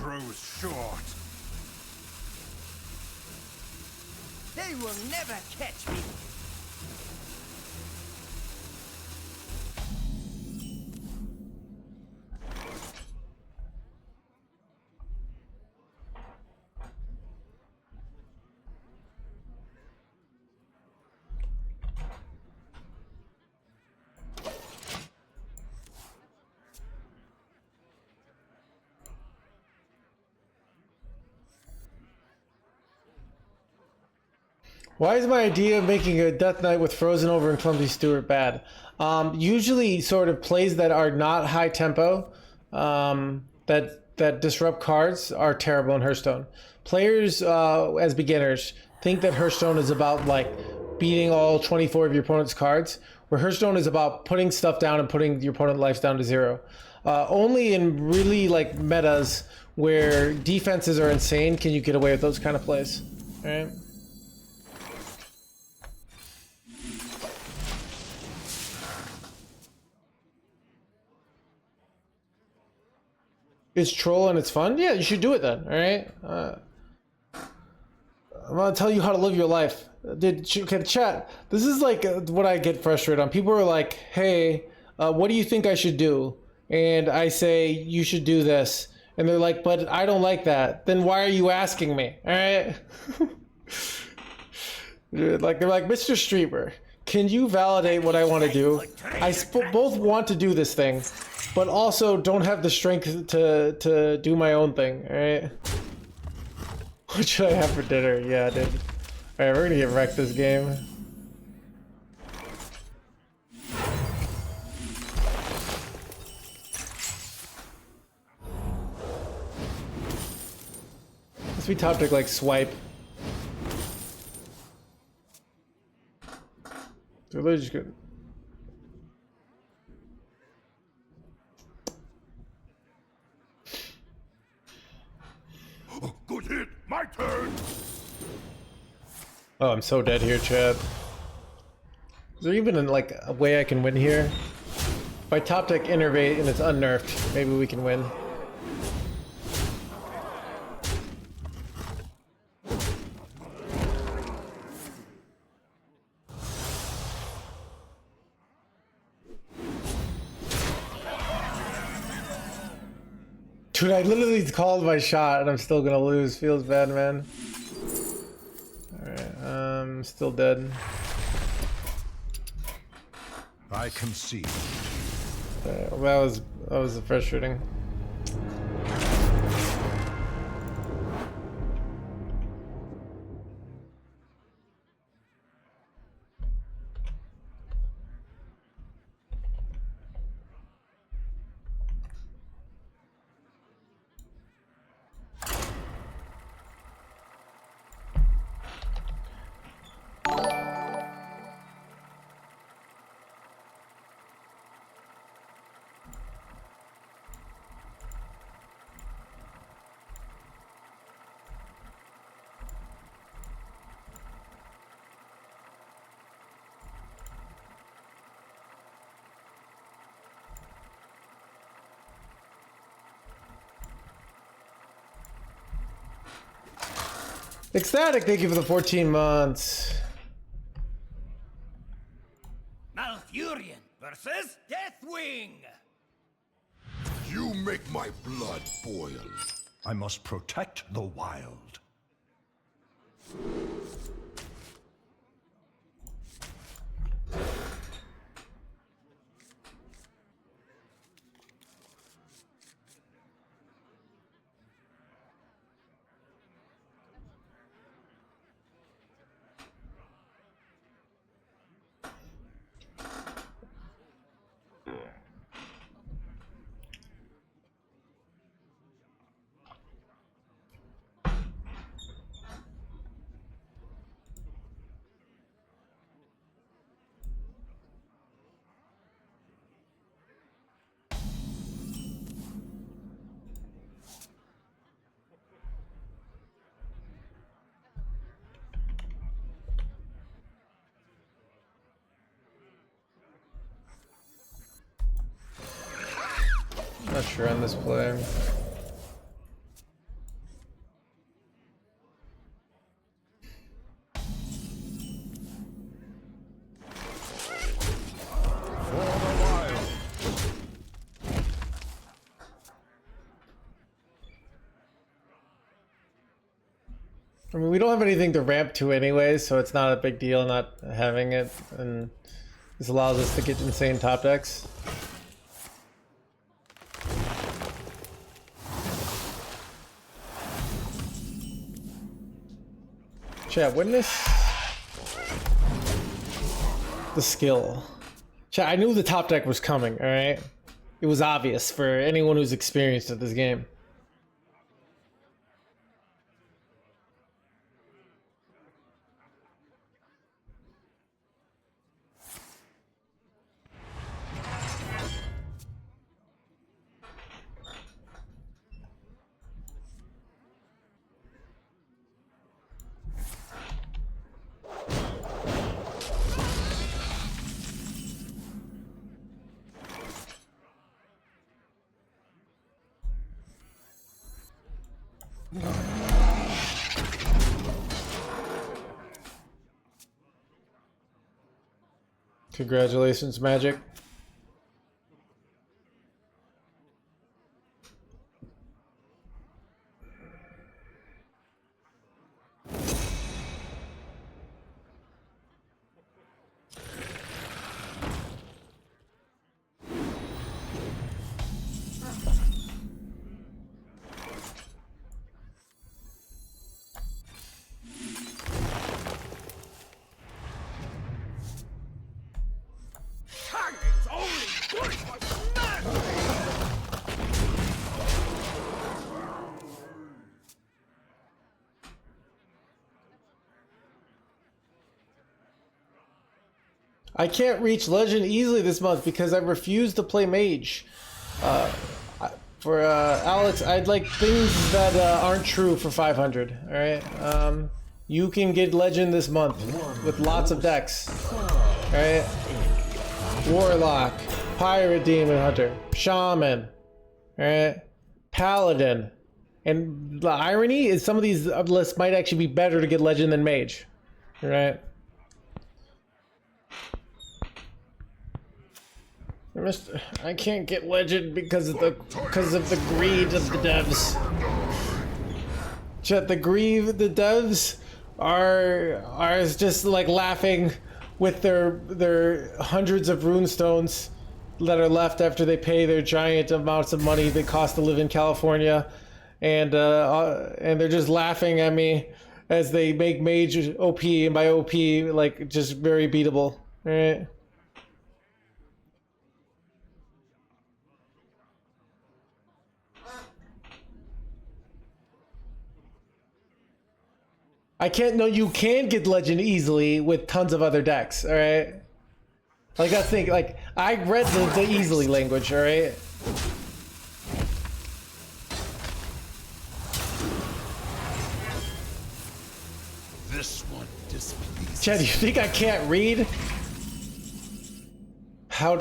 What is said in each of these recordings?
grows short. They will never catch me. Why is my idea of making a Death Knight with Frozen Over and Clumsy Stewart bad? Usually sort of plays that are not high tempo, that disrupt cards are terrible in Hearthstone. Players, as beginners, think that Hearthstone is about like beating all 24 of your opponent's cards, where Hearthstone is about putting stuff down and putting your opponent's life down to 0. Only in really like metas where defenses are insane can you get away with those kind of plays, right? It's troll and it's fun? Yeah, you should do it then, alright? I'm gonna tell you how to live your life. Dude, okay, chat, this is like what I get frustrated on. People are like, hey, what do you think I should do? And I say, you should do this. And they're like, but I don't like that. Then why are you asking me, alright? Like, they're like, Mr. Streamer, can you validate what I want to do? I both want to do this thing, but also don't have the strength to do my own thing, alright? What should I have for dinner? Yeah, dude. Alright, we're gonna get wrecked this game. Let's be top deck like swipe. They're literally just good. Oh, good hit. My turn. Oh, I'm so dead here, chat. Is there even like a way I can win here? If I top deck innervate and it's unnerfed, maybe we can win. Dude, I literally called my shot and I'm still gonna lose. Feels bad, man. Alright, I'm still dead. I concede. That was frustrating. Ecstatic, thank you for the 14 months. Malfurion versus Deathwing. You make my blood boil. I must protect the wild. Not sure on this play. I mean, we don't have anything to ramp to anyway, so it's not a big deal not having it, and this allows us to get insane top decks. Chat, witness the skill. Chat, I knew the top deck was coming, alright? It was obvious for anyone who's experienced at this game. Congratulations, Magic. I can't reach Legend easily this month because I refuse to play Mage. For Alex, I'd like things that aren't true for 500, alright? You can get Legend this month with lots of decks, alright? Warlock, Pirate Demon Hunter, Shaman, alright? Paladin. And the irony is some of these lists might actually be better to get Legend than Mage, alright? I can't get Legend because of the greed of the devs. Chat, the devs are just like laughing with their hundreds of runestones that are left after they pay their giant amounts of money they cost to live in California, and they're just laughing at me as they make Mage OP, and by OP like just very beatable. All right. I can't know you can get Legend easily with tons of other decks, alright? Like that's the thing, like I read the easily language, alright? This one displeases. Chad, you think I can't read? How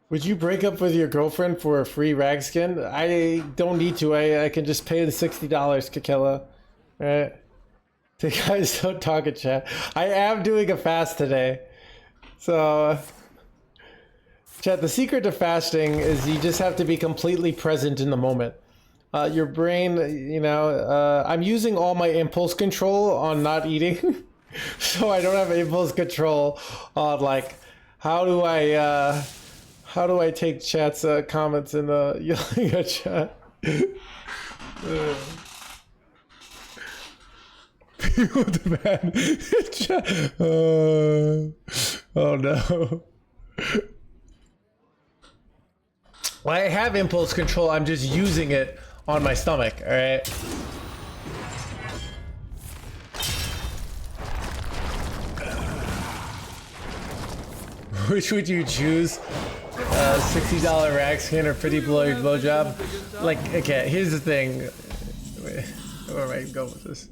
Would you break up with your girlfriend for a free rag skin? I don't need to. I can just pay the $60, Kakela. Alright. The guys don't talk in chat. I am doing a fast today. So, chat, the secret to fasting is you just have to be completely present in the moment. Your brain, you know, I'm using all my impulse control on not eating. So I don't have impulse control on like, how do I take chat's comments in the yelling at chat? People demand chat. Oh no. Well, I have impulse control. I'm just using it on my stomach. All right. Which would you choose? $60 rack skin or pretty blowjob? Like, okay, here's the thing. Wait, where am I going with this?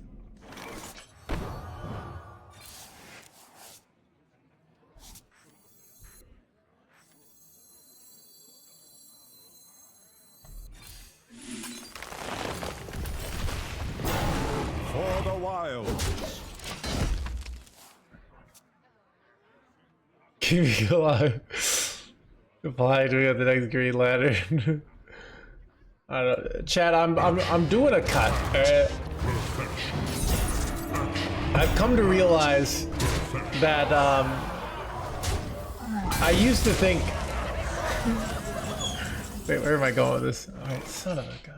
For the wilds. Keep me alive. Apply to me on the next green lantern. I don't know. Chad, I'm doing a cut. Alright. I've come to realize that I used to think. Wait, where am I going with this? Alright, son of a gun.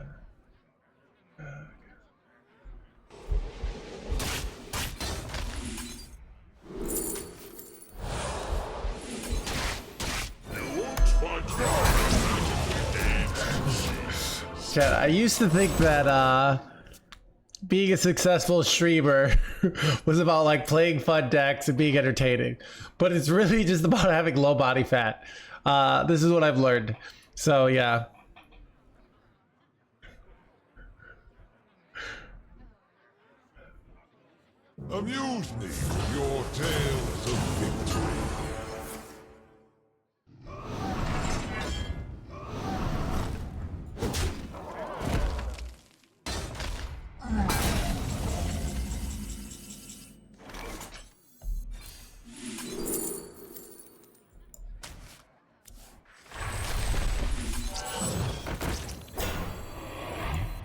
Chad, I used to think that being a successful streamer was about like playing fun decks and being entertaining, but it's really just about having low body fat. This is what I've learned. So yeah. Amuse me with your tales of victory.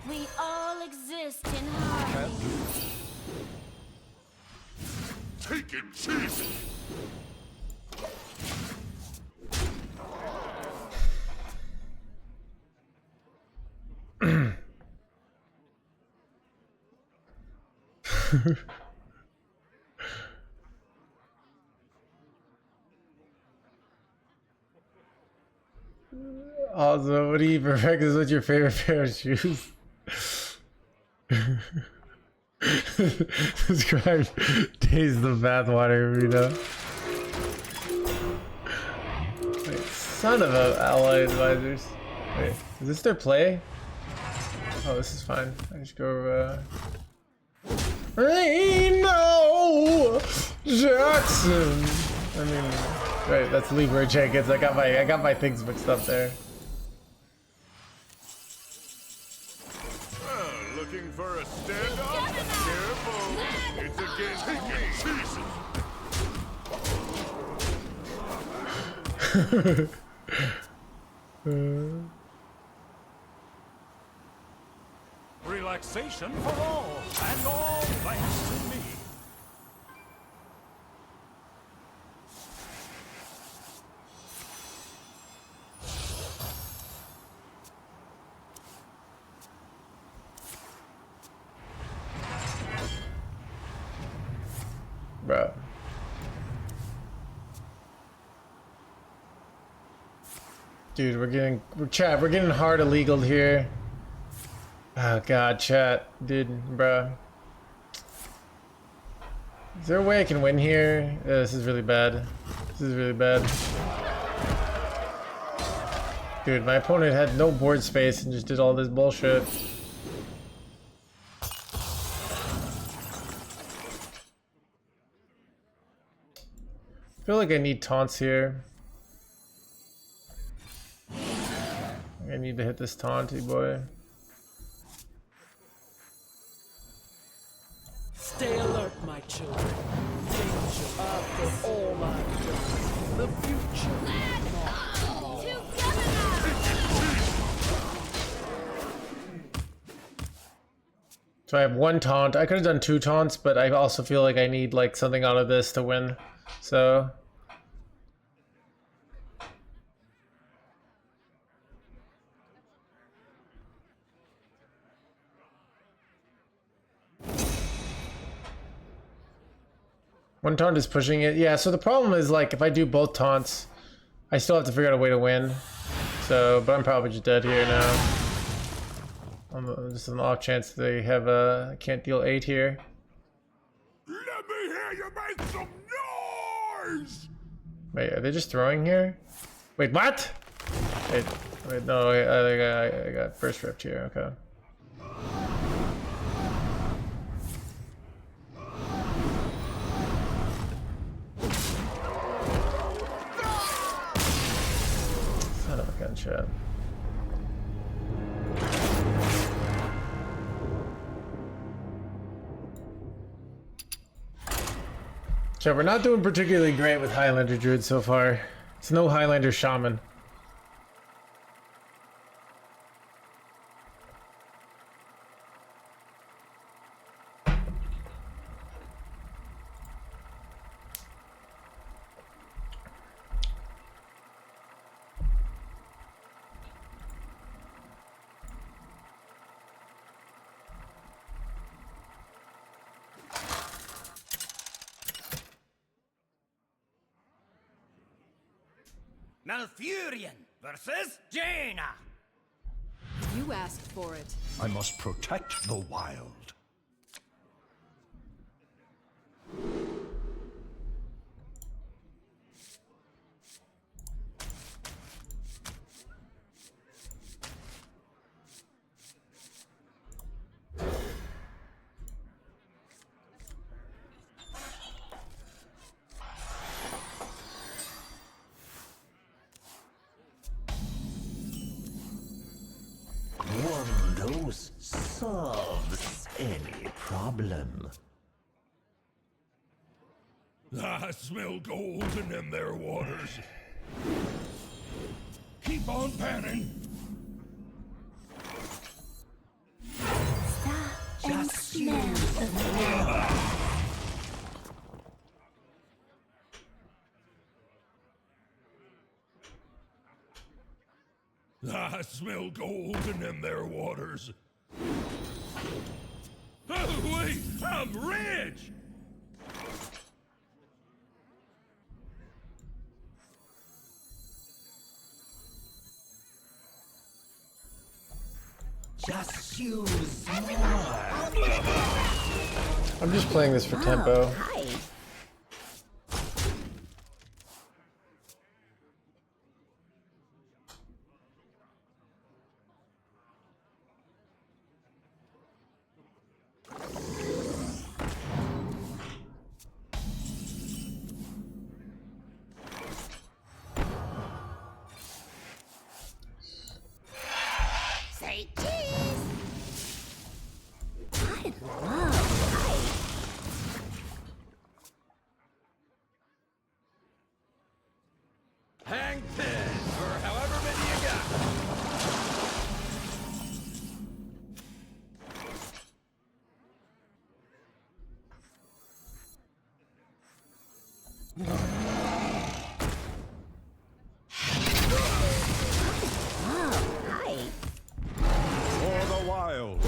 We all exist in harmony. Take it, Jesus! Also, what do you prefer? Because what's your favorite pair of shoes? Subscribe. Taste the bathwater, Reno. Wait, son of a ally advisors. Wait, is this their play? Oh, this is fine. I just go. Reno Jackson. I mean, right? That's Leroy Jenkins. I got my things mixed up there. Looking for a stand-up? Careful! It's against Jesus! Relaxation for all, and all thanks to me. Bro. Dude, we're getting hard illegal here. Oh god, chat. Dude, bro. Is there a way I can win here? This is really bad. This is really bad. Dude, my opponent had no board space and just did all this bullshit. I feel like I need taunts here. I need to hit this taunty boy. Stay alert, my children. Danger after all I've done. The future. So I have one taunt. I could have done two taunts, but I also feel like I need like something out of this to win. So one taunt is pushing it. Yeah, so the problem is like if I do both taunts, I still have to figure out a way to win. So, but I'm probably just dead here now. Just an off chance they have I can't deal 8 here. Let me hear you make some noise! Wait, are they just throwing here? Wait, what? Wait, no, I got first ripped here, okay. Son of a gunshot. So we're not doing particularly great with Highlander Druid so far. It's no Highlander Shaman. Malfurion versus Jaina. You asked for it. I must protect the wild. One dose solves any problem. I smell gold in them there waters. Keep on panning. And smell the I smell gold in them there waters. Oh, wait, I'm rich! Just use more. I'm just playing this for tempo. Hi. Say cheese. I love ice. Hang 10 for however many you got. Oh, hi. For the wild.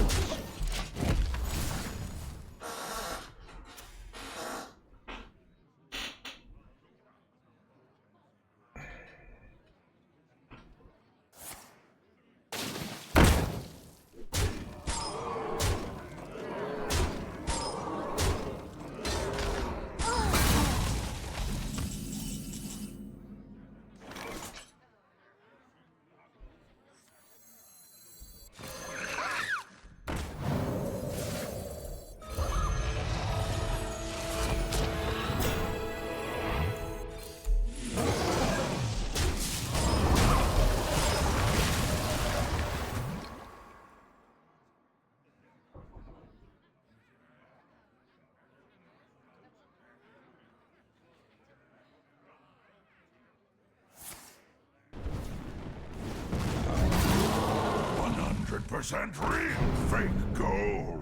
Percent real, fake gold.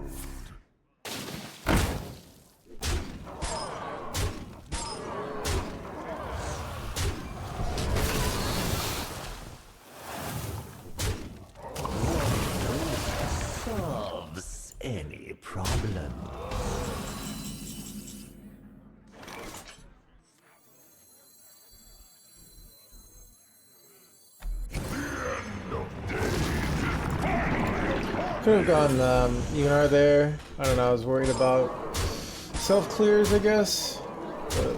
Solves any problem. Could have gone ENR there. I don't know. I was worried about self clears, I guess. But...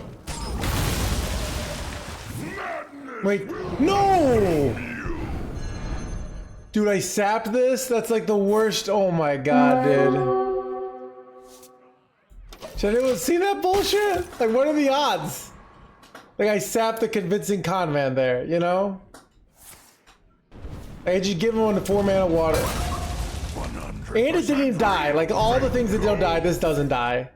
Wait, no! Dude, I sapped this? That's like the worst. Oh my god, dude. Should anyone see that bullshit? Like, what are the odds? Like, I sapped the convincing con man there, you know? I just give him one to 4 mana water. And it didn't even die. Like, all the things that don't die, this doesn't die.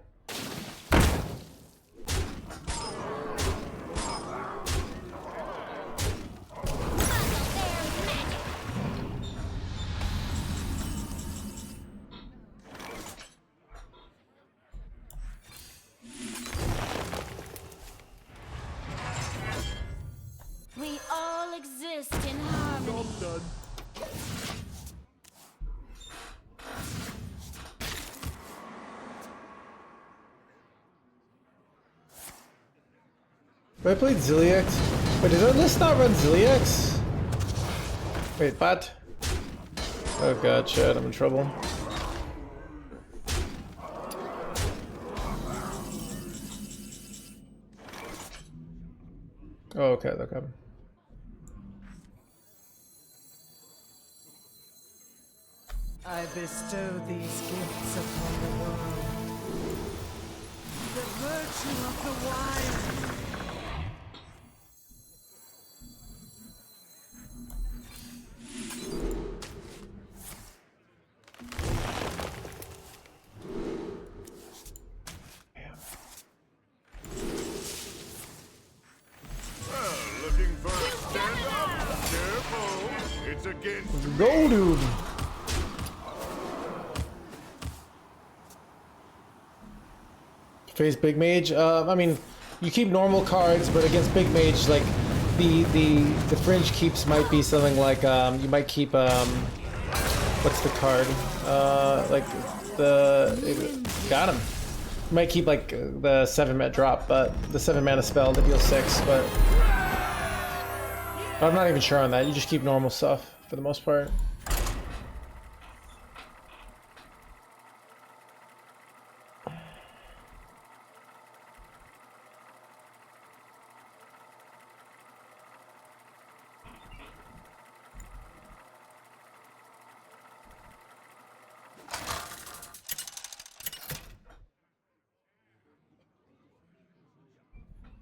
I played Zilliax. Wait, did our list not run Zilliax? Wait, what? Oh god, shit, I'm in trouble. Oh, okay, okay. I bestow these gifts upon the world. The virtue of the wild. Looking for a stand-up? Careful! It's against Go, dude! Face Big Mage. I mean, you keep normal cards, but against Big Mage, like the fringe keeps might be something like you might keep what's the card? Like got him. You might keep like the 7-mana drop, but the 7-mana spell that deals 6. But I'm not even sure on that. You just keep normal stuff for the most part.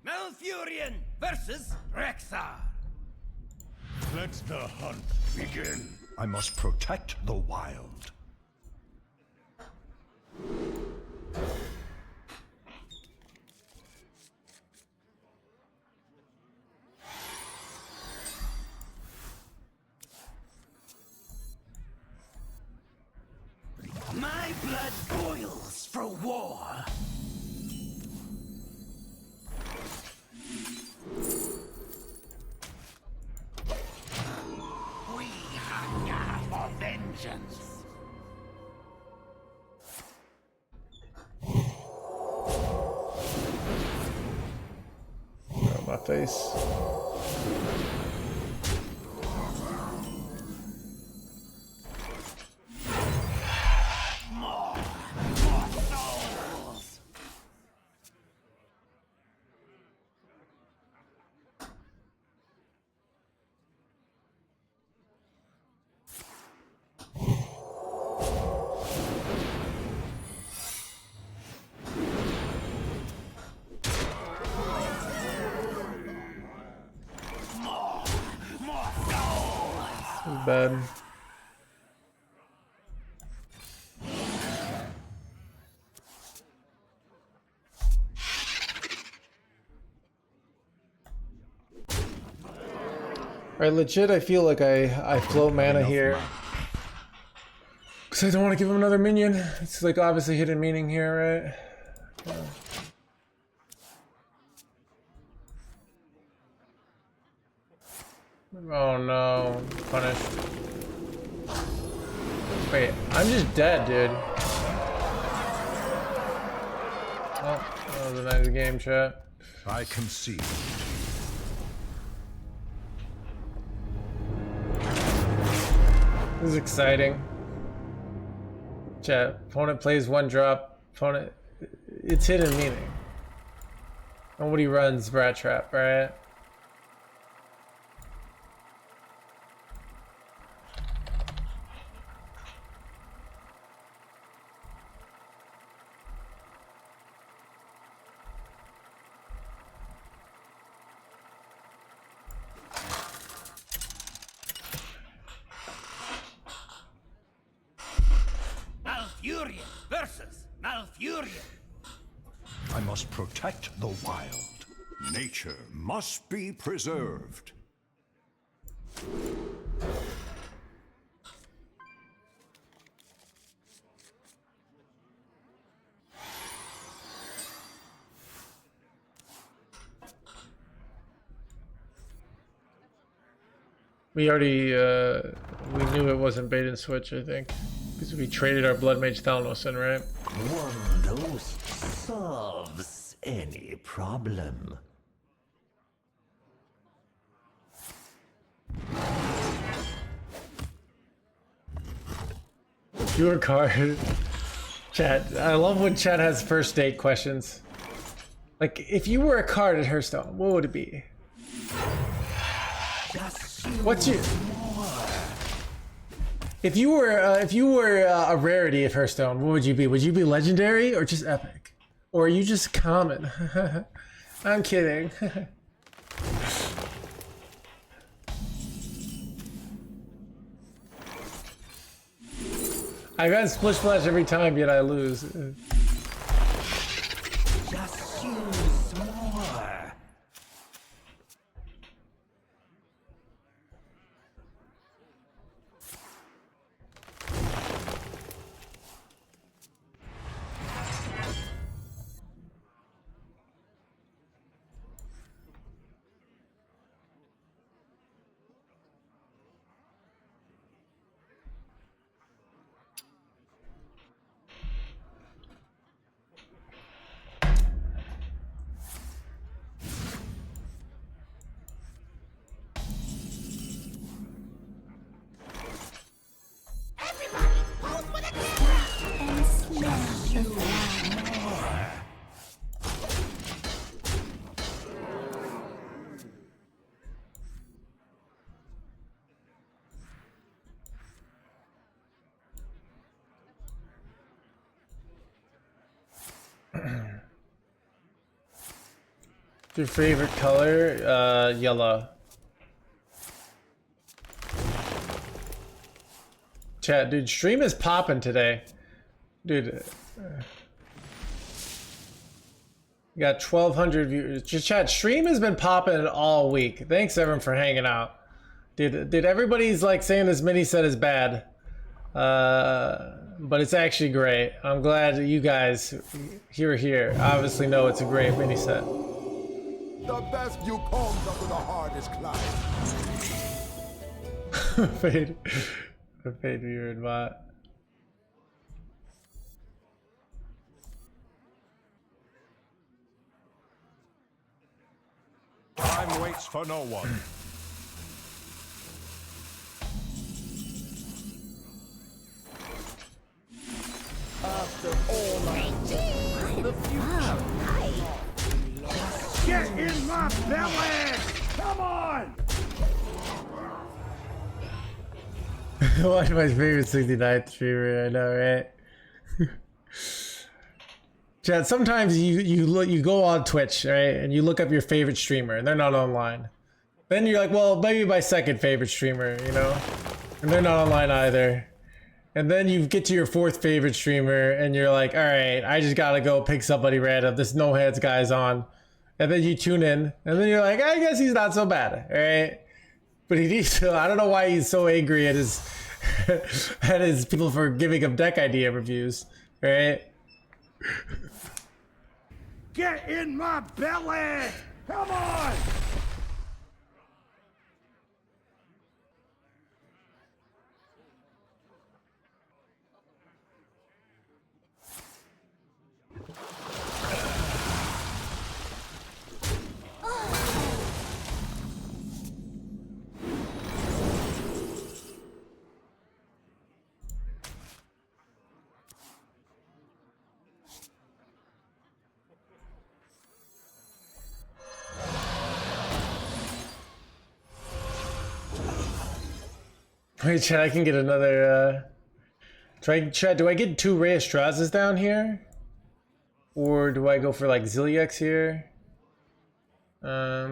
Malfurion versus Rexar. Let the hunt begin. I must protect the wild. My blood boils for war. We hunger for vengeance. Oh, my face. Bad. Alright, legit, I feel like I float mana here. Because I don't want to give him another minion. It's like obviously hidden meaning here, right? Yeah. Oh no, punished. Wait, I'm just dead, dude. Oh, that was a nice game, chat. I concede. This is exciting. Chat, opponent plays 1 drop, opponent, it's hidden meaning. Nobody runs Brat Trap, right? Malfurion versus Malfurion. I must protect the wild. Nature must be preserved. We already, we knew it wasn't bait and switch, I think. Because we traded our Blood Mage Thalnos in, right? One dose solves any problem. You were a card. Chat, I love when chat has first date questions. Like, if you were a card at Hearthstone, what would it be? What's your... If you were a rarity of Hearthstone, what would you be? Would you be legendary or just epic? Or are you just common? I'm kidding. I got Splish Splash every time, yet I lose. Just use more. And smell the flower. Your favorite color? Yellow. Chat, dude, stream is popping today. Dude. You got 1,200 viewers. Just chat, stream has been popping all week. Thanks everyone for hanging out. Dude, everybody's like saying this mini set is bad. But it's actually great. I'm glad that you guys here obviously know it's a great mini set. The best view comes up to the hardest climb. Paid viewer and bot. Time waits for no one. After all I've done, the future. Get in my belly! Come on! Watch my favorite 69th streamer, I know, right? Chat, sometimes you go on Twitch, right, and you look up your favorite streamer, and they're not online. Then you're like, well, maybe my second favorite streamer, you know, and they're not online either. And then you get to your fourth favorite streamer, and you're like, all right, I just gotta go pick somebody random. This No Hands guy's on, and then you tune in, and then you're like, I guess he's not so bad, all right? But he needs to. I don't know why he's so angry at his at his people for giving him deck idea reviews, right? Get in my belly! Come on! Wait, Chad, I can get another, Chad, do I get 2 Ray Estrazas down here? Or do I go for, like, Zilliax here? I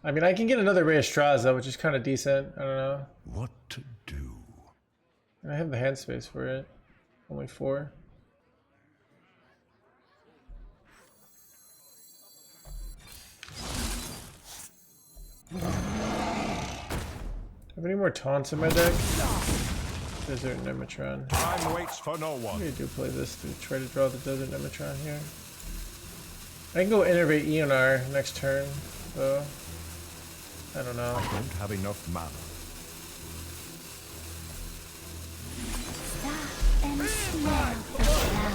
mean, I can get another Ray Estraza, which is kind of decent. I don't know. What to do? And I have the hand space for it. Only 4. Have any more taunts in my deck? Desert Nematron. Time waits for no one. Maybe I do play this to try to draw the Desert Nematron here. I can go Innervate Eonar next turn, though. I don't know. I don't have enough mana. Stop and smell the flower.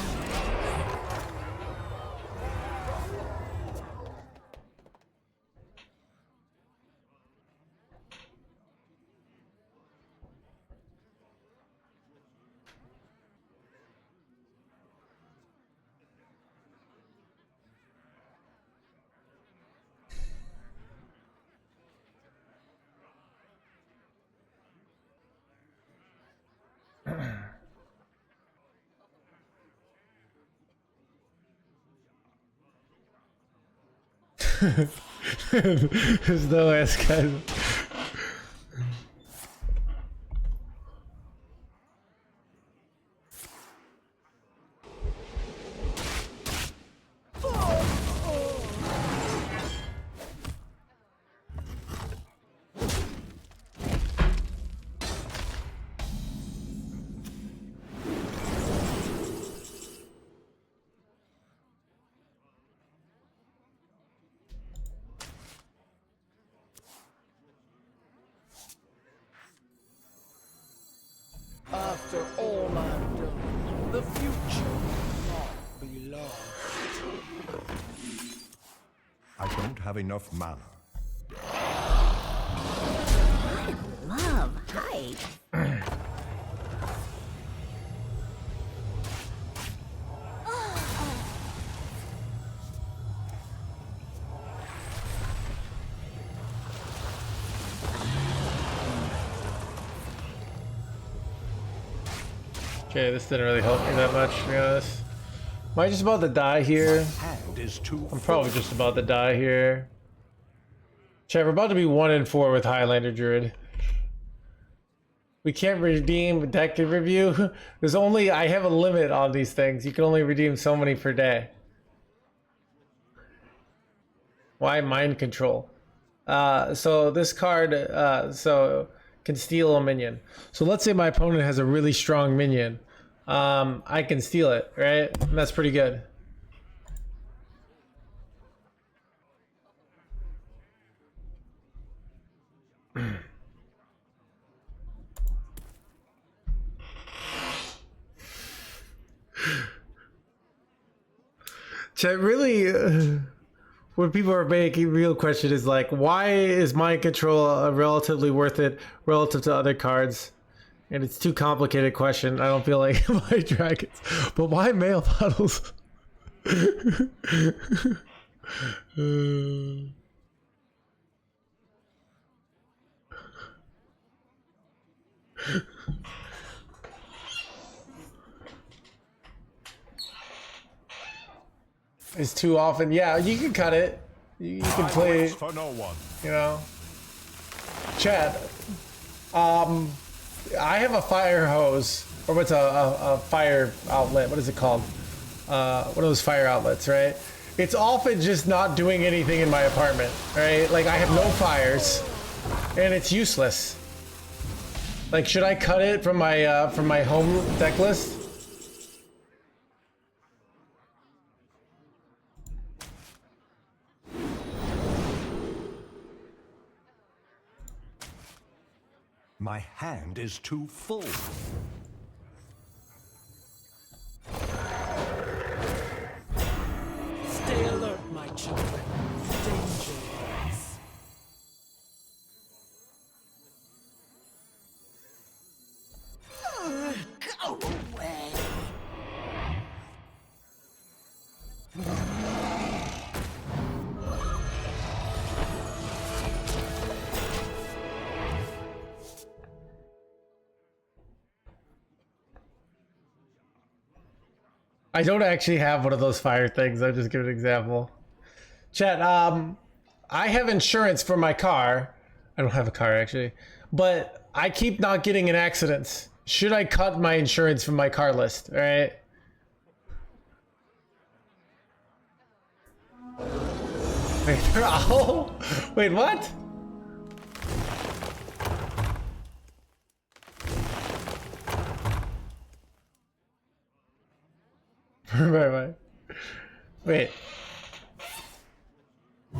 There's no ass, guys. After all I've done, the future will not be lost. I don't have enough mana. Love height. Okay, this didn't really help me that much, to be honest. Am I just about to die here? Hand is too I'm probably just about to die here. Chat, we're about to be 1-4 with Highlander Druid. We can't redeem deck review. There's only, I have a limit on these things. You can only redeem so many per day. Why mind control? So this card, can steal a minion. So let's say my opponent has a really strong minion. I can steal it, right? And that's pretty good. Chat, really, what people are making real question is like, why is mind control relatively worth it relative to other cards? And it's too complicated question. I don't feel like my dragons, but why male models? It's too often. Yeah, you can cut it. You can play, for no one. you know. Chad, I have a fire hose, or what's a fire outlet? What is it called? One of those fire outlets, right? It's often just not doing anything in my apartment, right? Like I have no fires, and it's useless. Like, should I cut it from my home deck list? My hand is too full. Stay alert, my children. Danger waits. Go away. I don't actually have one of those fire things. I'll just give an example. Chat, I have insurance for my car. I don't have a car actually, but I keep not getting in accidents. Should I cut my insurance from my car list? All right. Wait, owl? Wait, what? Right. Wait.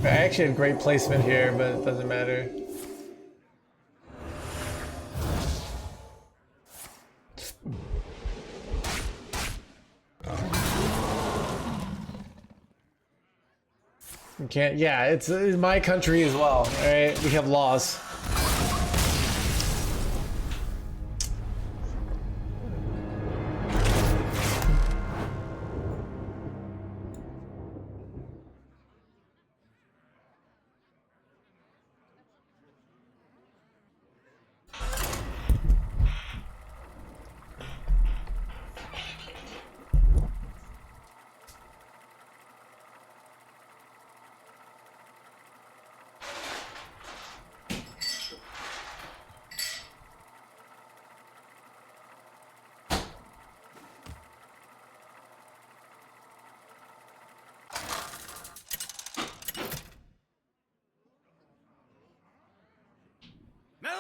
I actually had great placement here, but it doesn't matter. You can't. Yeah, it's in my country as well. All right, we have laws.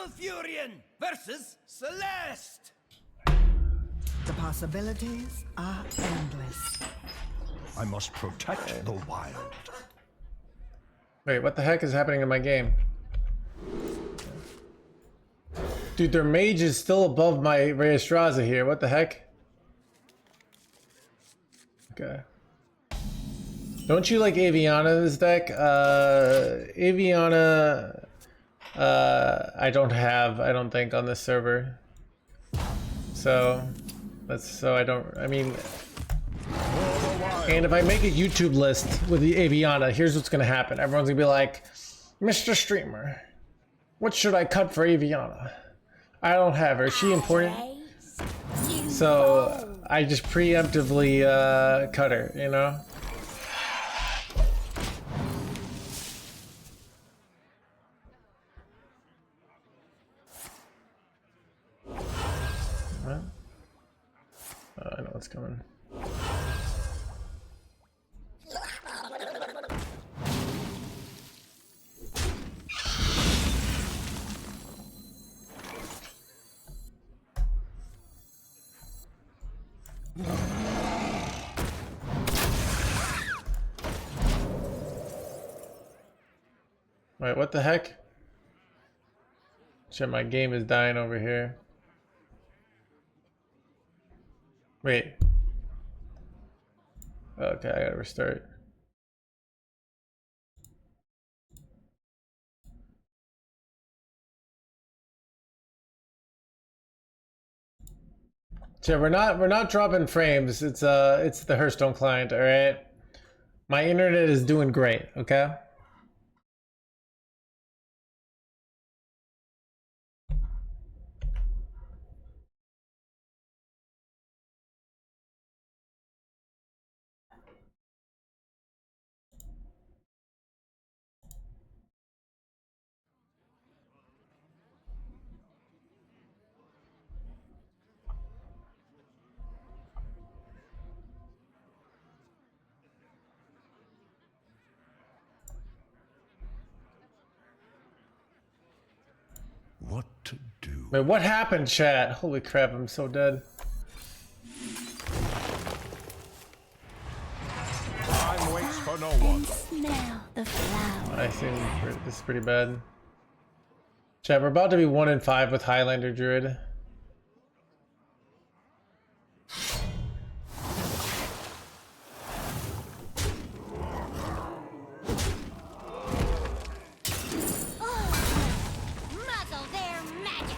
Malfurion versus Celeste. The possibilities are endless. I must protect the wild. Wait, what the heck is happening in my game? Dude, their mage is still above my Reyestraza here. What the heck? Okay. Don't you like Aviana in this deck? Aviana... I don't think, on this server. So... I mean... And if I make a YouTube list with the Aviana, here's what's gonna happen. Everyone's gonna be like, Mr. Streamer, what should I cut for Aviana? I don't have her. Is she important? So I just preemptively cut her, you know? What? I know what's coming. Wait, what the heck? Shit, my game is dying over here. Wait. Okay, I gotta restart. So we're not dropping frames. It's the Hearthstone client, all right? My internet is doing great, okay? What to do? Wait, what happened, chat? Holy crap, I'm so dead. Time waits for no one. Smell the flower. I think this is pretty bad. Chat, we're about to be 1-5 with Highlander Druid. Muzzle their magic.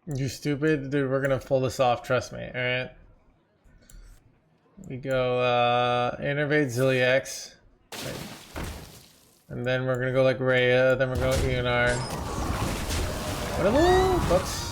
You stupid? Dude, we're gonna pull this off, trust me, alright? We go, Innervate Ziliax. Right. And then we're gonna go like Rhea, then we're going Eonar. Whatever! Whoops.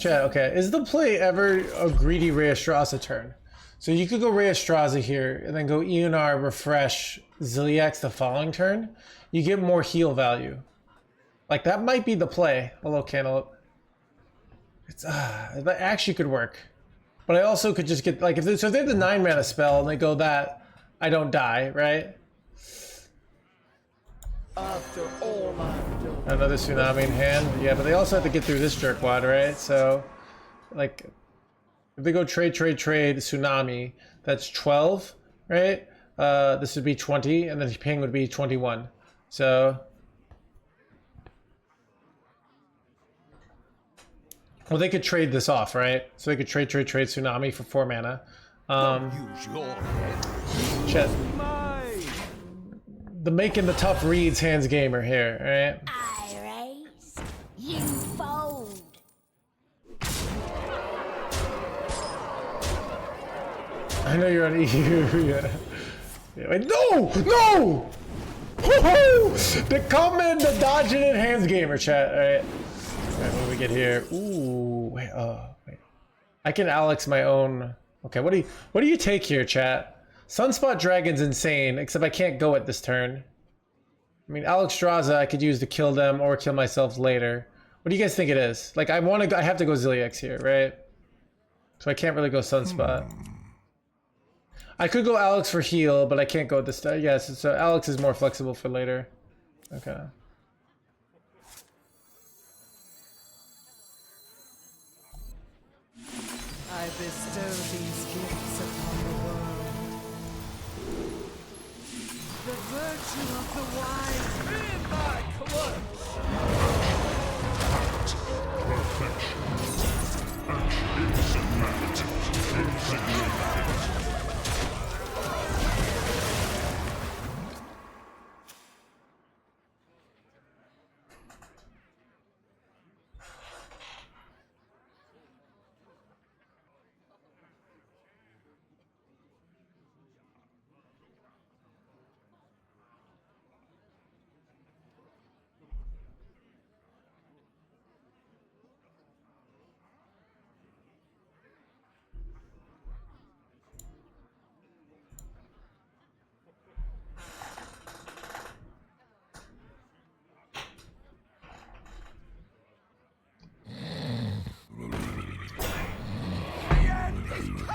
Chat, okay, is the play ever a greedy Reyestraza turn? So you could go Reyestraza here, and then go Eonar, refresh, Ziliax the following turn. You get more heal value. Like, that might be the play. Hello, Cantaloupe. It's, that actually could work. But I also could just get, like, if they have the 9 mana spell, and they go that, I don't die, right? After all I've done. Another Tsunami in hand. Yeah, but they also have to get through this jerkwad, right? So, like... If they go trade, Tsunami, that's 12, right? This would be 20, and then ping would be 21. So... Well, they could trade this off, right? So they could trade Tsunami for 4 mana. Use your head. Chet. The making the tough reads HandsGamer here, right? I raise, you fold. I know you're on EU. Yeah. Wait, no! No! Woohoo! The comment, the dodging NoHandsGamer chat. Alright. Alright, what do we get here? Ooh, wait, wait. I can Alex my own. Okay, what do you take here, chat? Sunspot Dragon's insane, except I can't go at this turn. I mean, Alexstrasza I could use to kill them or kill myself later. What do you guys think it is? Like, I have to go Zilliax here, right? So I can't really go Sunspot. I could go Alex for heal, but I can't go this time. Yes, so Alex is more flexible for later. Okay. I bestow these gifts upon the world. The virtue of the wise In my clutch!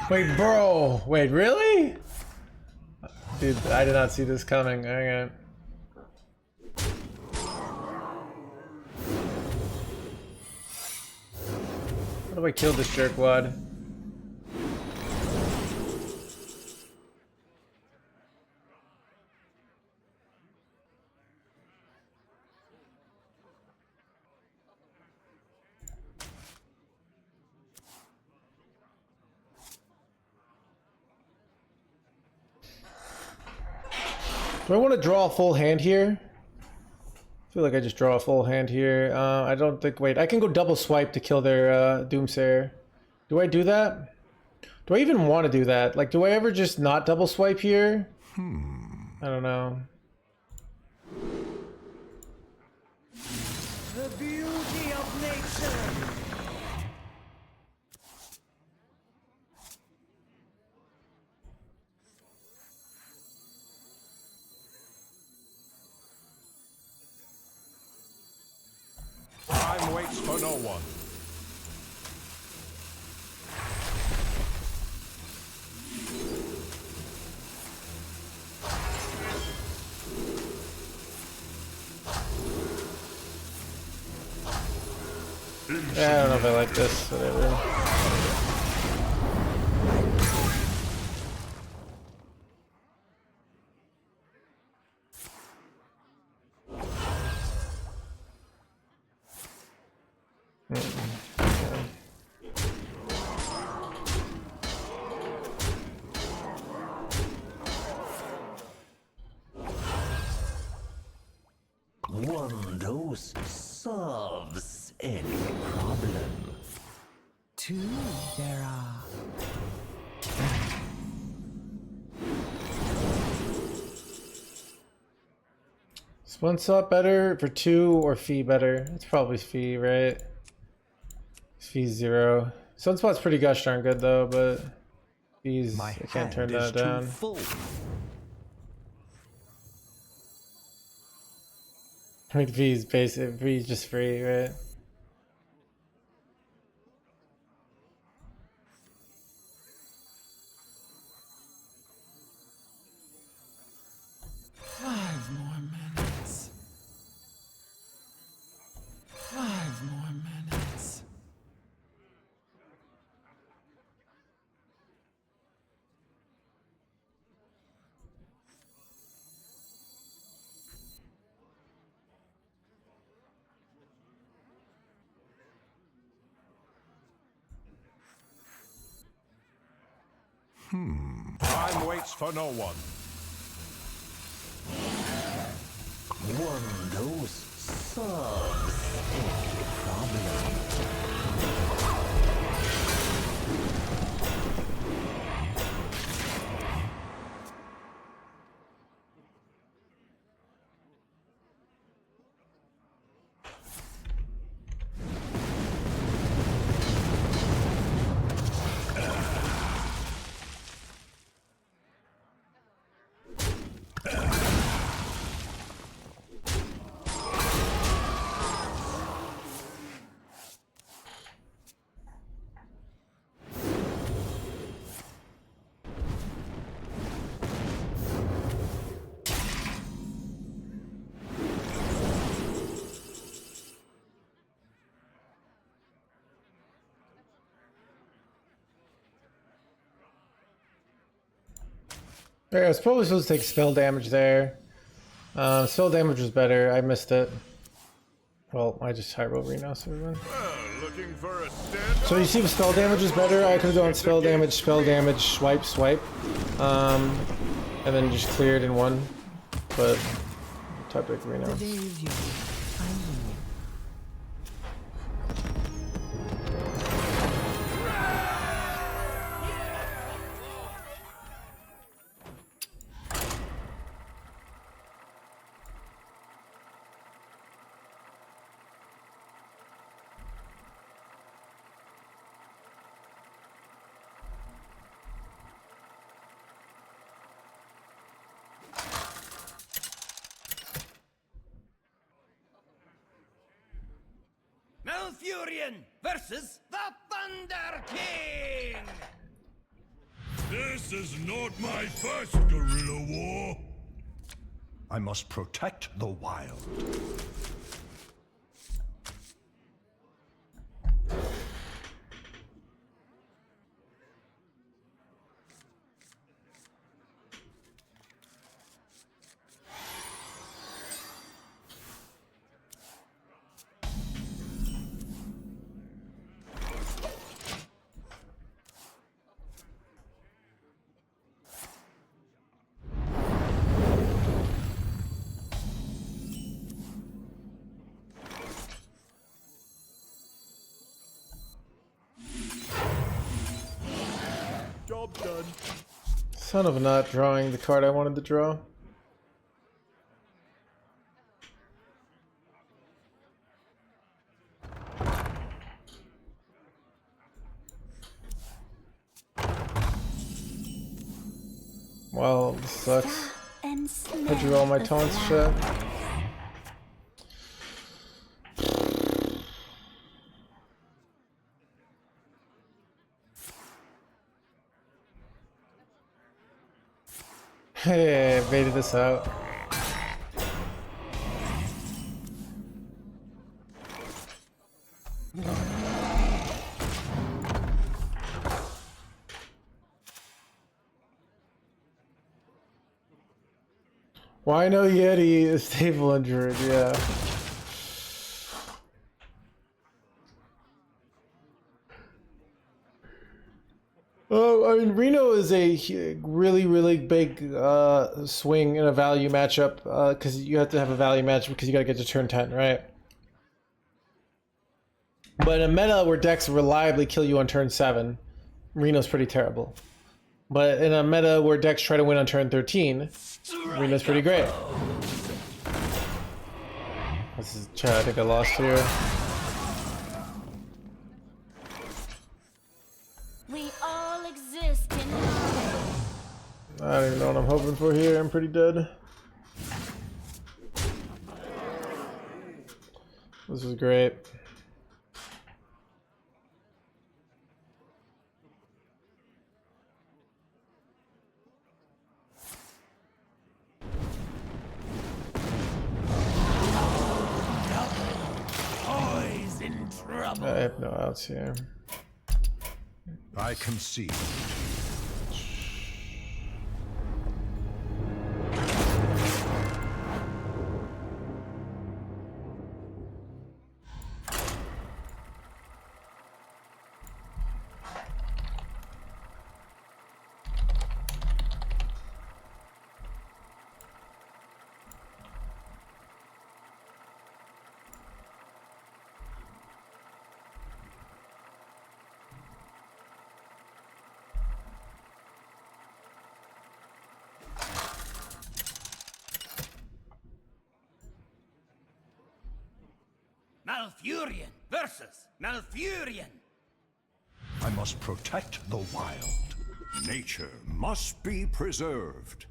Wait, bro. Wait, really? Dude, I did not see this coming. Hang on. How do I kill this jerkwad? Do I want to draw a full hand here? I feel like I just draw a full hand here. I don't think... Wait, I can go double swipe to kill their Doomsayer. Do I do that? Do I even want to do that? Like, do I ever just not double swipe here? I don't know. The beauty of nature. Time waits for no one. Yeah, I don't know if I like this. Whatever. One dose solves any problem. Two there are. Is one slot better for 2 or fee better? It's probably fee, right? Fee's 0. Sunspot's pretty gosh darn good though, but fees, I can't turn that down. Full. I mean, fee's basic, fee's just free, right? Five more minutes. 5 more minutes. Time waits for no one. One dose solves any problem. I was probably supposed to take spell damage there. Spell damage was better. I missed it. Well, I just high roll Reno, so we're good. Looking for a stand. So you see the spell damage is better. I could have gone spell damage, swipe, swipe. And then just cleared in one. But type pick Reno. The day is yours. Finding you. Malfurion versus the Thunder King! This is not my first guerrilla war. I must protect the wild. Job done. Son of a not drawing the card I wanted to draw. Well, this sucks. I drew all my taunts shit. Hey, I baited this out. Why no Yeti is stable in Druid, yeah. Oh, I mean, Reno is a really big swing in a value matchup because you have to have a value match because you got to get to turn 10, right? But in a meta where decks reliably kill you on turn 7, Reno's pretty terrible. But in a meta where decks try to win on turn 13, Reno's pretty great. This is Chad, I think I lost here. We all exist in I don't even know what I'm hoping for here. I'm pretty dead. This is great. I have no outs here. I concede. Malfurion versus Malfurion! I must protect the wild. Nature must be preserved.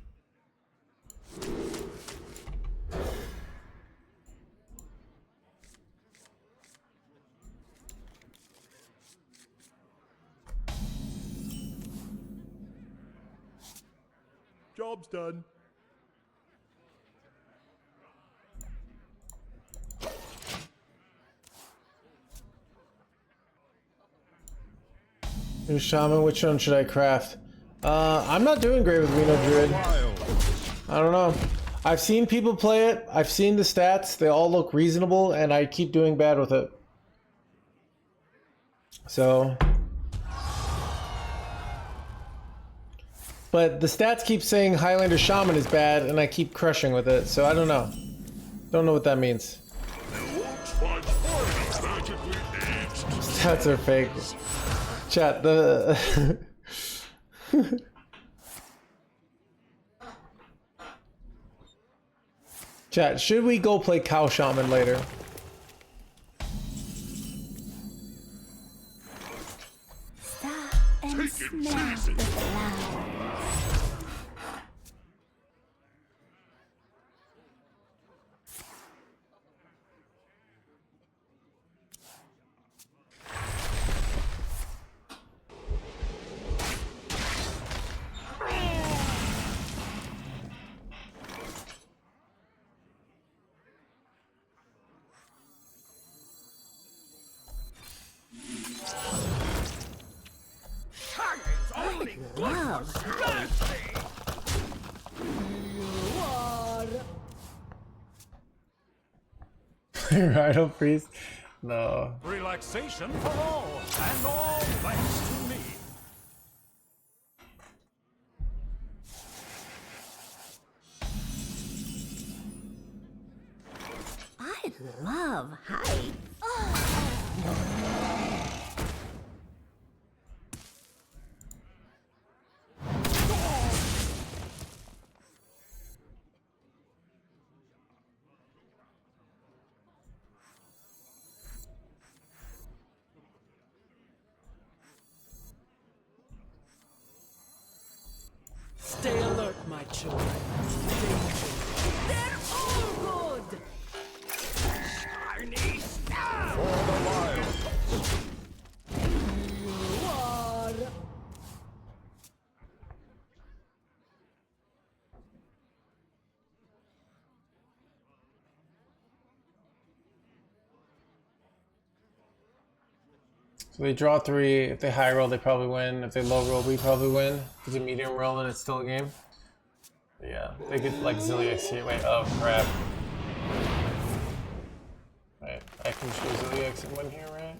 Job's done. New shaman, which one should I craft? I'm not doing great with Reno Druid. I don't know. I've seen people play it. I've seen the stats. They all look reasonable, and I keep doing bad with it. So... But the stats keep saying Highlander Shaman is bad, and I keep crushing with it, so I don't know. Don't know what that means. Stats are fake. Chat, the... Chat, should we go play Cow Shaman later? Stop and smell the flowers. Rhino Priest? No. Relaxation for all, and all thanks to me. I love heights. Stay alert, my children. Danger. They're all good! Shiny star! For the wild. You are... So they draw 3. If they high roll, they probably win. If they low roll, we probably win. If it's a medium roll, and it's still a game. But yeah, they could like Zilliax here. Wait, oh crap. Right, I can show Zilliax and win here, right?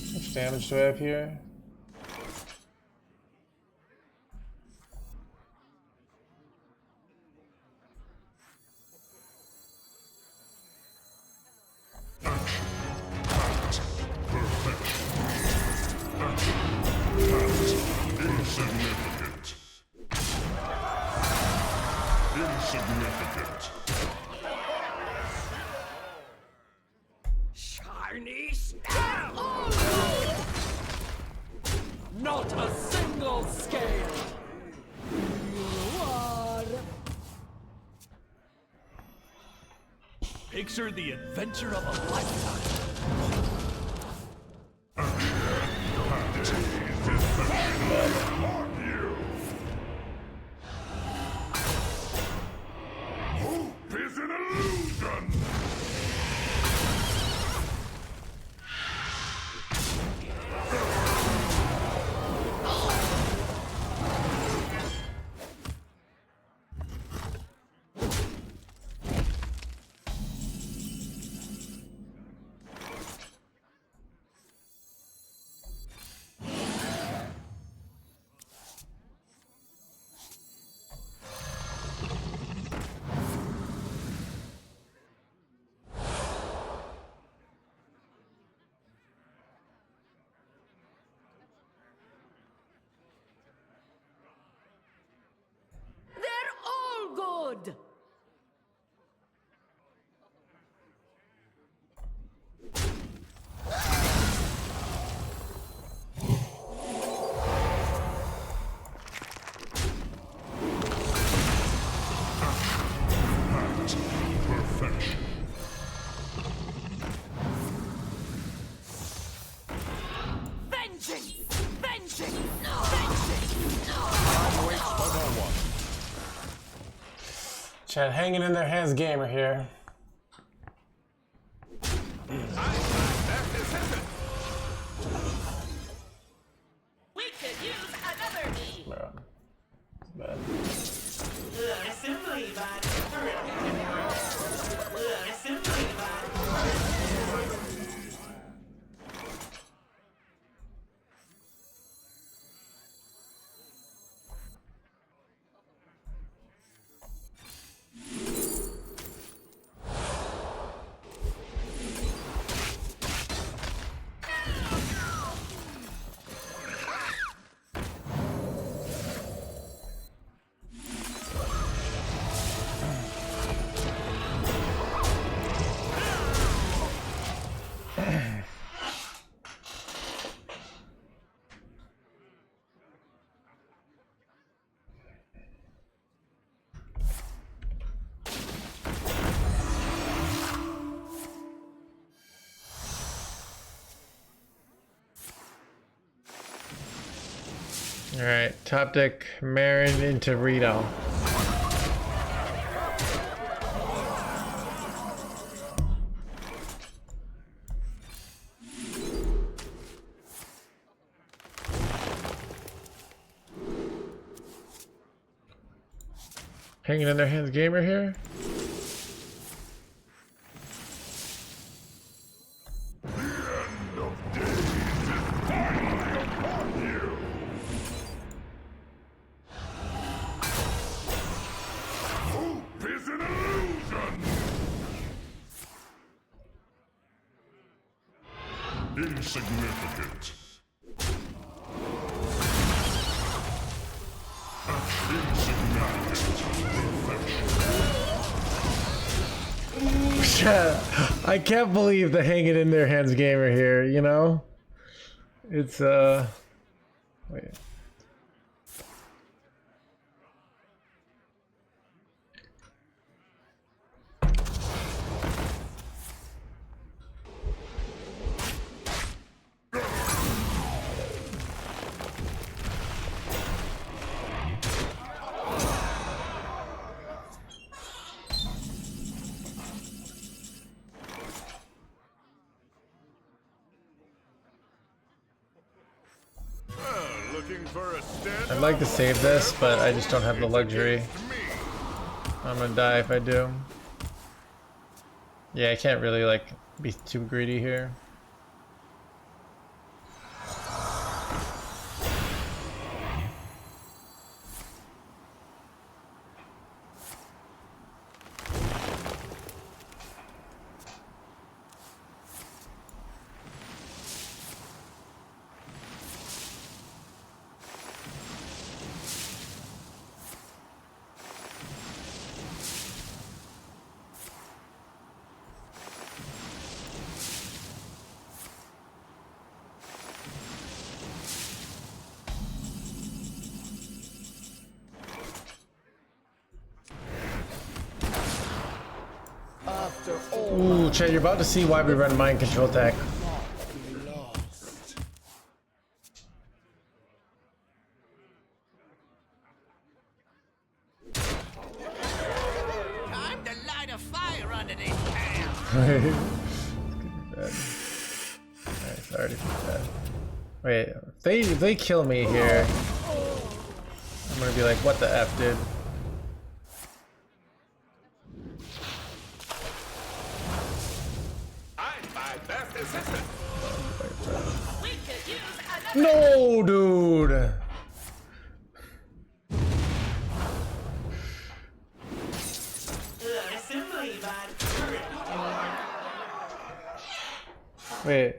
How much damage do I have here? Insignificant. Insignificant. Shiny star! Not a single scale! You are... Picture the adventure of a lifetime. Hope is an illusion. They're all good! Perfection. Vengeance! Vengeance! Vengeance! Time waits for no one. Chat, hanging in their hands gamer here. We could use another me. Bro. It's bad. Assembly bot. Assembly bot. Alright, top deck Marin into Reno. Hanging in their hands gamer here. Insignificant. I can't believe the hanging in their hands gamer here, you know? It's wait. I'd like to save this, but I just don't have the luxury. I'm gonna die if I do. Yeah, I can't really like be too greedy here. Ooh, Chad, you're about to see why we run mind control tech. Time to light a fire under this camp. It's already bad. Wait, if they kill me here, I'm gonna be like, what the F, dude? No, dude. Wait.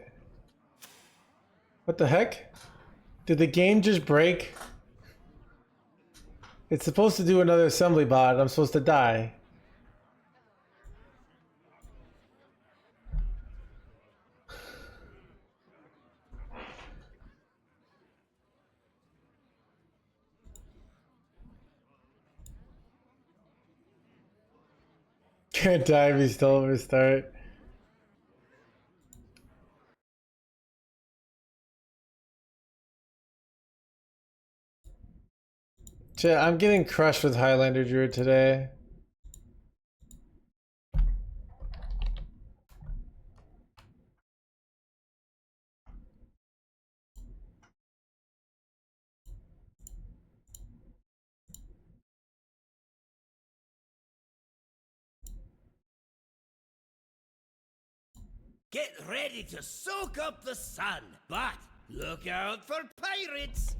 What the heck? Did the game just break? It's supposed to do another assembly bot. I'm supposed to die. Can't die, we still restart. Chat, I'm getting crushed with Highlander Druid today. Get ready to soak up the sun, but look out for pirates!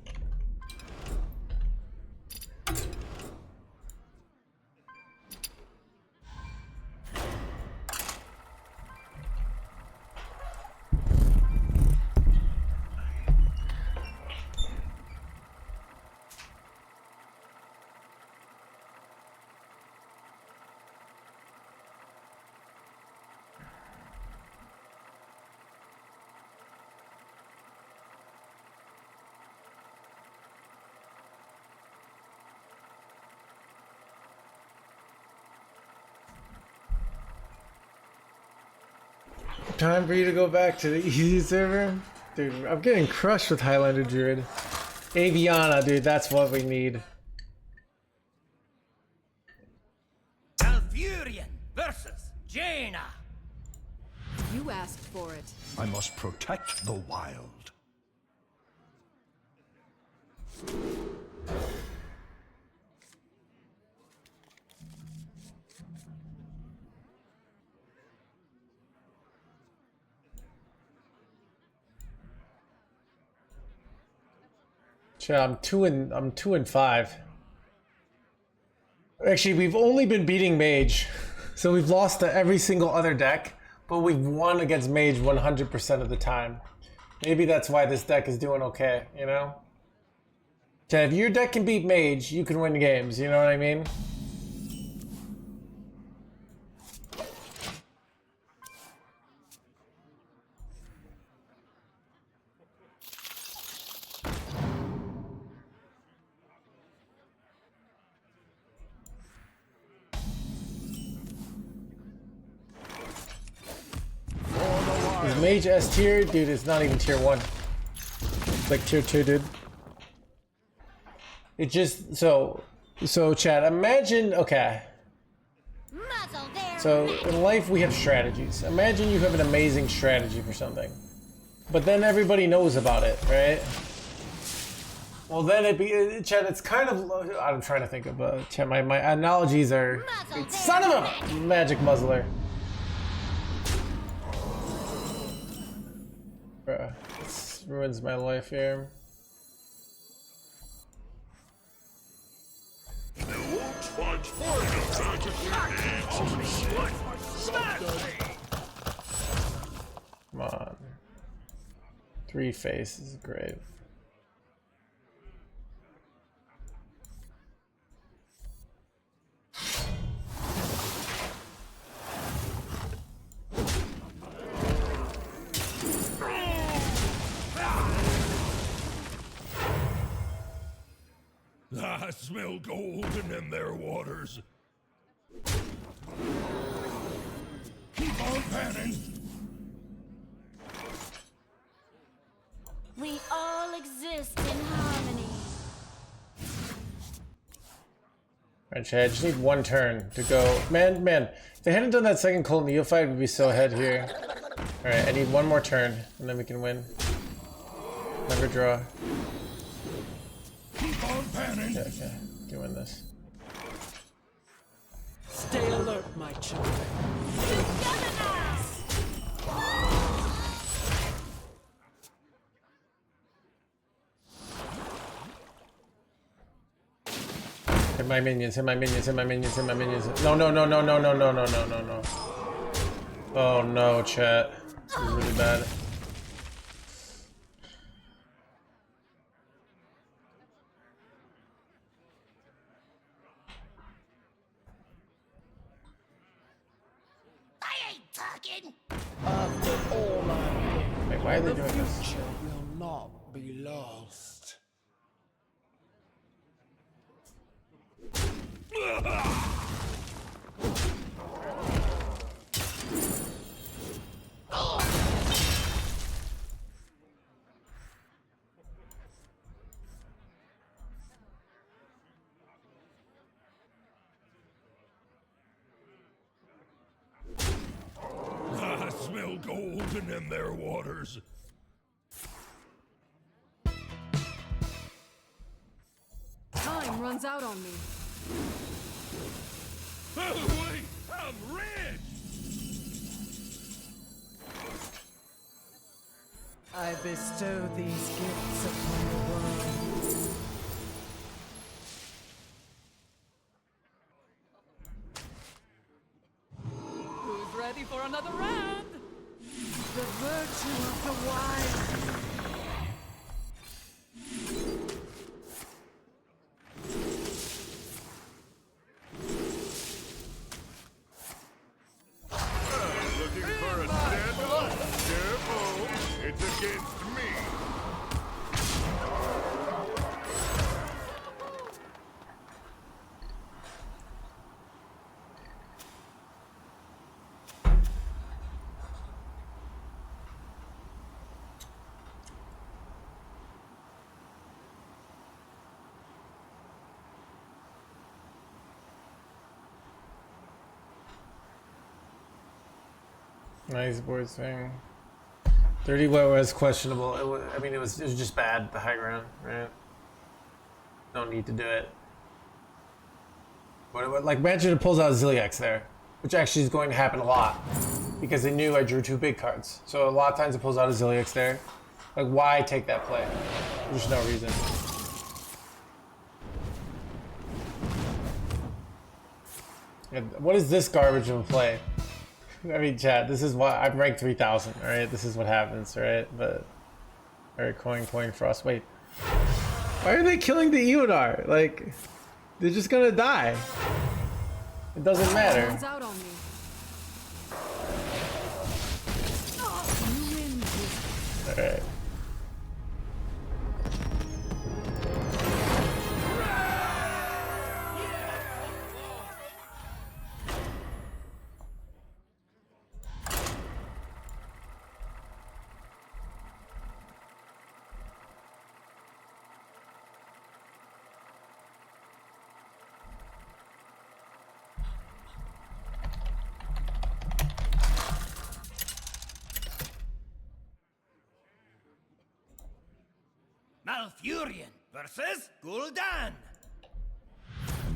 Time for you to go back to the easy server? Dude, I'm getting crushed with Highlander Druid. Aviana, dude, that's what we need. Alfurian versus Jaina. You asked for it. I must protect the wild. Yeah, I'm 2 and 5. Actually, we've only been beating Mage, so we've lost to every single other deck, but we've won against Mage 100% of the time. Maybe that's why this deck is doing okay, you know? Chad, if your deck can beat Mage, you can win games, you know what I mean? Is Mage S tier? Dude, it's not even tier 1. It's like tier 2, dude. It just, so Chad, imagine, okay. So in life we have strategies. Imagine you have an amazing strategy for something, but then everybody knows about it, right? Well, then Chad, it's kind of, I'm trying to think of, Chad, my analogies are, son of a magic muzzler. Bruh, this ruins my life here. Come on. 3 faces is great. I smell golden in their waters. Keep on panning. We all exist in harmony. Alright, Chad, I just need 1 turn to go. Man, if they hadn't done that second Cold Neophyte, we'd be so ahead here. Alright, I need 1 more turn, and then we can win. Never draw. Keep on panning. Okay, doing this. Stay alert, my children. Hit my minions, hit my minions, hit my minions, hit my minions. No. Oh no, chat. This is really bad. After all I Wait, why are they the doing this? future will not be lost. I smell golden in their waters. Time runs out on me. Oh, wait, I'm rich! Bestow these gifts upon the world. Who's ready for another round? The virtue of the wild. Looking for a stand-up? Careful, it's against me. Nice board swing. 30 what was questionable. I mean, it was just bad, the high ground, right? No need to do it. Like, imagine it pulls out Zilliax there, which actually is going to happen a lot because they knew I drew 2 big cards. So a lot of times it pulls out a Zilliax there. Like, why take that play? There's no reason. What is this garbage of a play? I mean, chat, this is why I'm ranked 3,000, alright? This is what happens, right? But, alright, coin, frost. Wait. Why are they killing the Eodar? Like, they're just gonna die. It doesn't matter. Runs out on me. You win. Alright. Malfurion versus Gul'dan.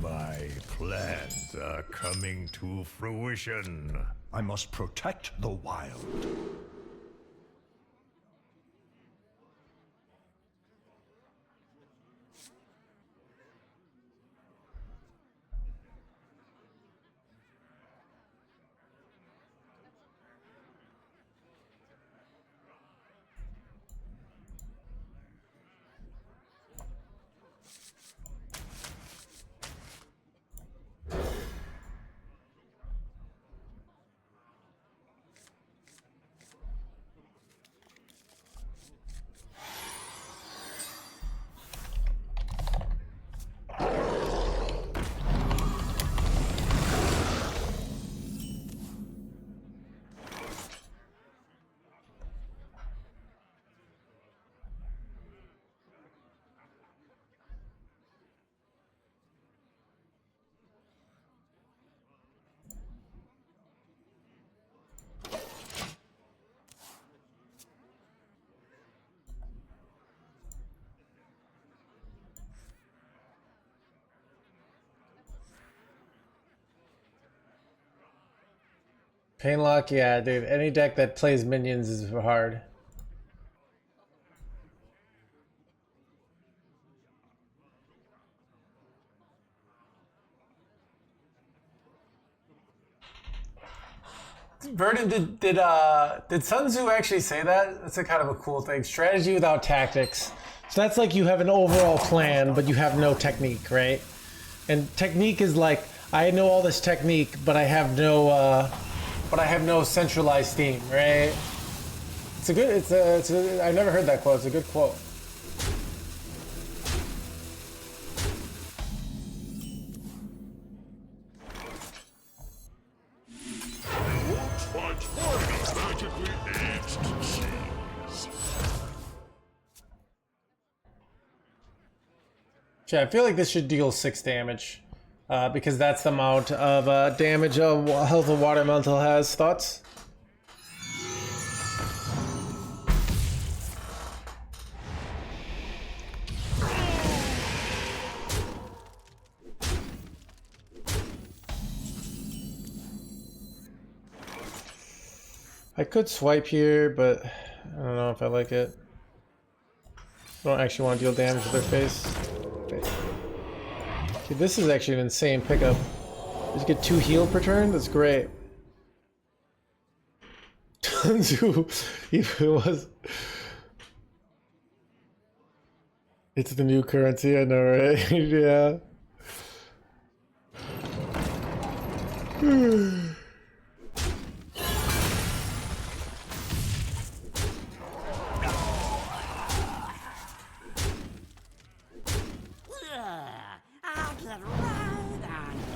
My plans are coming to fruition. I must protect the wild. Painlock, yeah, dude. Any deck that plays minions is hard. Vernon, did Sun Tzu actually say that? That's a kind of a cool thing. Strategy without tactics. So that's like you have an overall plan, but you have no technique, right? And technique is like, I know all this technique, but I have no centralized theme, right? I've never heard that quote. It's a good quote. Yeah, I feel like this should deal 6 damage, because that's the amount of damage a Health of Water Elemental has. Thoughts? I could swipe here, but I don't know if I like it. Don't actually want to deal damage to their face. Okay. Okay, this is actually an insane pickup. Just get 2 heal per turn. That's great. Tanzu, if it was. It's the new currency, I know, right? Yeah. I'll get right on it.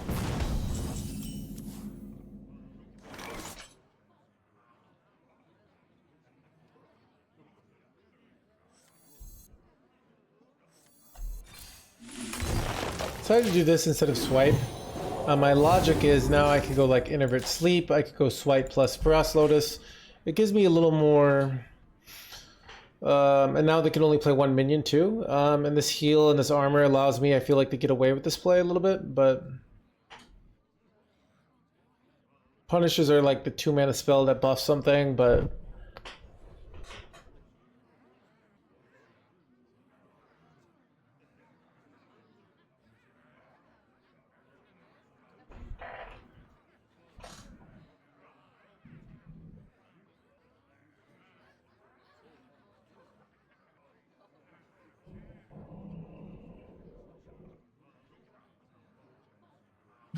Decided to do this instead of swipe. My logic is now I can go like Innervate Sleep, I could go swipe plus Frost Lotus. It gives me a little more... and now they can only play 1 minion too. And this heal and this armor allows me, I feel like, to get away with this play a little bit, but... Punishes are like the 2-mana spell that buffs something, but...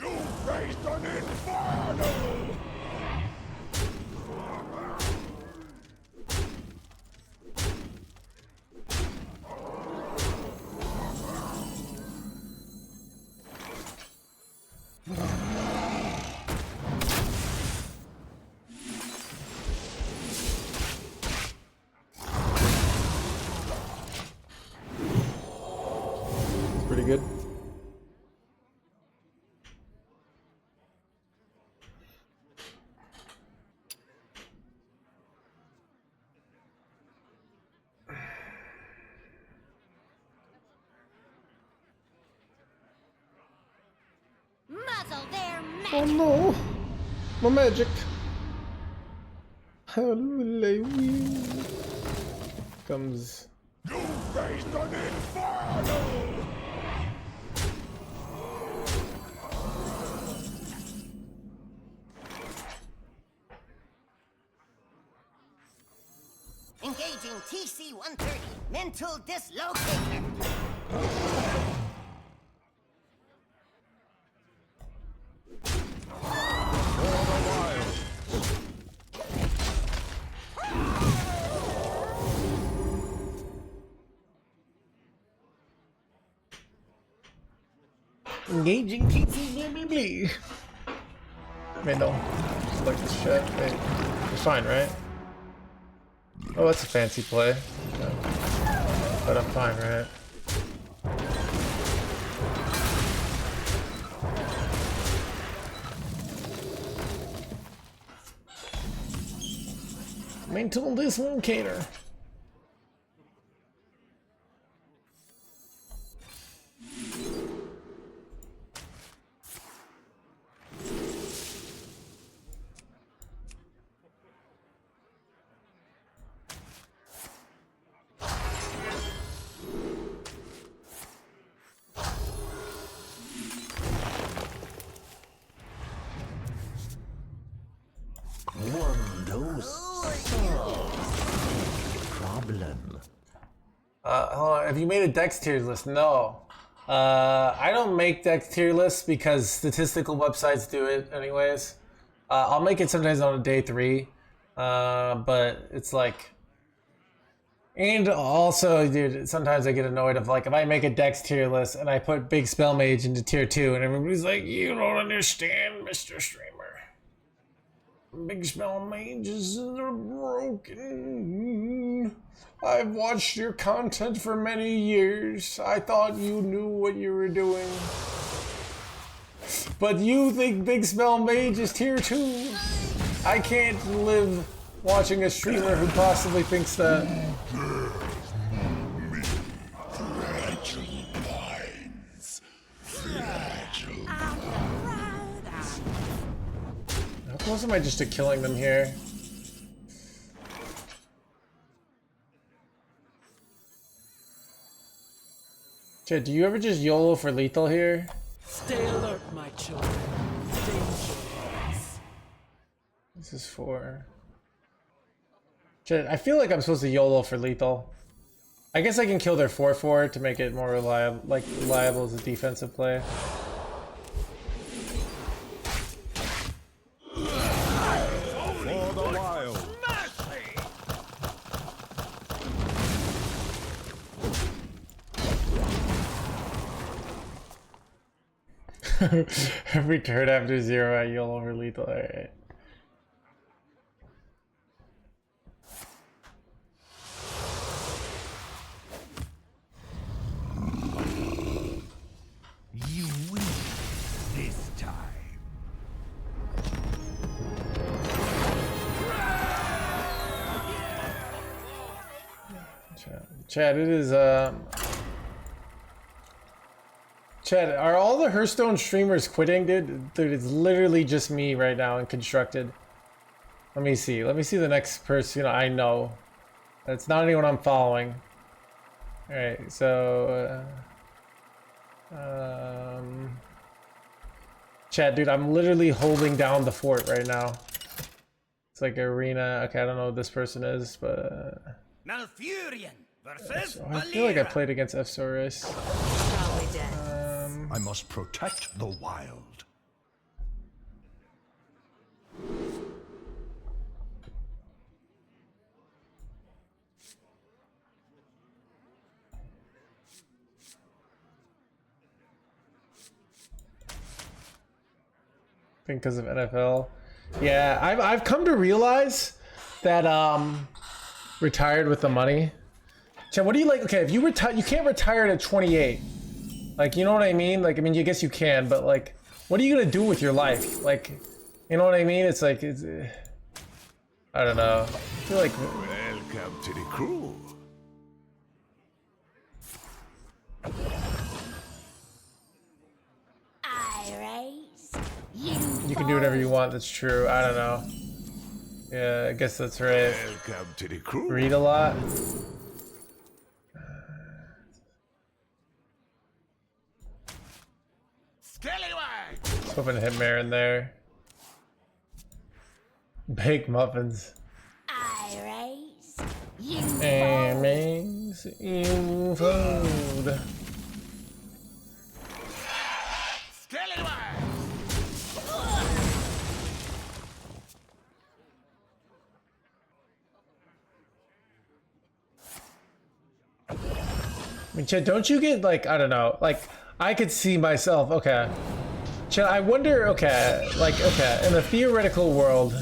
You faced an inferno! It's pretty good. Muzzle their Oh magic. no! My magic! Hallelujah! Comes... You faced an inferno! Engaging TC-130, mental dislocator. Engaging TC. Wait, no. Just like this shit. Wait. It's fine, right? Oh, that's a fancy play. Okay. But I'm fine, right? Mental dislocator. One dose solves problem. Hold on. Have you made a Dex tier list? No. I don't make Dex tier lists because statistical websites do it anyways. I'll make it sometimes on a day 3. But it's like... And also, dude, sometimes I get annoyed of like, if I make a Dex tier list and I put Big Spell Mage into tier 2 and everybody's like, you don't understand, Mr. Streamer. Big Spell Mages are broken. I've watched your content for many years. I thought you knew what you were doing. But you think Big Spell Mage is tier 2? I can't live watching a streamer who possibly thinks that. How close am I just to killing them here? Chad, do you ever just YOLO for lethal here? Stay alert, my children. Danger awaits. This is for... Chad, I feel like I'm supposed to YOLO for lethal. I guess I can kill their 4/4 to make it more reliable as a defensive play. For the wild. Every turn after 0, I YOLO for lethal. Alright. You win this time. Chad, it is Chad, are all the Hearthstone streamers quitting, dude? Dude, it's literally just me right now in Constructed. Let me see. Let me see the next person I know. It's not anyone I'm following. Alright, so... Chad, dude, I'm literally holding down the fort right now. It's like arena. Okay, I don't know what this person is, but... Malfurion versus I feel like I Valera. played against F-Soris. I must protect the wild. I think because of NFL. Yeah, I've come to realize that retired with the money. Chad, what do you like? Okay, if you retire, you can't retire at 28. Like, you know what I mean? Like, I mean, you guess you can, but like, what are you gonna do with your life? Like, you know what I mean? It's like, it's, I don't know. I feel like. Welcome to the crew. I raise. You can do whatever you want. That's true. I don't know. Yeah, I guess that's right. Welcome to the crew. Read a lot. Scallywag. Just hoping to hit Marin there. Bake muffins. I raise. You Amazing food. Scallywag. I mean, Chad, don't you get like, I don't know, like I could see myself, okay. Chad, I wonder, okay, like, okay, in a theoretical world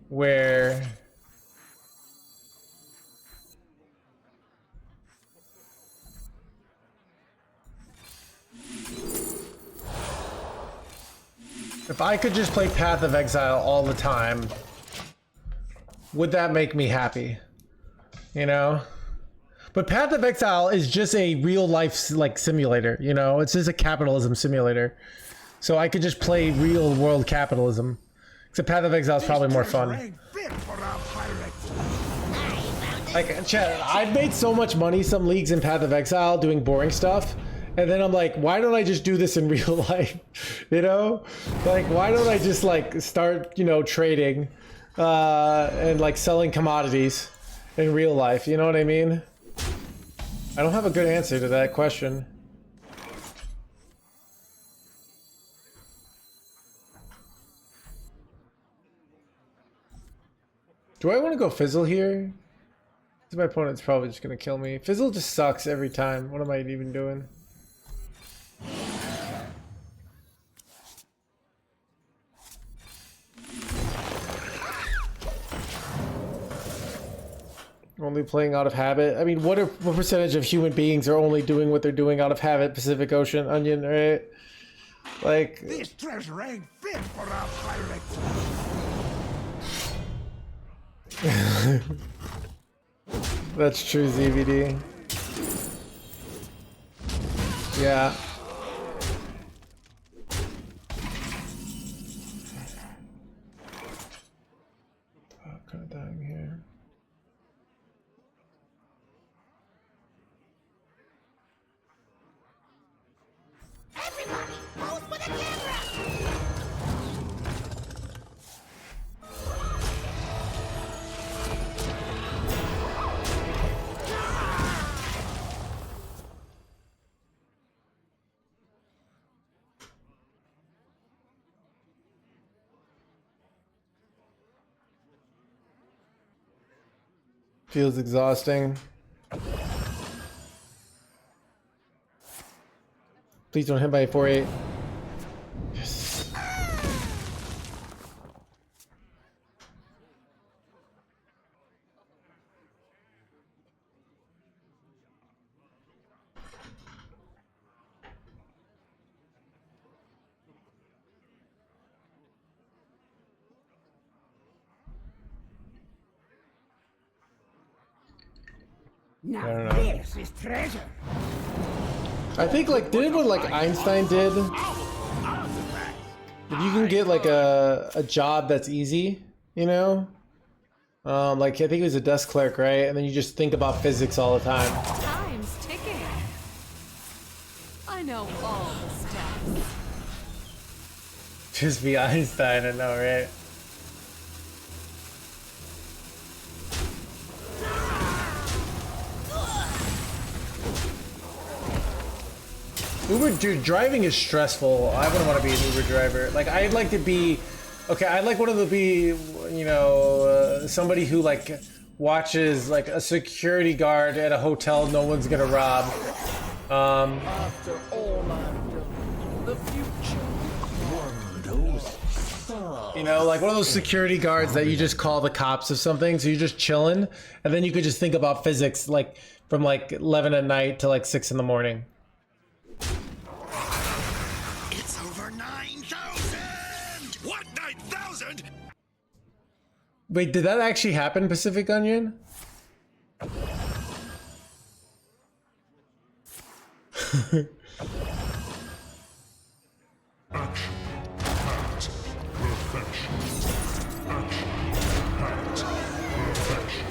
where if I could just play Path of Exile all the time, would that make me happy? You know? But Path of Exile is just a real life like simulator, you know? It's just a capitalism simulator. So I could just play real world capitalism. Except Path of Exile is probably more fun. Like, Chad, I've made so much money some leagues in Path of Exile doing boring stuff. And then I'm like, why don't I just do this in real life? You know? Like, why don't I just like start, you know, trading and like selling commodities in real life? You know what I mean? I don't have a good answer to that question. Do I want to go Fizzle here? My opponent's probably just gonna kill me. Fizzle just sucks every time. What am I even doing? Only playing out of habit. I mean, what percentage of human beings are only doing what they're doing out of habit? Pacific Ocean, Onion, right? Like, This treasure ain't fit for our pirates. that's true, ZVD. Yeah. Oh, kind of dying here. Feels exhausting. Please don't hit by a 4-8. Yes. Now I don't know. this is treasure. I think like did what like Einstein did. If you can get like a job that's easy, you know, like I think he was a desk clerk, right? And then you just think about physics all the time. Time's ticking. I know all the steps. Just be Einstein, I know, right? Uber, dude, driving is stressful. I wouldn't want to be an Uber driver. Like, I'd like to be, okay, I'd like one of the be, you know, somebody who like watches like a security guard at a hotel no one's gonna rob. After all I've done, the future. You know, like one of those security guards that you just call the cops of something, so you're just chilling, and then you could just think about physics, like from like 11 at night to like 6 in the morning. It's over 9,000! What, 9,000? Wait, did that actually happen, Pacific Onion? Action. Act. Perfection. Action. Act. Perfection.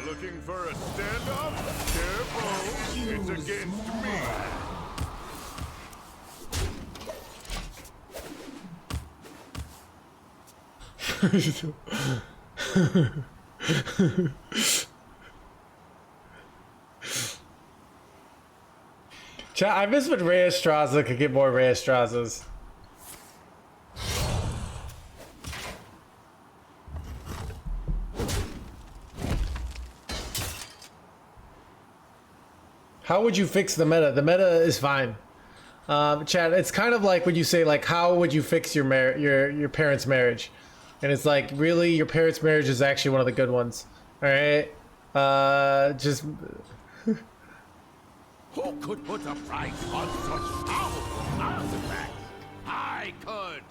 Looking for a standoff? Careful, it's against me. Chat, I miss when Reyes Straza could get more Reyes Strazas. How would you fix the meta? The meta is fine. Chad, it's kind of like when you say like, how would you fix your your parents' marriage? And it's like, really, your parents' marriage is actually one of the good ones. All right, just. Who could put a price on such powerful artifacts? I could.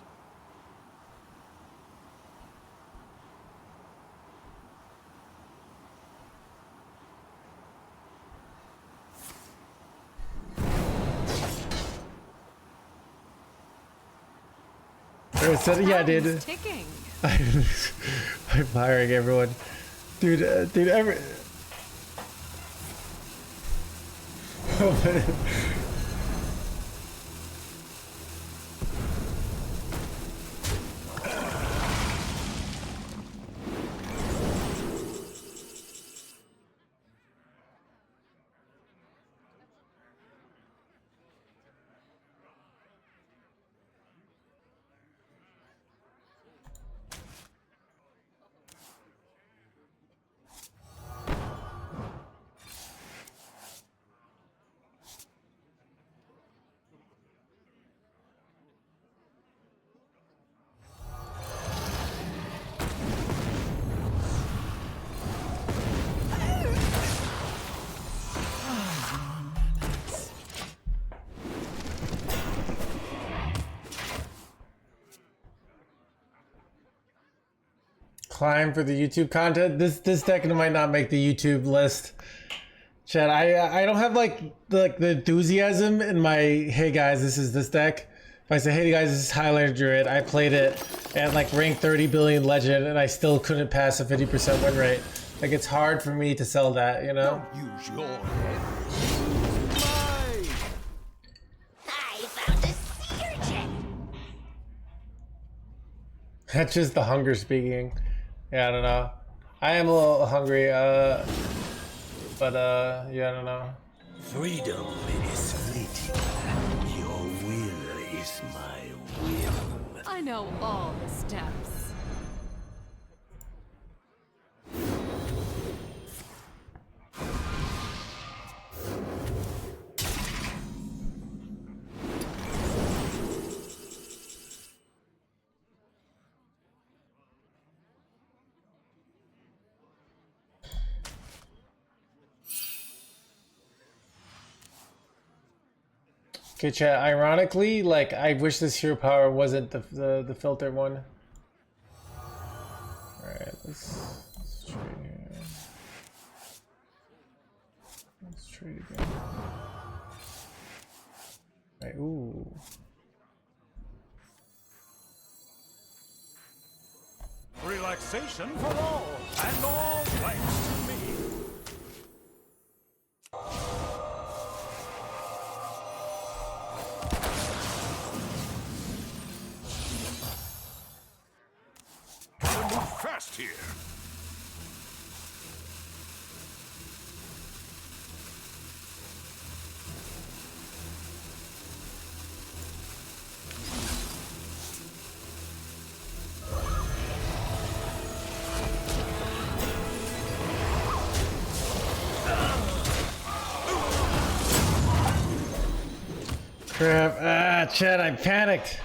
Yeah, dude. Ticking. I'm firing everyone, dude. Dude, every. Climb for the YouTube content. This deck might not make the YouTube list. Chad, I don't have like the enthusiasm in my, hey guys, this is this deck. If I say, hey guys, this is Highlander Druid, I played it at like rank 30 billion legend and I still couldn't pass a 50% win rate. Like, it's hard for me to sell that, you know? Use your head. I found a sea urchin. That's just the hunger speaking. Yeah, I don't know. I am a little hungry. But yeah, I don't know. Freedom is fleeting. Your will is my will. I know all the steps. Okay, chat. Ironically, like I wish this hero power wasn't the filter one. All right, let's trade here. Let's trade again. All right, ooh. Relaxation for all, and all thanks to me. Fast here. Crap! Ah, Chad, I panicked.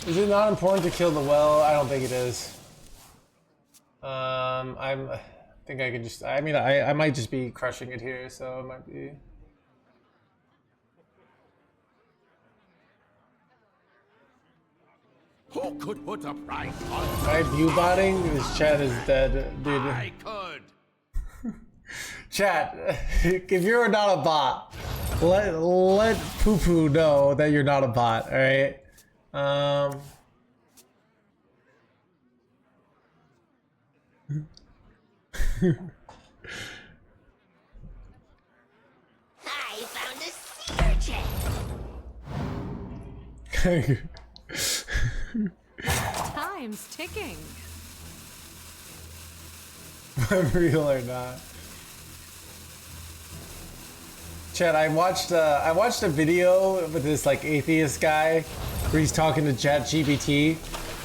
Is it not important to kill the well? I don't think it is. I think I can just. I mean, I might just be crushing it here, so it might be. Who could put a price on Right, view botting. This chat is dead, dude. I could. Chat, if you're not a bot, let Poo Poo know that you're not a bot. All right. I found a sea urchin. Time's ticking. Real or not? Chad, I watched a video with this like atheist guy where he's talking to ChatGPT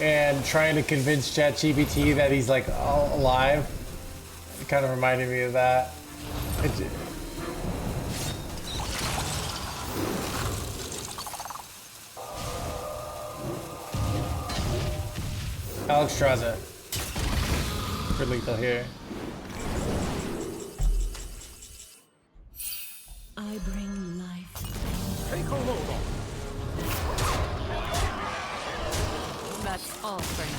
and trying to convince ChatGPT that he's like alive. It kind of reminded me of that. Alex draws it. For lethal here. I bring life. Take a load off. That's all for now.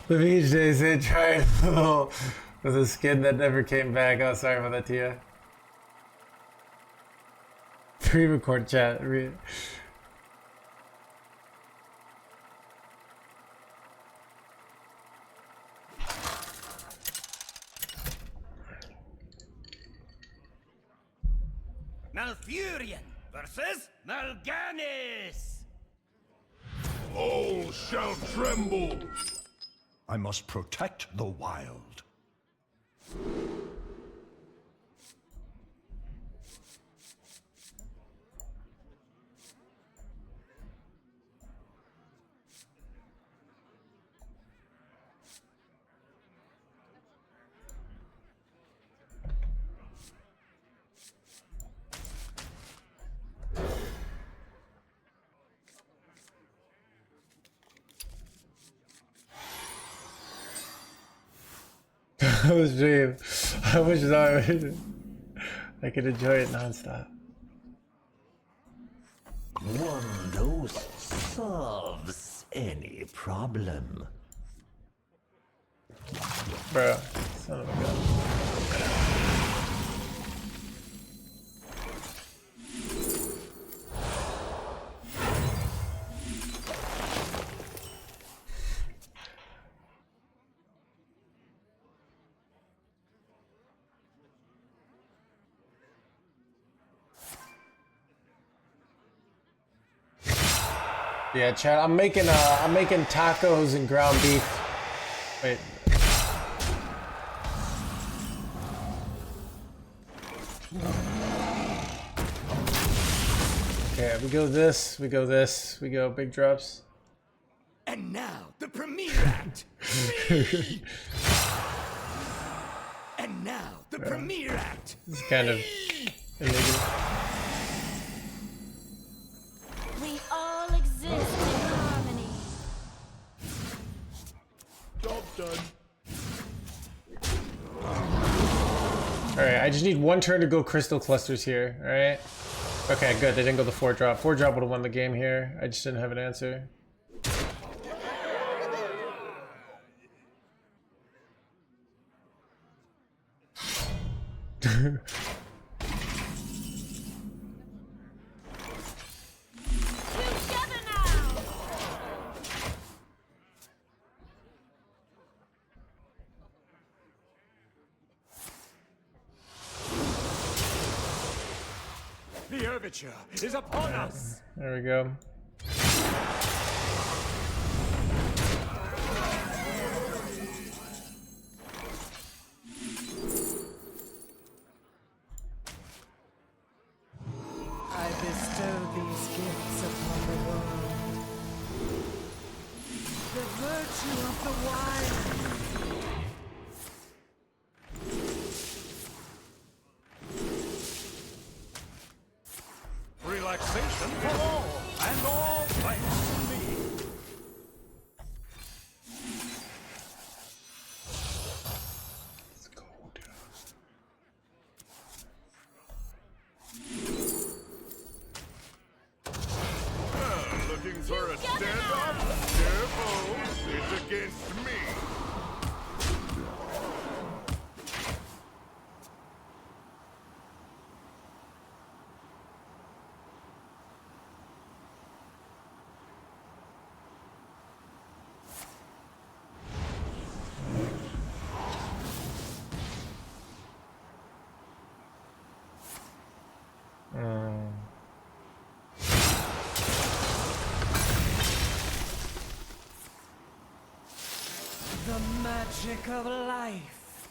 The VJ said try with a skin that never came back. Oh, sorry about that, Tia. Pre-record chat. Malfurion versus Mal'Ganis. All shall tremble. I must protect the wild. I was dream. I wish I could enjoy it nonstop. One dose solves any problem. Bro, son of a gun. Yeah, Chad, I'm making tacos and ground beef. Wait. Okay, we go this, we go this, we go big drops. And now, the premiere act. Me! And now, the premiere act. This is kind of illegal. We all exist in harmony. Job done. Alright, I just need one turn to go crystal clusters here, alright? Okay, good, they didn't go the 4-drop. 4-drop would have won the game here. I just didn't have an answer. Together now. The overture is upon us. There we go. I bestow these gifts upon the world. The virtue of the wild. Relaxation for all, and all thanks to me. Looking for a stand-up? Careful, it's against me. The magic of life.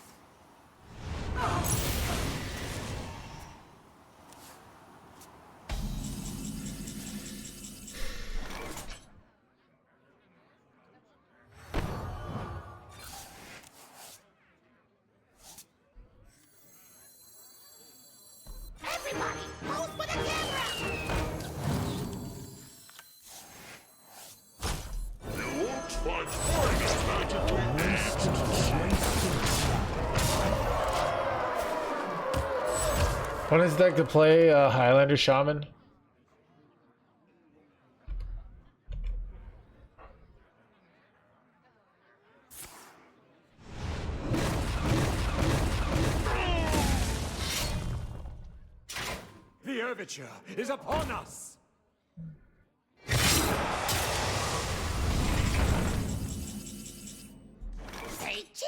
Everybody, pose for the camera. You won't find foreigners magically next. When is deck to play Highlander Shaman? The overture is upon us. Say cheese.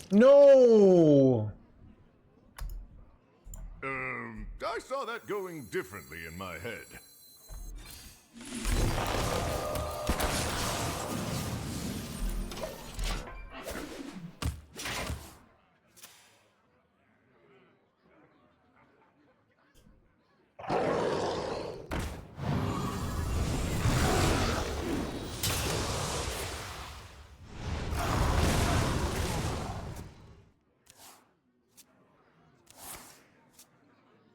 No! I saw that going differently in my head.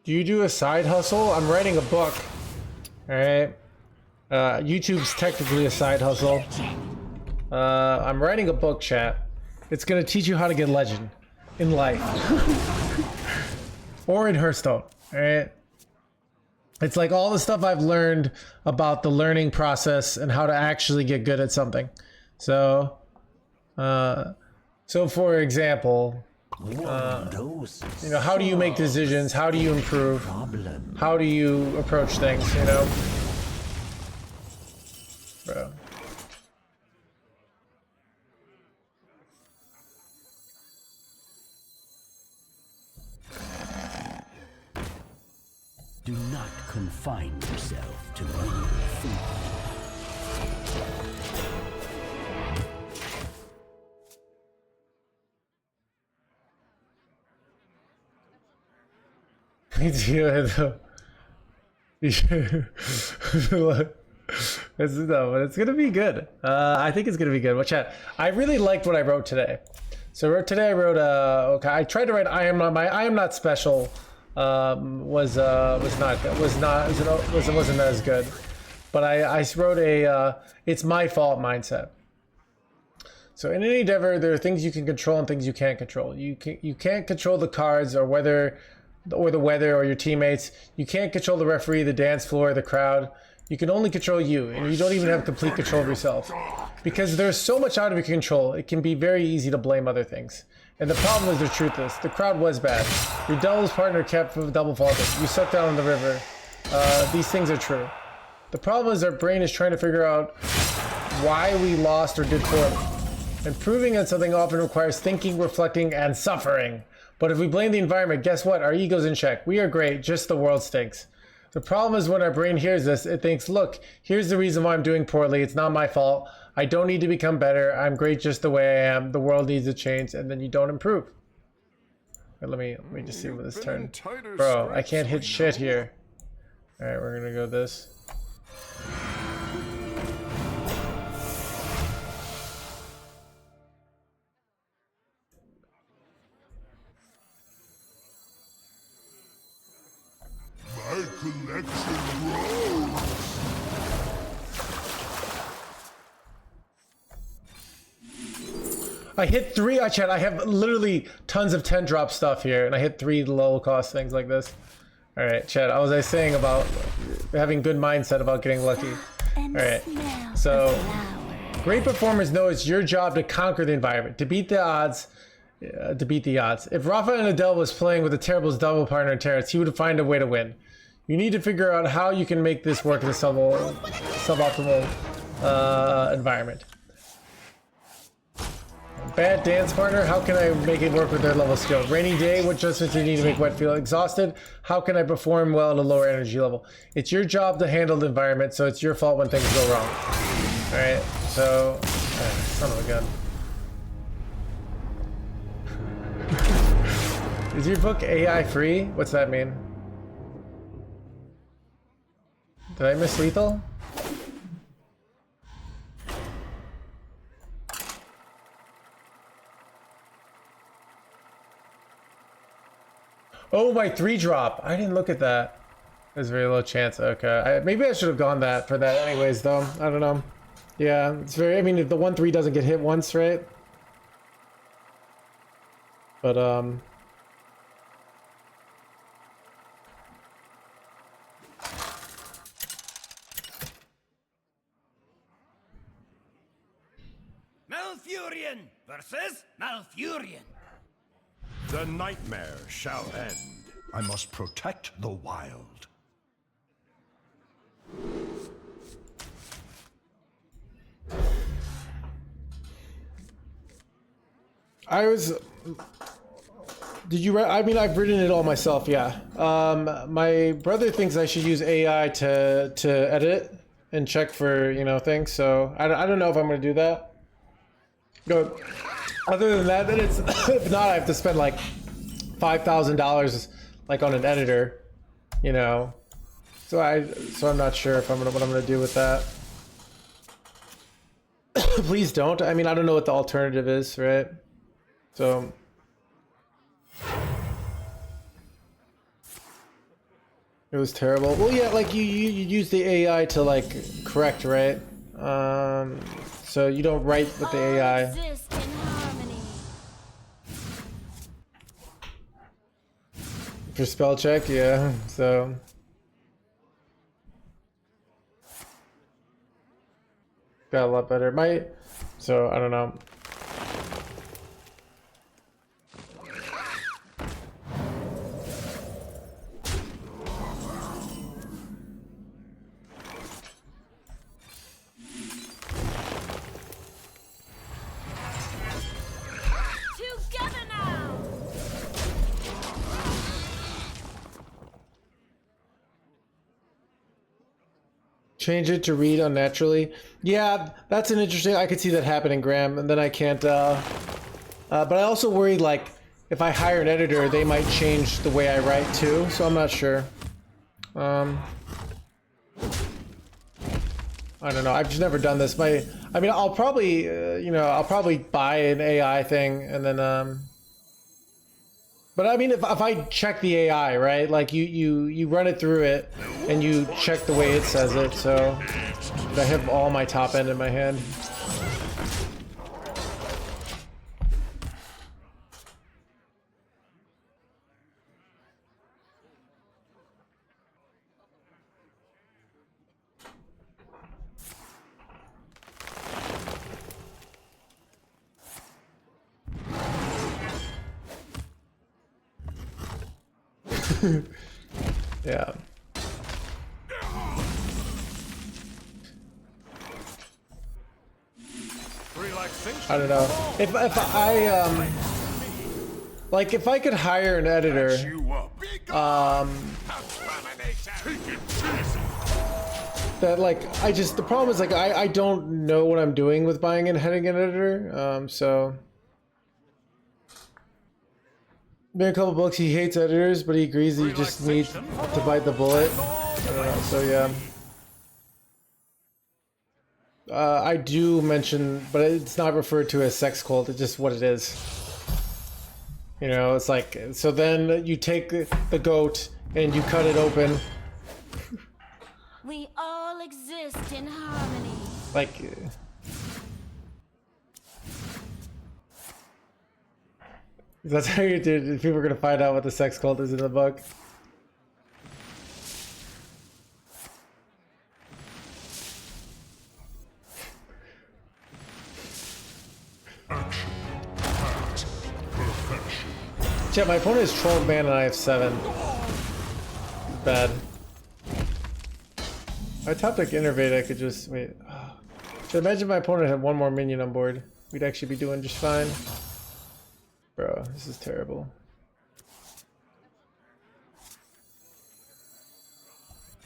Do you do a side hustle? I'm writing a book. Alright. YouTube's technically a side hustle. I'm writing a book, chat. It's gonna teach you how to get legend in life. Or in Hearthstone. Alright. It's like all the stuff I've learned about the learning process and how to actually get good at something. So So for example, you know, how do you make decisions? How do you improve? How do you approach things, you know? Bro. Do not confine yourself to one thing. It's no, but it's gonna be good. I think it's gonna be good. Watch out. I really liked what I wrote today. So today I wrote okay, I tried to write I am not special. Wasn't as good. But I wrote a it's my fault mindset. So in any endeavor, there are things you can control and things you can't control. You can't control the cards or the weather or your teammates. You can't control the referee, the dance floor, the crowd. You can only control you, and you don't even have complete control of yourself. Because there's so much out of your control, it can be very easy to blame other things. And the problem is, the truth is, the crowd was bad. Your doubles partner kept double faulted. You sucked down in the river. These things are true. The problem is our brain is trying to figure out why we lost or did poorly. Improving on something often requires thinking, reflecting, and suffering. But if we blame the environment, guess what? Our ego's in check. We are great, just the world stinks. The problem is when our brain hears this, it thinks, look, here's the reason why I'm doing poorly. It's not my fault. I don't need to become better. I'm great just the way I am. The world needs to change, and then you don't improve. Right, let me just see what this turn. Bro, I can't hit shit here. All right, we're gonna go this. My collection grows. I hit 3. Chat, I have literally tons of 10 drop stuff here, and I hit 3 low cost things like this. All right, Chad, I was saying about having good mindset about getting lucky. All right, so great performers know it's your job to conquer the environment, to beat the odds. If Rafael Nadal was playing with a terrible double partner in Terrace, he would find a way to win. You need to figure out how you can make this work in a suboptimal environment. Bad dance partner, how can I make it work with their level of skill? Rainy day, what adjustments do you need to make wet feel exhausted? How can I perform well at a lower energy level? It's your job to handle the environment, so it's your fault when things go wrong. Alright, so... son of a gun. Is your book AI free? What's that mean? Did I miss lethal? Oh, my 3 drop. I didn't look at that. There's a very low chance. Okay. Maybe I should have gone for that anyways, though. I don't know. Yeah, it's very... I mean, if the 1-3 doesn't get hit once, right? But, Malfurion versus Malfurion. The nightmare shall end. I must protect the wild. Did you write? I mean, I've written it all myself, yeah. My brother thinks I should use AI to edit it and check for, you know, things, so I don't know if I'm going to do that. Go. Other than that, then it's if not, I have to spend like $5,000 like on an editor, you know. So I'm not sure if what I'm gonna do with that. Please don't. I mean, I don't know what the alternative is, right? So it was terrible. Well, yeah, like you use the AI to like correct, right? So you don't write with the AI. For spell check, yeah, so. Got a lot better. So, I don't know. Change it to read unnaturally. Yeah, that's an interesting. I could see that happening, Graham, and then I can't. But I also worry like if I hire an editor, they might change the way I write too. So I'm not sure. I don't know. I've just never done this. I mean, I'll probably, I'll probably buy an AI thing and then, but I mean, if I check the AI, right? Like you run it through it and you check the way it says it. So I have all my top end in my hand. Yeah. I don't know. If I like if I could hire an editor that like the problem is like I don't know what I'm doing with buying and heading an editor. So been a couple books. He hates editors, but he agrees that you just need to bite the bullet. So yeah. I do mention, but it's not referred to as sex cult. It's just what it is. You know, it's like, so then you take the goat and you cut it open. We all exist in harmony. Like, that's how you do. People are gonna find out what the sex cult is in the book. Chat, my opponent is 12 man and I have 7. Bad. If I top deck Innervate, I could just wait. So imagine my opponent had one more minion on board. We'd actually be doing just fine. Bro, this is terrible.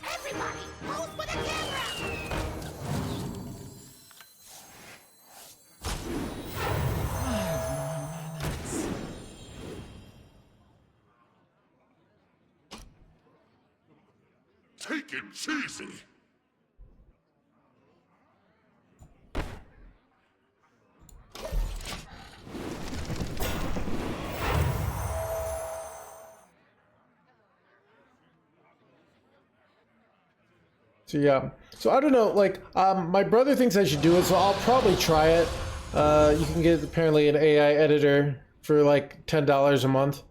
Everybody, pose for the camera! Take it cheesy. So yeah, so I don't know, like, my brother thinks I should do it, so I'll probably try it. You can get apparently an AI editor for like $10 a month,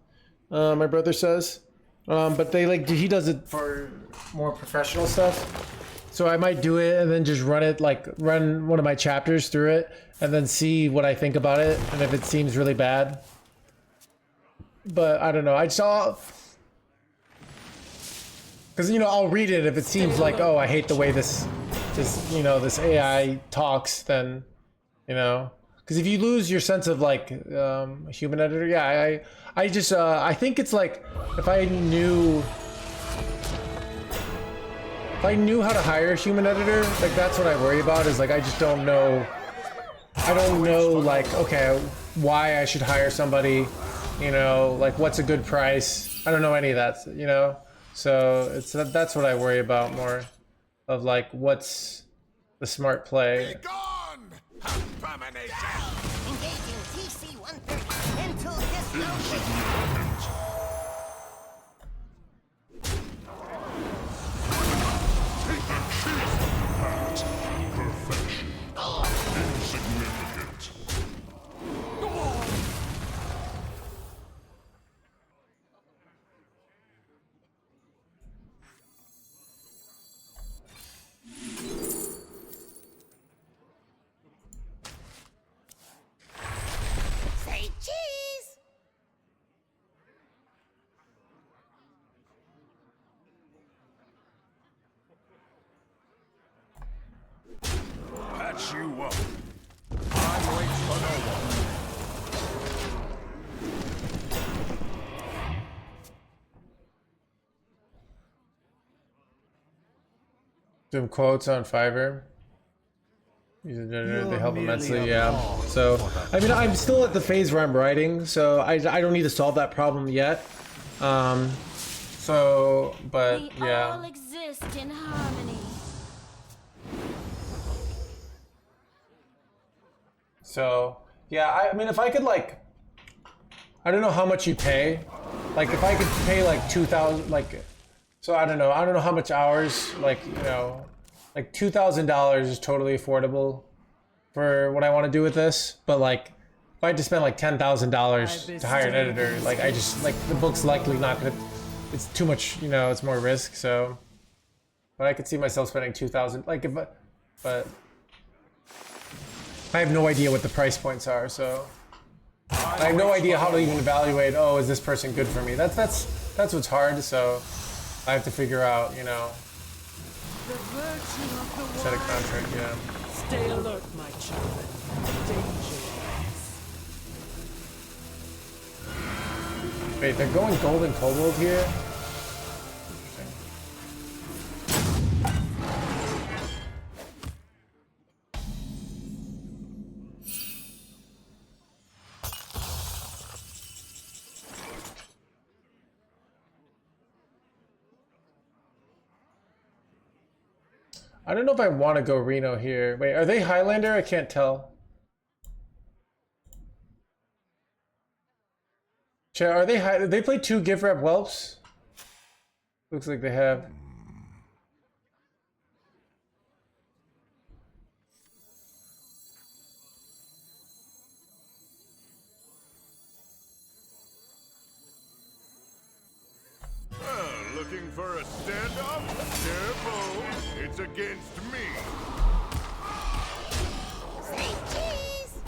my brother says. But they like, he does it for more professional stuff. So I might do it and then just run it, like run one of my chapters through it and then see what I think about it and if it seems really bad. But I don't know, I saw, because, you know, I'll read it if it seems like, oh, I hate the way this AI talks, then, you know, because if you lose your sense of like a human editor, yeah, I just I think it's like if I knew how to hire a human editor, like that's what I worry about, is like I just don't know. I don't know, like, okay, why I should hire somebody, you know, like what's a good price. I don't know any of that, you know. So that's what I worry about more, of like what's the smart play. Engaging TC-130 into dislocation. Perfection. Insignificant. Say cheese! Patch you up. I wait for no one. Doing quotes on Fiverr. They help immensely, yeah. So, I mean, I'm still at the phase where I'm writing, so I don't need to solve that problem yet. So, but We yeah. all exist in harmony. So, yeah, I mean, if I could, like, I don't know how much you pay. Like, if I could pay, like, 2,000, like, so I don't know how much hours, like, you know, like $2,000 is totally affordable for what I want to do with this. But, like, if I had to spend, like, $10,000 to hire an editor, like, I just, like, the book's likely not gonna, it's too much, you know, it's more risk, so. But I could see myself spending 2,000, like, if I, but I have no idea what the price points are, so I have no idea how to even evaluate. Oh, is this person good for me? That's what's hard. So I have to figure out, you know, set a contract. Yeah. Stay alert, my children. Danger lies. Wait, they're going gold and kobold here. I don't know if I want to go Reno here. Wait, are they Highlander? I can't tell. Chat, are they they play 2 gift wrap whelps? Looks like they have. Looking for a standoff? Careful, it's against me. Say cheese!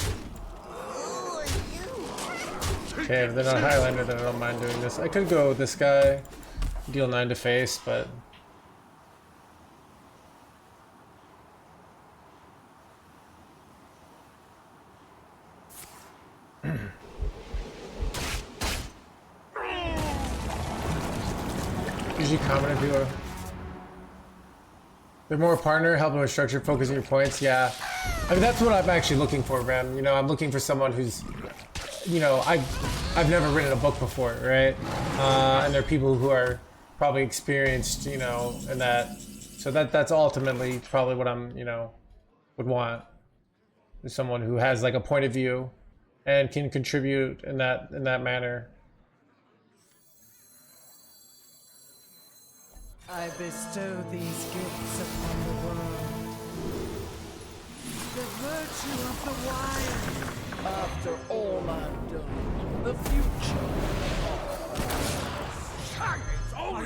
Ooh, you. Okay, if they're not Highlander, then I don't mind doing this. I could go with this guy, deal 9 to face, but usually common if people are... They're more a partner, helping with structure, focusing your points. Yeah, I mean that's what I'm actually looking for, Ram. You know, I'm looking for someone who's, you know, I've never written a book before, right? And there are people who are probably experienced, you know, in that. So that's ultimately probably what I'm, you know, would want. Is someone who has like a point of view and can contribute in that manner. I bestow these gifts upon the world. The virtue of the wild. After all I've done, the future. I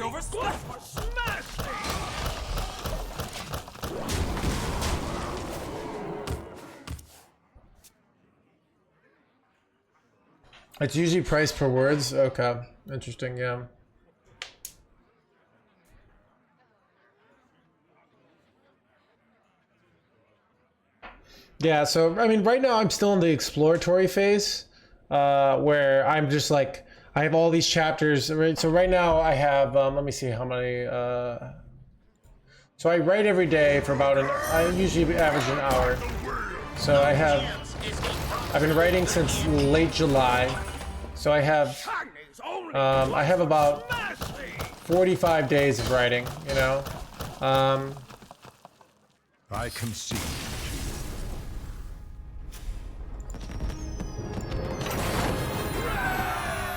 overslept for smashing! It's usually priced per words. Okay, interesting. Yeah. Yeah, so I mean, right now I'm still in the exploratory phase, where I'm just like, I have all these chapters. Right? So right now I have, let me see how many. So I write every day for about I usually average an hour. So I've been writing since late July. So I have about 45 days of writing. You know, I concede.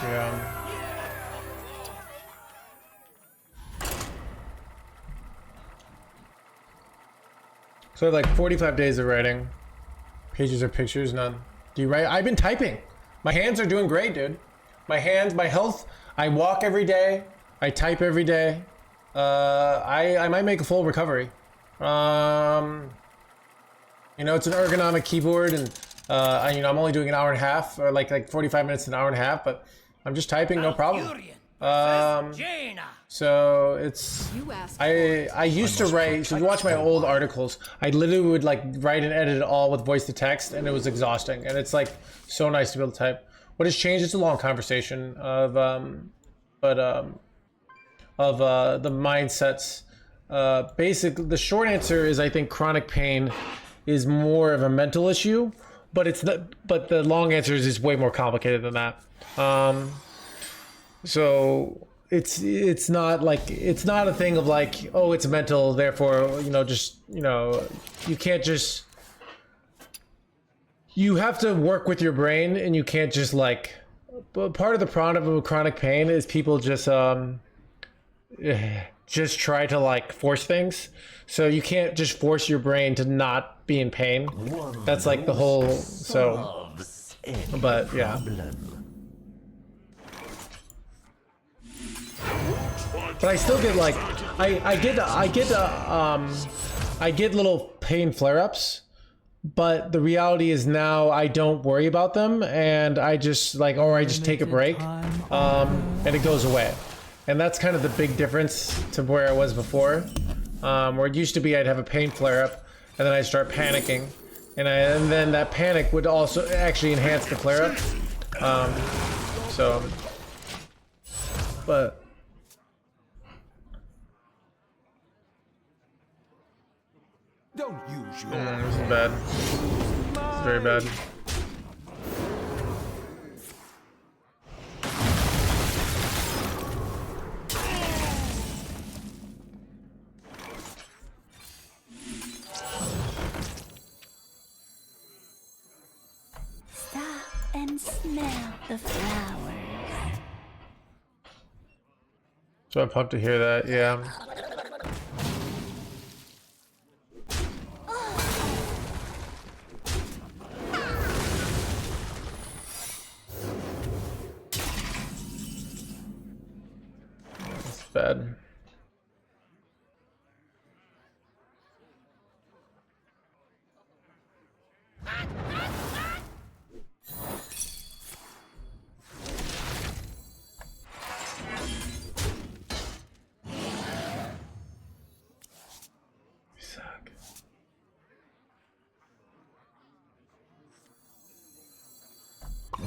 Yeah. So like 45 days of writing. Pages or pictures, none. Do you write? I've been typing. My hands are doing great, dude. My hands, my health. I walk every day. I type every day. I might make a full recovery. You know, it's an ergonomic keyboard, and you know, I'm only doing an hour and a half, or like 45 minutes, an hour and a half, but I'm just typing, no problem. So it's, I used to write, so if you watch my old articles, I literally would like write and edit it all with voice to text, and it was exhausting. And it's like so nice to be able to type. What has changed? It's a long conversation of the mindsets basically, the short answer is I think chronic pain is more of a mental issue, but but the long answer is it's way more complicated than that. So it's not like, it's not a thing of like, oh, it's mental, therefore, just, you can't just, you have to work with your brain, and you can't just like, but part of the problem of chronic pain is people just try to like force things. So you can't just force your brain to not be in pain. That's like the whole, so, but yeah. But I still get like, I get little pain flare-ups, but the reality is now I don't worry about them, and I just like, or I just take a break, and it goes away. And that's kind of the big difference to where I was before, where it used to be I'd have a pain flare-up, and then I'd start panicking, and then that panic would also actually enhance the flare-up. But Don't use your this is bad. It's very bad. Stop and smell the flowers. So I'm pumped to hear that, yeah. It's bad.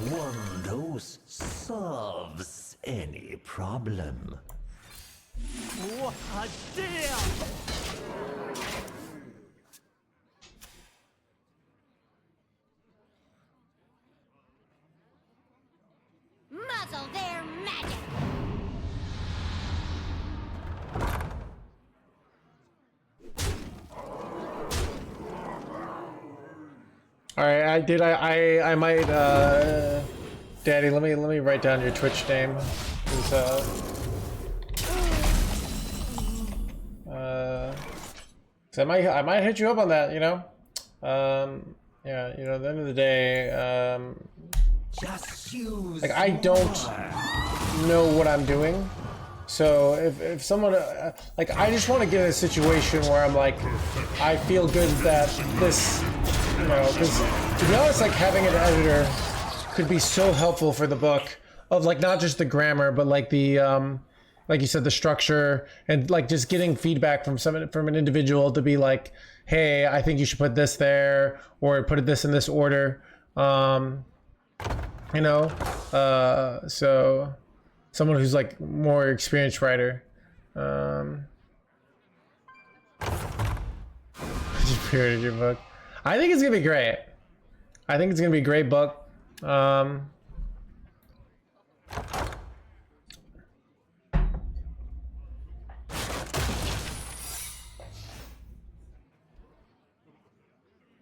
One dose solves any problem. What a deal! Muzzle their magic. All right, I might, Daddy, let me write down your Twitch name. 'Cause, so I might hit you up on that, yeah, at the end of the day, Just use like, I don't know what I'm doing. So if someone, like, I just want to get in a situation where I'm like, I feel good that this, because to be honest, like, having an editor could be so helpful for the book, of like not just the grammar, but like the like you said, the structure, and like just getting feedback from an individual to be like, hey, I think you should put this there, or put this in this order, so someone who's like more experienced writer. Just period your book. I think it's gonna be great. I think it's gonna be a great book.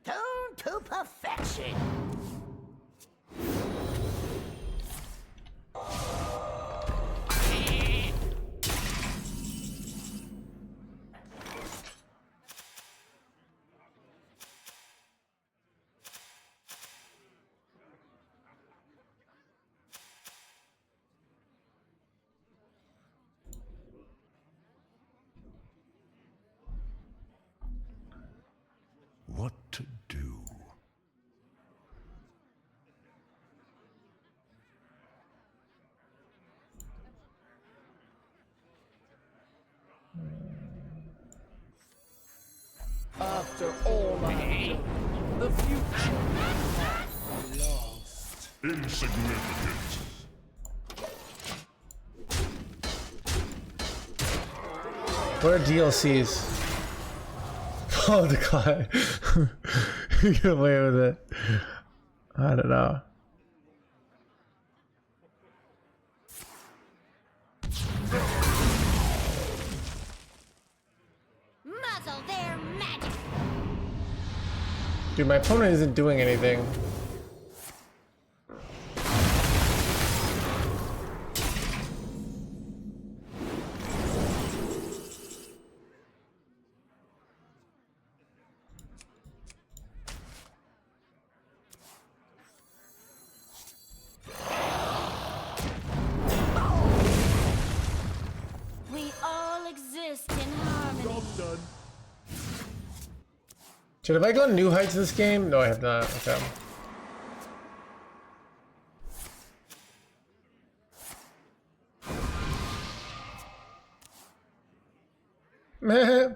Tuned to perfection. what to do. After all I've done, the future is lost. Insignificant. What are DLCs? Oh, the guy. You get away with it. I don't know. Muzzle their magic. Dude, my opponent isn't doing anything. We all exist in harmony. Should have I gone new heights this game? No, I have not. Okay. Meh.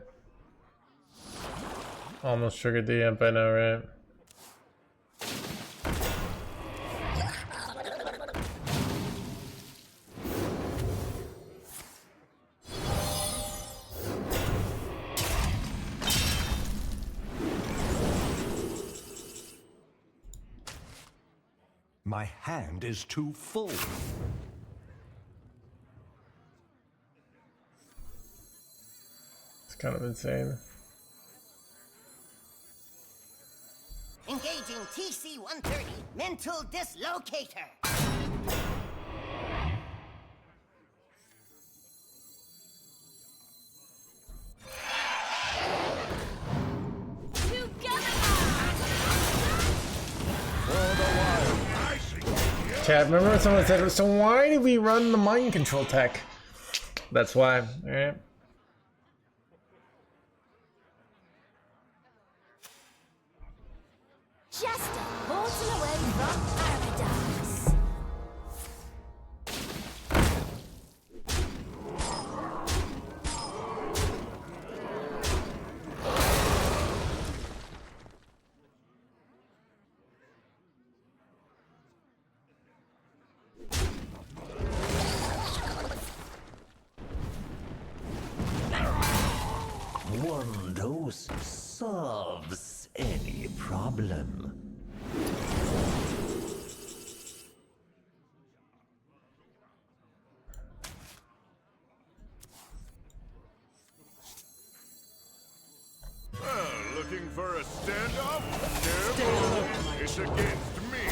Almost triggered the imp, I know, right? My hand is too full. It's kind of insane. Engaging TC-130, mental dislocator. Chad, remember when someone said, so why did we run the mind control tech? That's why, alright? Just a portal away from paradise. One dose solves any problem. Looking for a standoff? No, it's against me.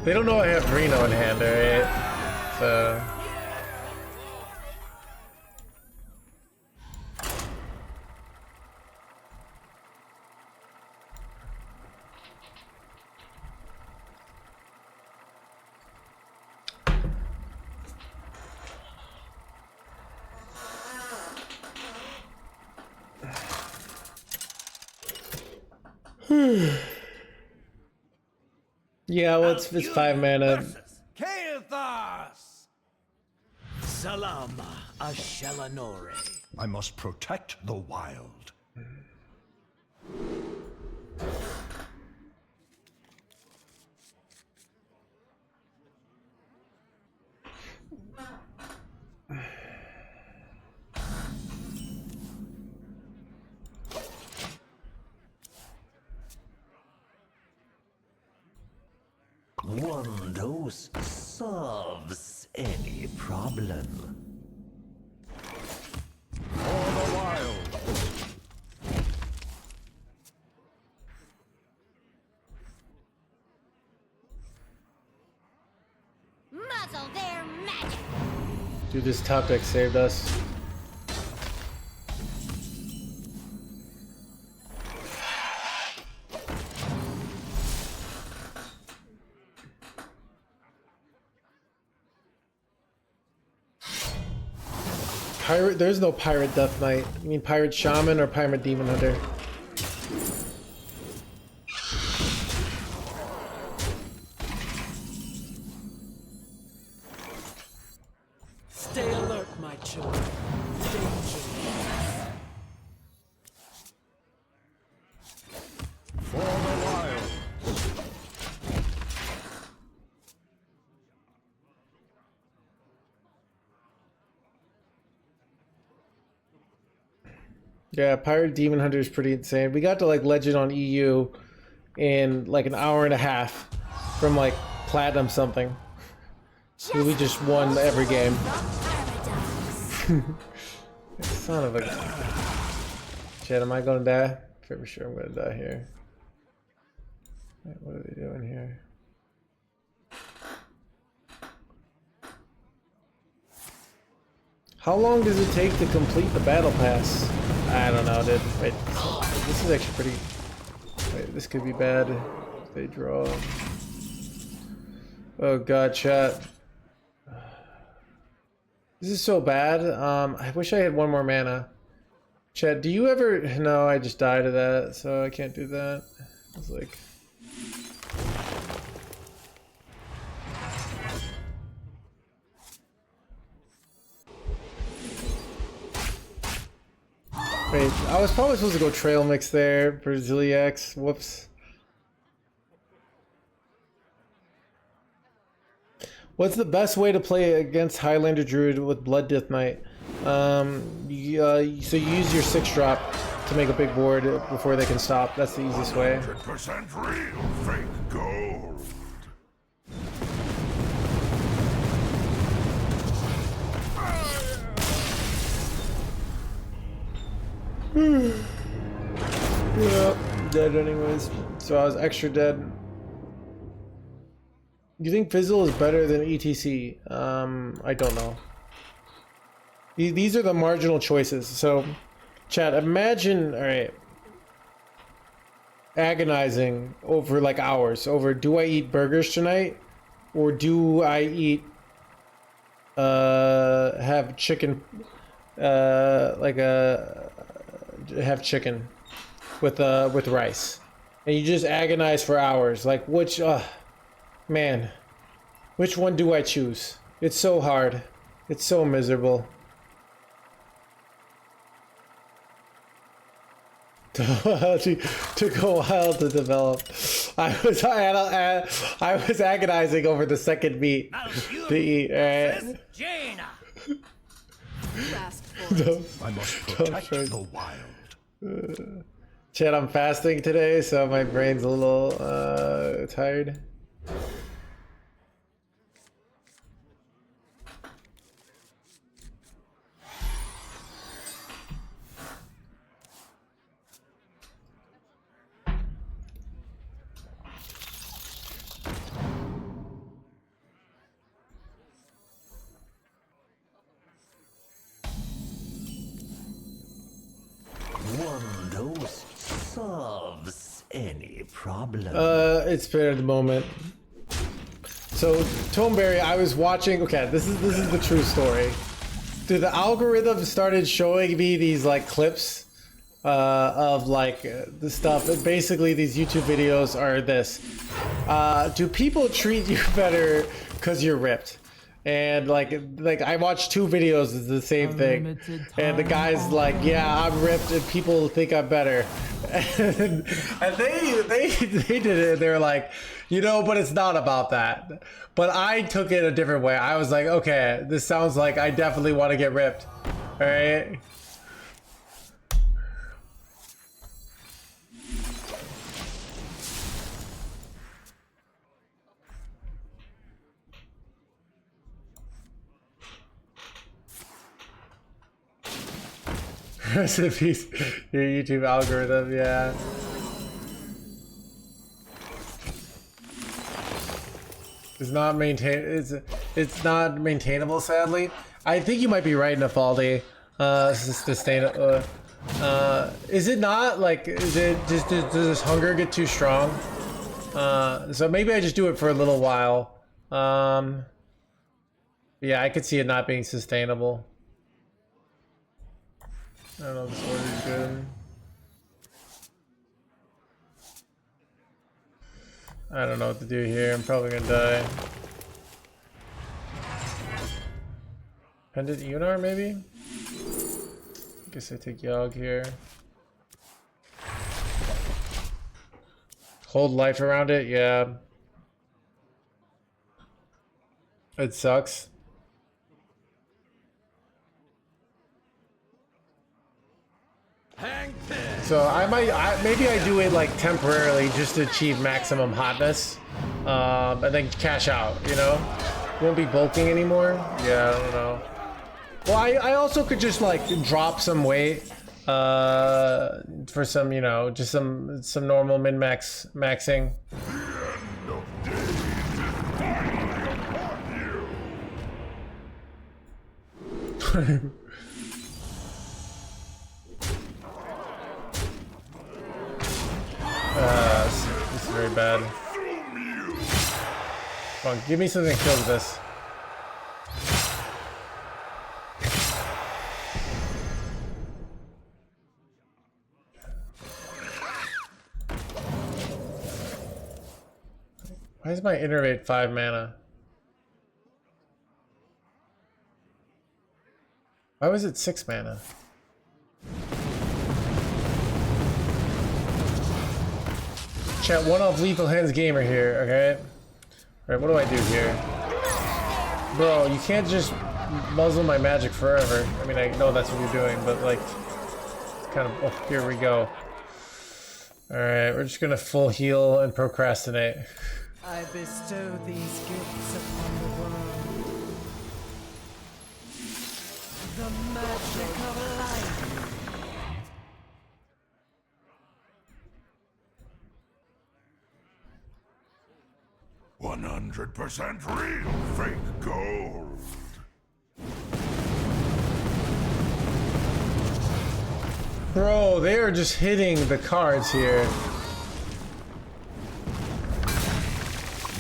They don't know I have Reno in hand, alright? So... Yeah, well, it's 5 mana. Kaethas! Salama Ashelanore. I must protect the wild. One dose solves any problem. For the wild. Muzzle their magic. Dude, this top deck saved us. Pirate, there's no Pirate Death Knight. I mean Pirate Shaman or Pirate Demon Hunter. Stay alert, my children. Danger. For the wild. Yeah, Pirate Demon Hunter is pretty insane. We got to like Legend on EU in like an hour and a half from like Platinum something. We just won every game. Son of a... Shit, am I gonna die? Pretty sure I'm gonna die here. Wait, what are they doing here? How long does it take to complete the battle pass? I don't know, dude. Wait, this is actually pretty... Wait, this could be bad. They draw... Oh god, chat. This is so bad. I wish I had one more mana. Chat, do you ever... No, I just died of that, so I can't do that. It's like... Wait, I was probably supposed to go Trail Mix there for Ziliax. Whoops. What's the best way to play against Highlander Druid with Blood Death Knight? So you use your 6-drop to make a big board before they can stop. That's the easiest way. 100% real, fake gold. Yeah, dead anyways. So I was extra dead. You think Fizzle is better than ETC? I don't know. These are the marginal choices. So, chat, imagine, alright, agonizing over like hours over, do I eat burgers tonight? Or do I eat, have chicken, have chicken with rice? And you just agonize for hours. Like, which, man, which one do I choose? It's so hard. It's so miserable. Took a while to develop. I was agonizing over the second meat to eat. Right? I must protect the wild. Chat, I'm fasting today, so my brain's a little tired. One dose solves any problem. It's been at the moment. So, Toneberry, I was watching. Okay, this is the true story. Dude, the algorithm started showing me these like clips of like the stuff. And basically, these YouTube videos are this. Do people treat you better because you're ripped? And like I watched 2 videos, it's the same thing. And the guy's like, yeah, I'm ripped and people think I'm better. And they did it. They're like, you know, but it's not about that. But I took it a different way. I was like, okay, this sounds like I definitely want to get ripped. All right. Recipes, your YouTube algorithm, yeah. It's not it's not maintainable, sadly. I think you might be right, Nafaldi. Is it not? Like, is it just does this hunger get too strong? So maybe I just do it for a little while. Yeah, I could see it not being sustainable. I don't know if this order's good. I don't know what to do here. I'm probably gonna die. Pendant Unar, maybe? I guess I take Yogg here. Hold life around it? Yeah. It sucks. So maybe I do it like temporarily just to achieve maximum hotness, and then cash out. You know, won't be bulking anymore. Yeah, I don't know. Well, I also could just like drop some weight for some, you know, just some normal min-max maxing. This is very bad. Come on, give me something to kill this. Why is my innervate 5 mana? Why was it 6 mana? Chat, one off Lethal Hands Gamer here, okay? Alright, what do I do here? Bro, you can't just muzzle my magic forever. I mean, I know that's what you're doing, but like, it's kind of, oh, here we go. Alright, we're just gonna full heal and procrastinate. I bestow these gifts upon the world. The magic of life. 100% real fake gold. Bro, they are just hitting the cards here.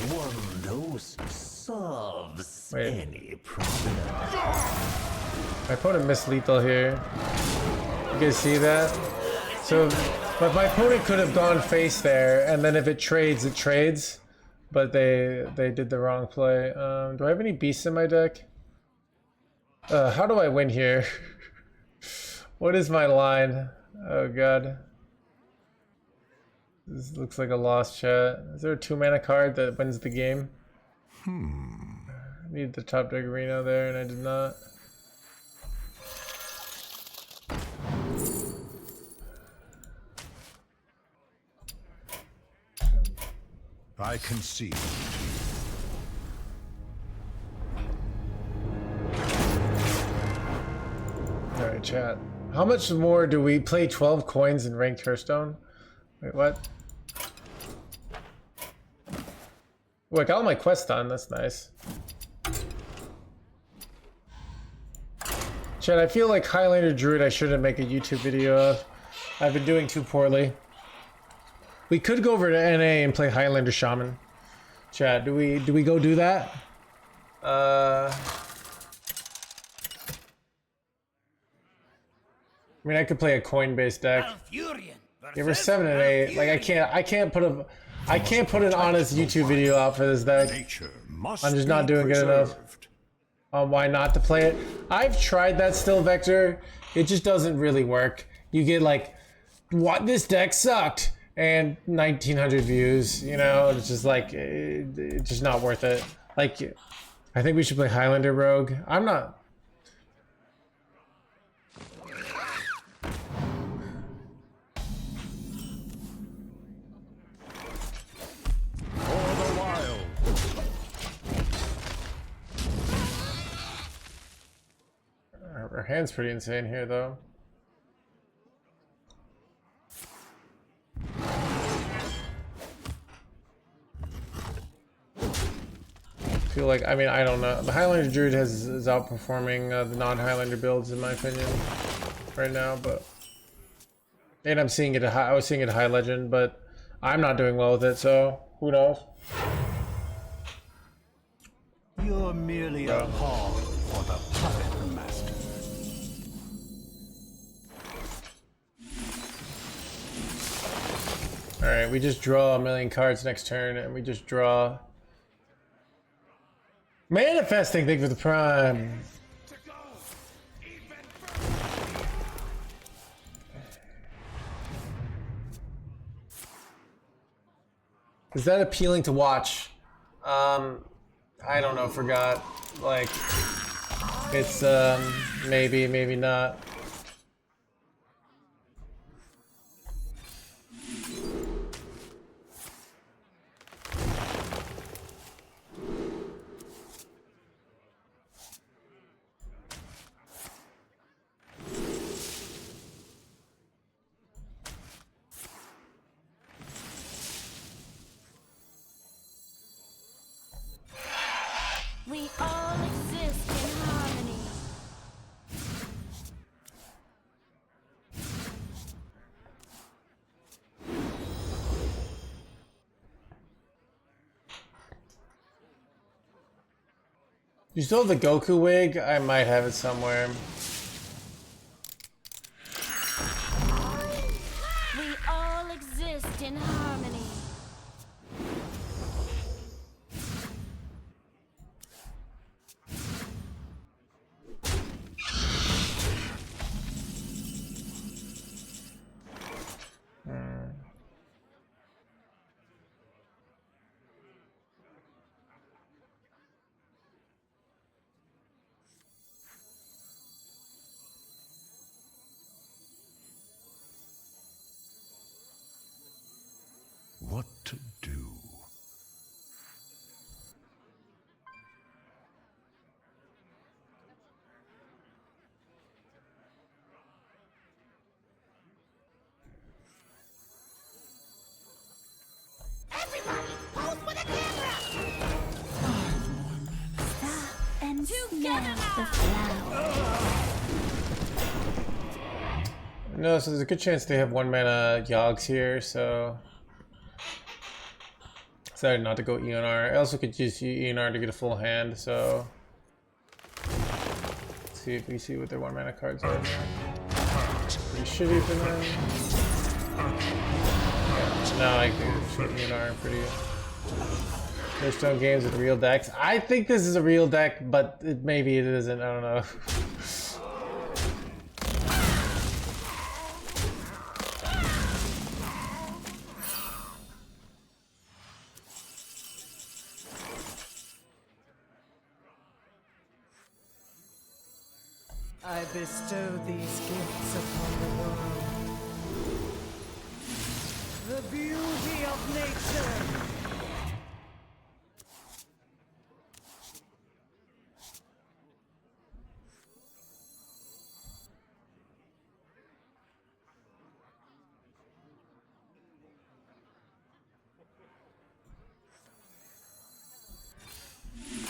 One dose solves Wait. any problem. My opponent missed lethal here. You guys see that? So, but my opponent could have gone face there, and then if it trades, it trades. But they did the wrong play. Do I have any beasts in my deck? How do I win here? What is my line? Oh god. This looks like a lost chat. Is there a 2 mana card that wins the game? I need the top deck Reno there, and I did not. I concede. Alright, chat. How much more do we play 12 coins in ranked Hearthstone? Wait, what? Oh, I got all my quests done. That's nice. Chat, I feel like Highlander Druid I shouldn't make a YouTube video of. I've been doing too poorly. We could go over to NA and play Highlander Shaman. Chat, do we go do that? I mean, I could play a coin-based deck. Yeah, we're 7 and 8. Like, I can't put an honest YouTube video out for this deck. I'm just not doing good enough. Why not to play it? I've tried that still, Vector. It just doesn't really work. You get like, what? This deck sucked. And 1,900 views, you know, it's just like, it's just not worth it. Like, I think we should play Highlander Rogue. I'm not. For the wild. Our hand's pretty insane here, though. Feel like, I mean, I don't know. The Highlander Druid is outperforming the non-Highlander builds in my opinion right now, but and I was seeing it at High Legend, but I'm not doing well with it, so who knows? You're merely a pawn for the puppet master. All right, we just draw a million cards next turn, and we just draw. Manifesting, thank you for the prime. Is that appealing to watch? I don't know, forgot. Like, it's maybe, maybe not. You still have the Goku wig? I might have it somewhere. We all exist in harmony. What to do? Everybody, pose for the camera! Stop and smell the flower. No, so there's a good chance they have 1 mana Yogs here, so decided not to go ENR. I also could use ENR to get a full hand, so let's see if we see what their 1 mana cards are here. Pretty shitty for them. Yeah, no, I can shoot ENR pretty Hearthstone games with real decks. I think this is a real deck, but maybe it isn't. I don't know. I bestow these gifts upon the world. The beauty of nature.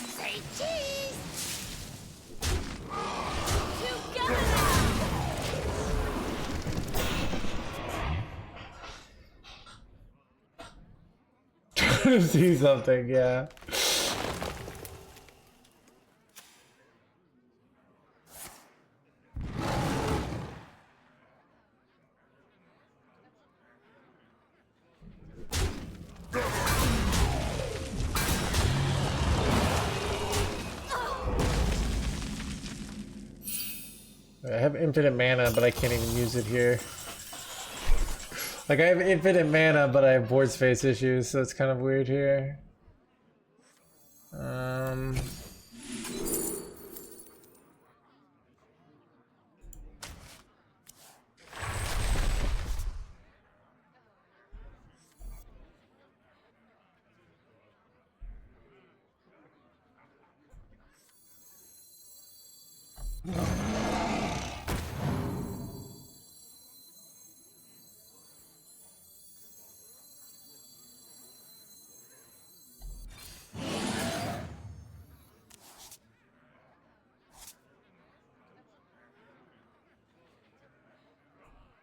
Say cheese! Trying to see something, yeah. I have infinite mana, but I can't even use it here. Like, I have infinite mana, but I have board space issues, so it's kind of weird here.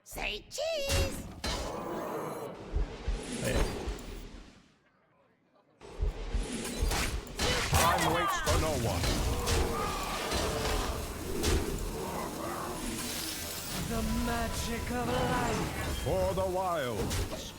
Say cheese! Time waits for no one. The magic of life. For the wilds.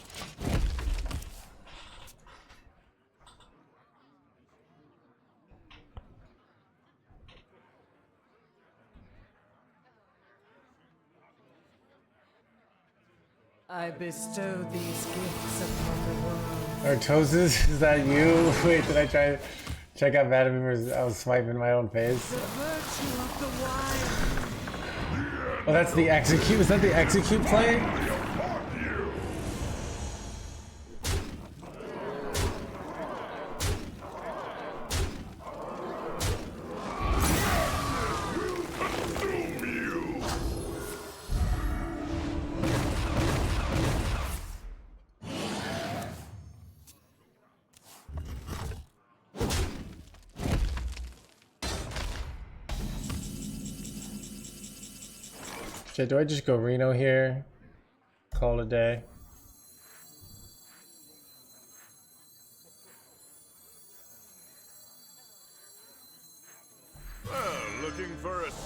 I bestow these gifts upon the world. Artosis, is that you? Wait, did I try to check out Vladimir? I was swiping my own face. The virtue of the wild. Oh, that's the execute. Is that the execute play? Shit, do I just go Reno here? Call it a day.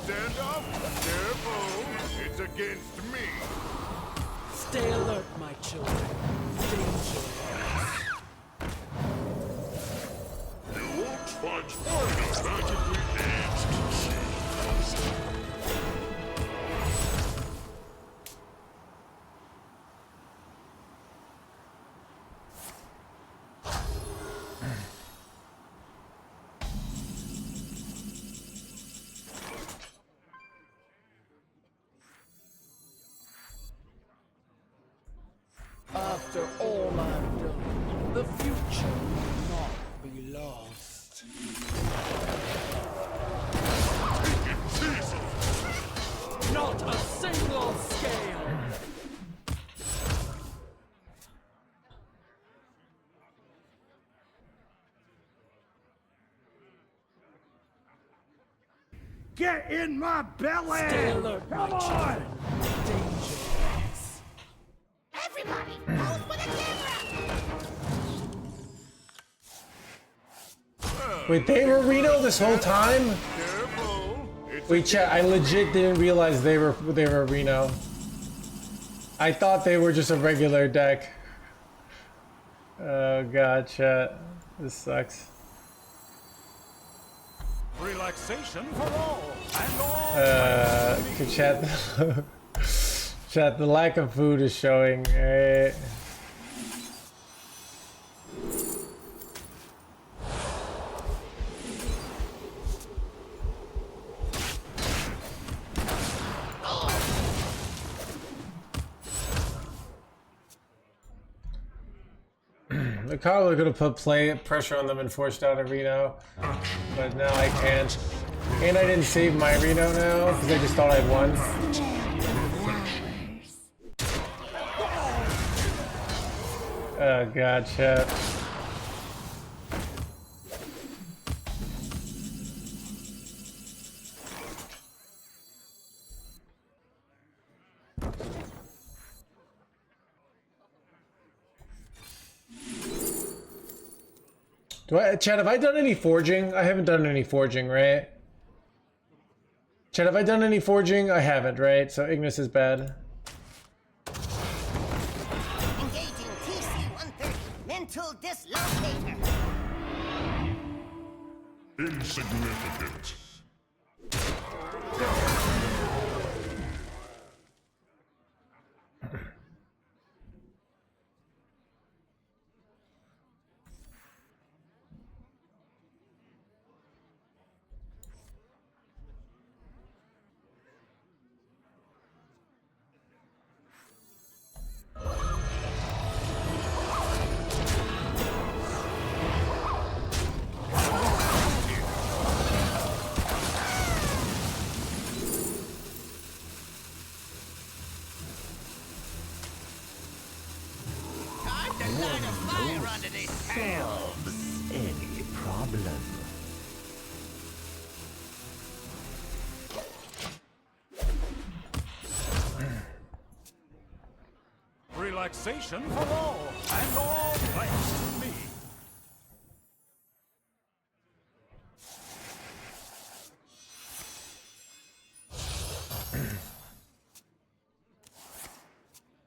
standoff? Careful. It's against me. Stay alert, my children. Danger. You won't find fine magically aged seeds. After all I've done, the future will not be lost. Not a single scale! Get in my belly! Stay alert, my children. Danger. Everybody, pose for the camera! Wait, they were Reno this whole time? Careful. Wait, chat, I legit didn't realize they were Reno. I thought they were just a regular deck. Oh god, chat. This sucks. Relaxation for all and all. Chat. Chat, the lack of food is showing. Right? I probably could have put pressure on them and forced out a Reno, but now I can't. And I didn't save my Reno now because I just thought I'd won. Oh god, chat. Chad, have I done any forging? I haven't done any forging, right? Chad, have I done any forging? I haven't, right? So Ignis is bad. Engaging TC-130, mental dislocator. Insignificant. Solves any problem. Relaxation for all and all thanks to me.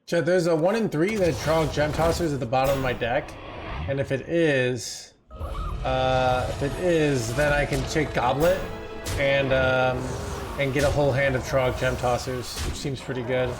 Chad, there's a 1 in 3 that Trog Gem Tossers at the bottom of my deck, and if it is, then I can take Goblet and get a whole hand of Trog Gem Tossers, which seems pretty good.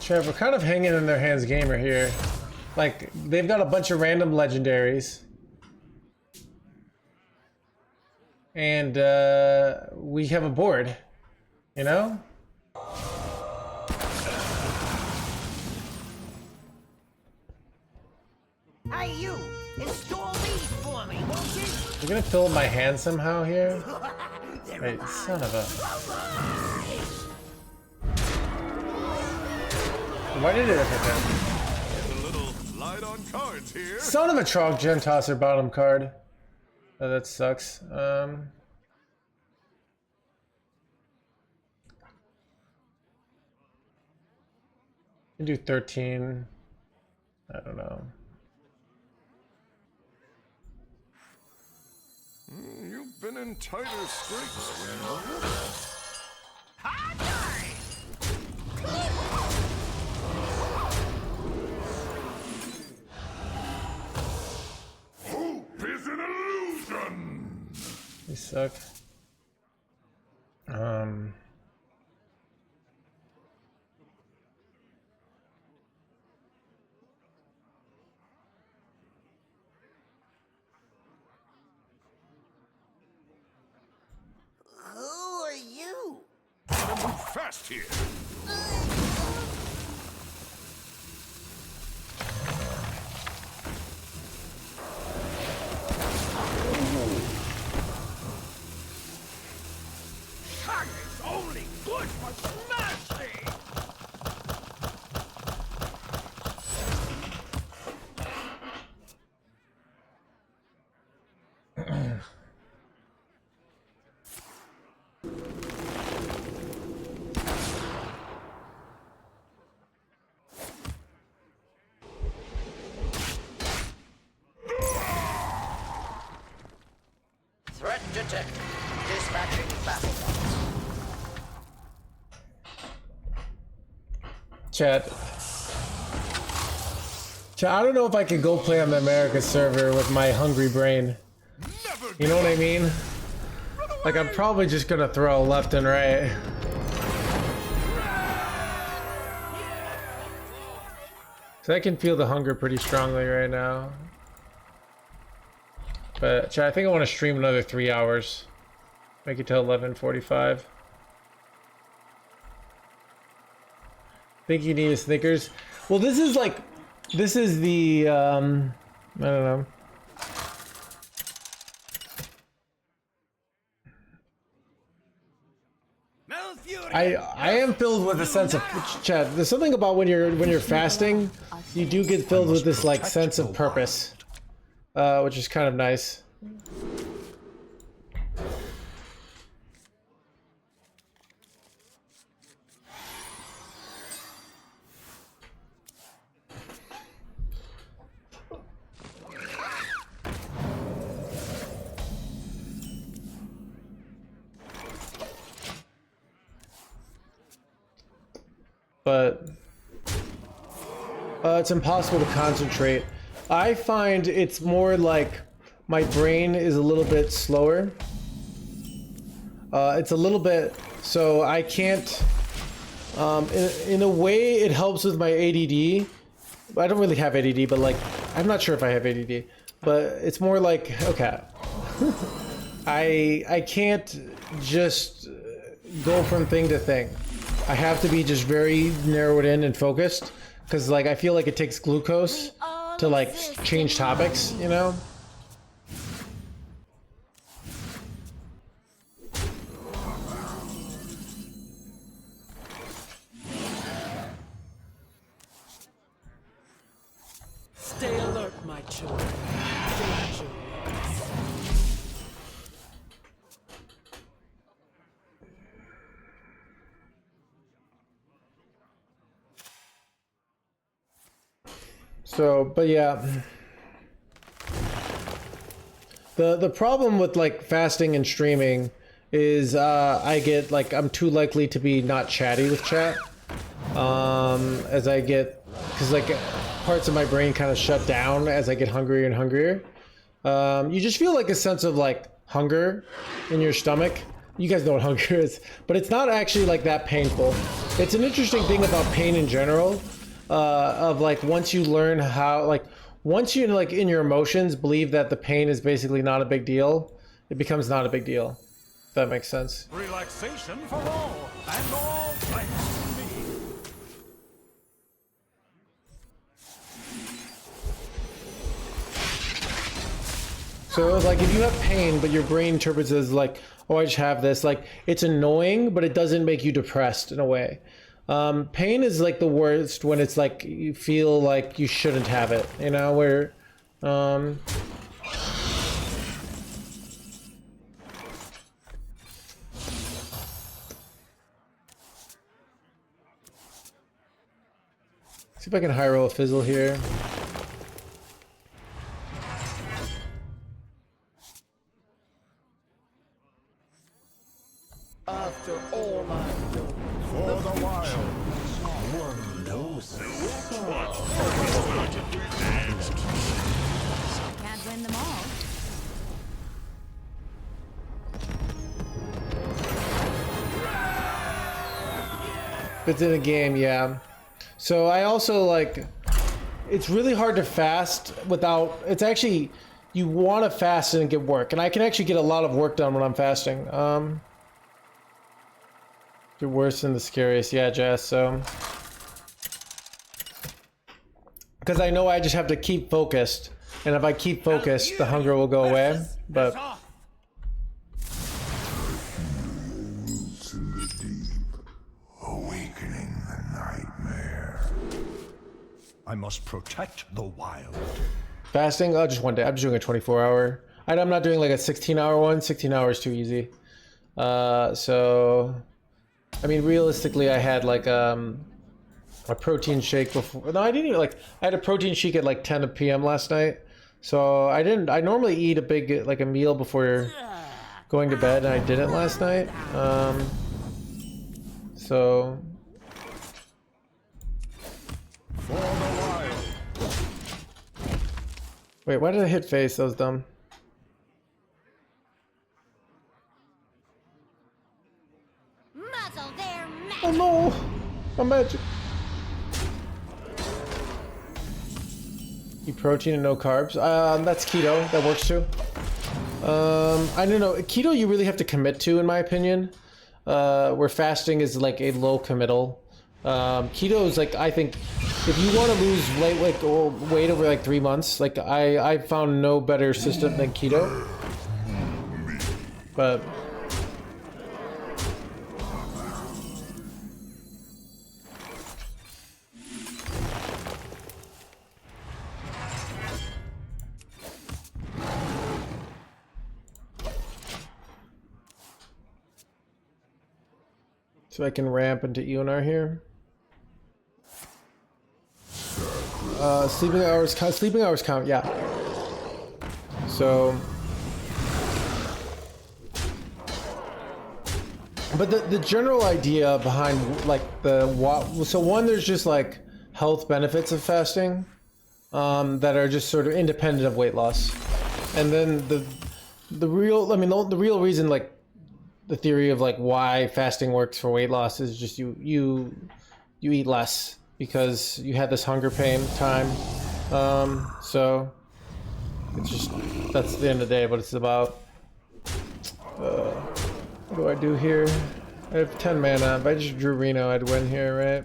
Chad, we're kind of hanging in their hands gamer here. Like, they've got a bunch of random legendaries. And we have a board, you know? Hey, you! Install these for me, won't you? You're gonna fill my hand somehow here? Wait, son of a... Why did it hit that? A little light on cards here. Son of a Trog Gem Tosser bottom card. Oh, that sucks. You do 13. I don't know. You've been in tighter scrapes, Reno. Hope is an illusion. They suck. Who are you? Gotta move fast here. Target's only good for smashing! Threat detected. Dispatching battle bots. Chat. I don't know if I could go play on the America server with my hungry brain. You know what I mean? Like, I'm probably just gonna throw left and right. So I can feel the hunger pretty strongly right now. But chat, I think I want to stream another 3 hours. Make it till 11:45. Think you need a Snickers? Well, this is like, this is the, I don't know. I am filled with a sense of chat. There's something about when you're fasting, you do get filled with this like sense of purpose, which is kind of nice. But it's impossible to concentrate. I find it's more like my brain is a little bit slower. It's a little bit, so I can't, in a way it helps with my ADD. I don't really have ADD, but like, I'm not sure if I have ADD, but it's more like, okay, I can't just go from thing to thing. I have to be just very narrowed in and focused, because like I feel like it takes glucose to like change topics, you know? Stay alert, my children. Danger. So, but yeah, the problem with like fasting and streaming is I get like, I'm too likely to be not chatty with chat as I get, because like parts of my brain kind of shut down as I get hungrier and hungrier. You just feel like a sense of like hunger in your stomach. You guys know what hunger is, but it's not actually like that painful. It's an interesting thing about pain in general. of like once you learn how, like once you like in your emotions believe that the pain is basically not a big deal, it becomes not a big deal. If that makes sense. Relaxation for all, and all thanks to me. So like if you have pain, but your brain interprets it as like, oh, I just have this, like it's annoying, but it doesn't make you depressed in a way. Pain is like the worst when it's like you feel like you shouldn't have it, you know, where see if I can high roll a fizzle here. After all I've done, For the wild. One knows. Can't win them all. If it's in a game, yeah. So I also like, it's really hard to fast without, it's actually, you want to fast and get work. And I can actually get a lot of work done when I'm fasting. You're worse than the scariest, yeah, Jess, so. Because I know I just have to keep focused. And if I keep focused, the hunger will go away. But Roots in the deep, awakening the nightmare. I must protect the wild. fasting, oh, just one day. I'm just doing a 24-hour. I'm not doing like a 16-hour one. 16 hours too easy. So, I mean, realistically, I had like a protein shake before. No, I didn't even like. I had a protein shake at like 10 p.m. last night. So I didn't. I normally eat a big like a meal before going to bed, and I didn't last night. So. For the wild. Wait, why did I hit face? That was dumb. Muzzle their magic. Oh no! My magic. Eat protein and no carbs. That's keto. That works too. I don't know. Keto you really have to commit to, in my opinion. Where fasting is like a low committal. Keto is like, I think, if you want to lose weight over like 3 months, like I found no better system than keto. But so I can ramp into Eonar here. Sleeping hours count, yeah. So, but the general idea behind like so one, there's just like health benefits of fasting that are just sort of independent of weight loss, and then the real, I mean, the real reason, like the theory of like why fasting works for weight loss is just you eat less because you had this hunger pain time. So it's just, that's the end of the day, but it's about what do I do here? I have 10 mana. If I just drew Reno, I'd win here, right?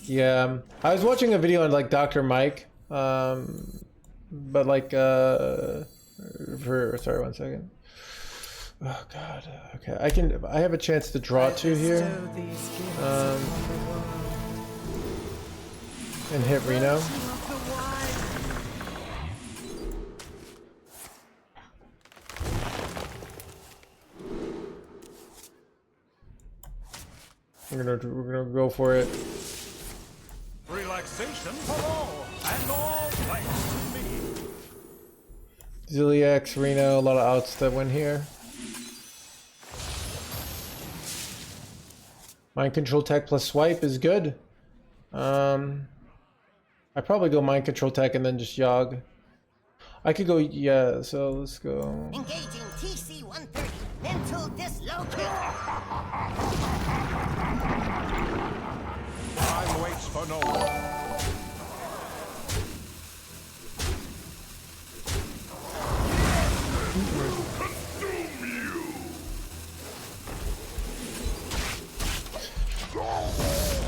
Yeah, I was watching a video on like Dr. Mike, but like sorry, 1 second. Oh god, okay, I have a chance to draw 2 here, and hit Reno. We're gonna go for it. Relaxation for all, and all thanks to me. Ziliax, Reno, a lot of outs that went here. Mind Control Tech plus Swipe is good. I probably go Mind Control Tech and then just Yogg. I could go, yeah, so let's go. Engaging TC-130. Mental dislocate. for no one.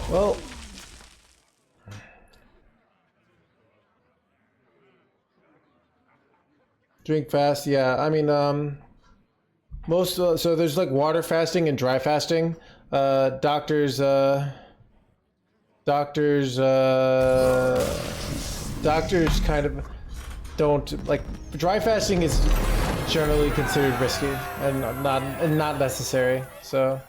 Well, drink fast. Yeah, I mean, most so there's like water fasting and dry fasting. Doctors kind of don't like dry fasting is generally considered risky and not necessary. So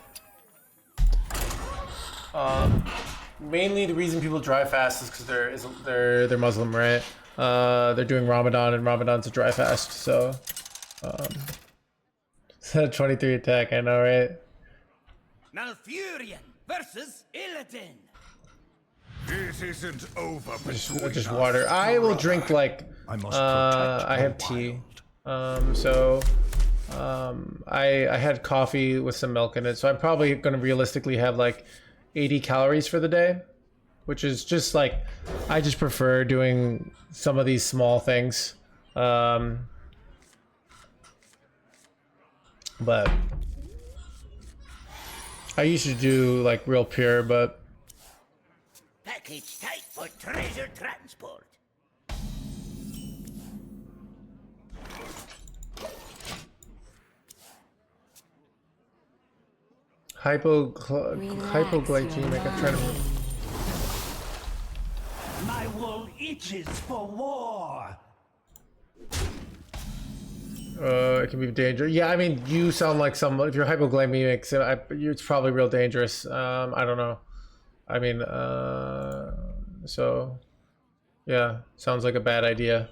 mainly the reason people dry fast is because they're Muslim, right? They're doing Ramadan, and Ramadan's a dry fast. So 23 attack, I know, right? Malfurion versus Illidan. This isn't over. Just water. I will drink like I have tea. I had coffee with some milk in it, so I'm probably gonna realistically have like 80 calories for the day, which is just like I just prefer doing some of these small things. But I used to do like real pure, but Package tight for treasure transport. hypoglycemic. I'm trying to. My wool itches for war. It can be dangerous. Yeah, I mean, you sound like someone. If you're hypoglycemic, so it's probably real dangerous. I don't know. I mean, so yeah, sounds like a bad idea.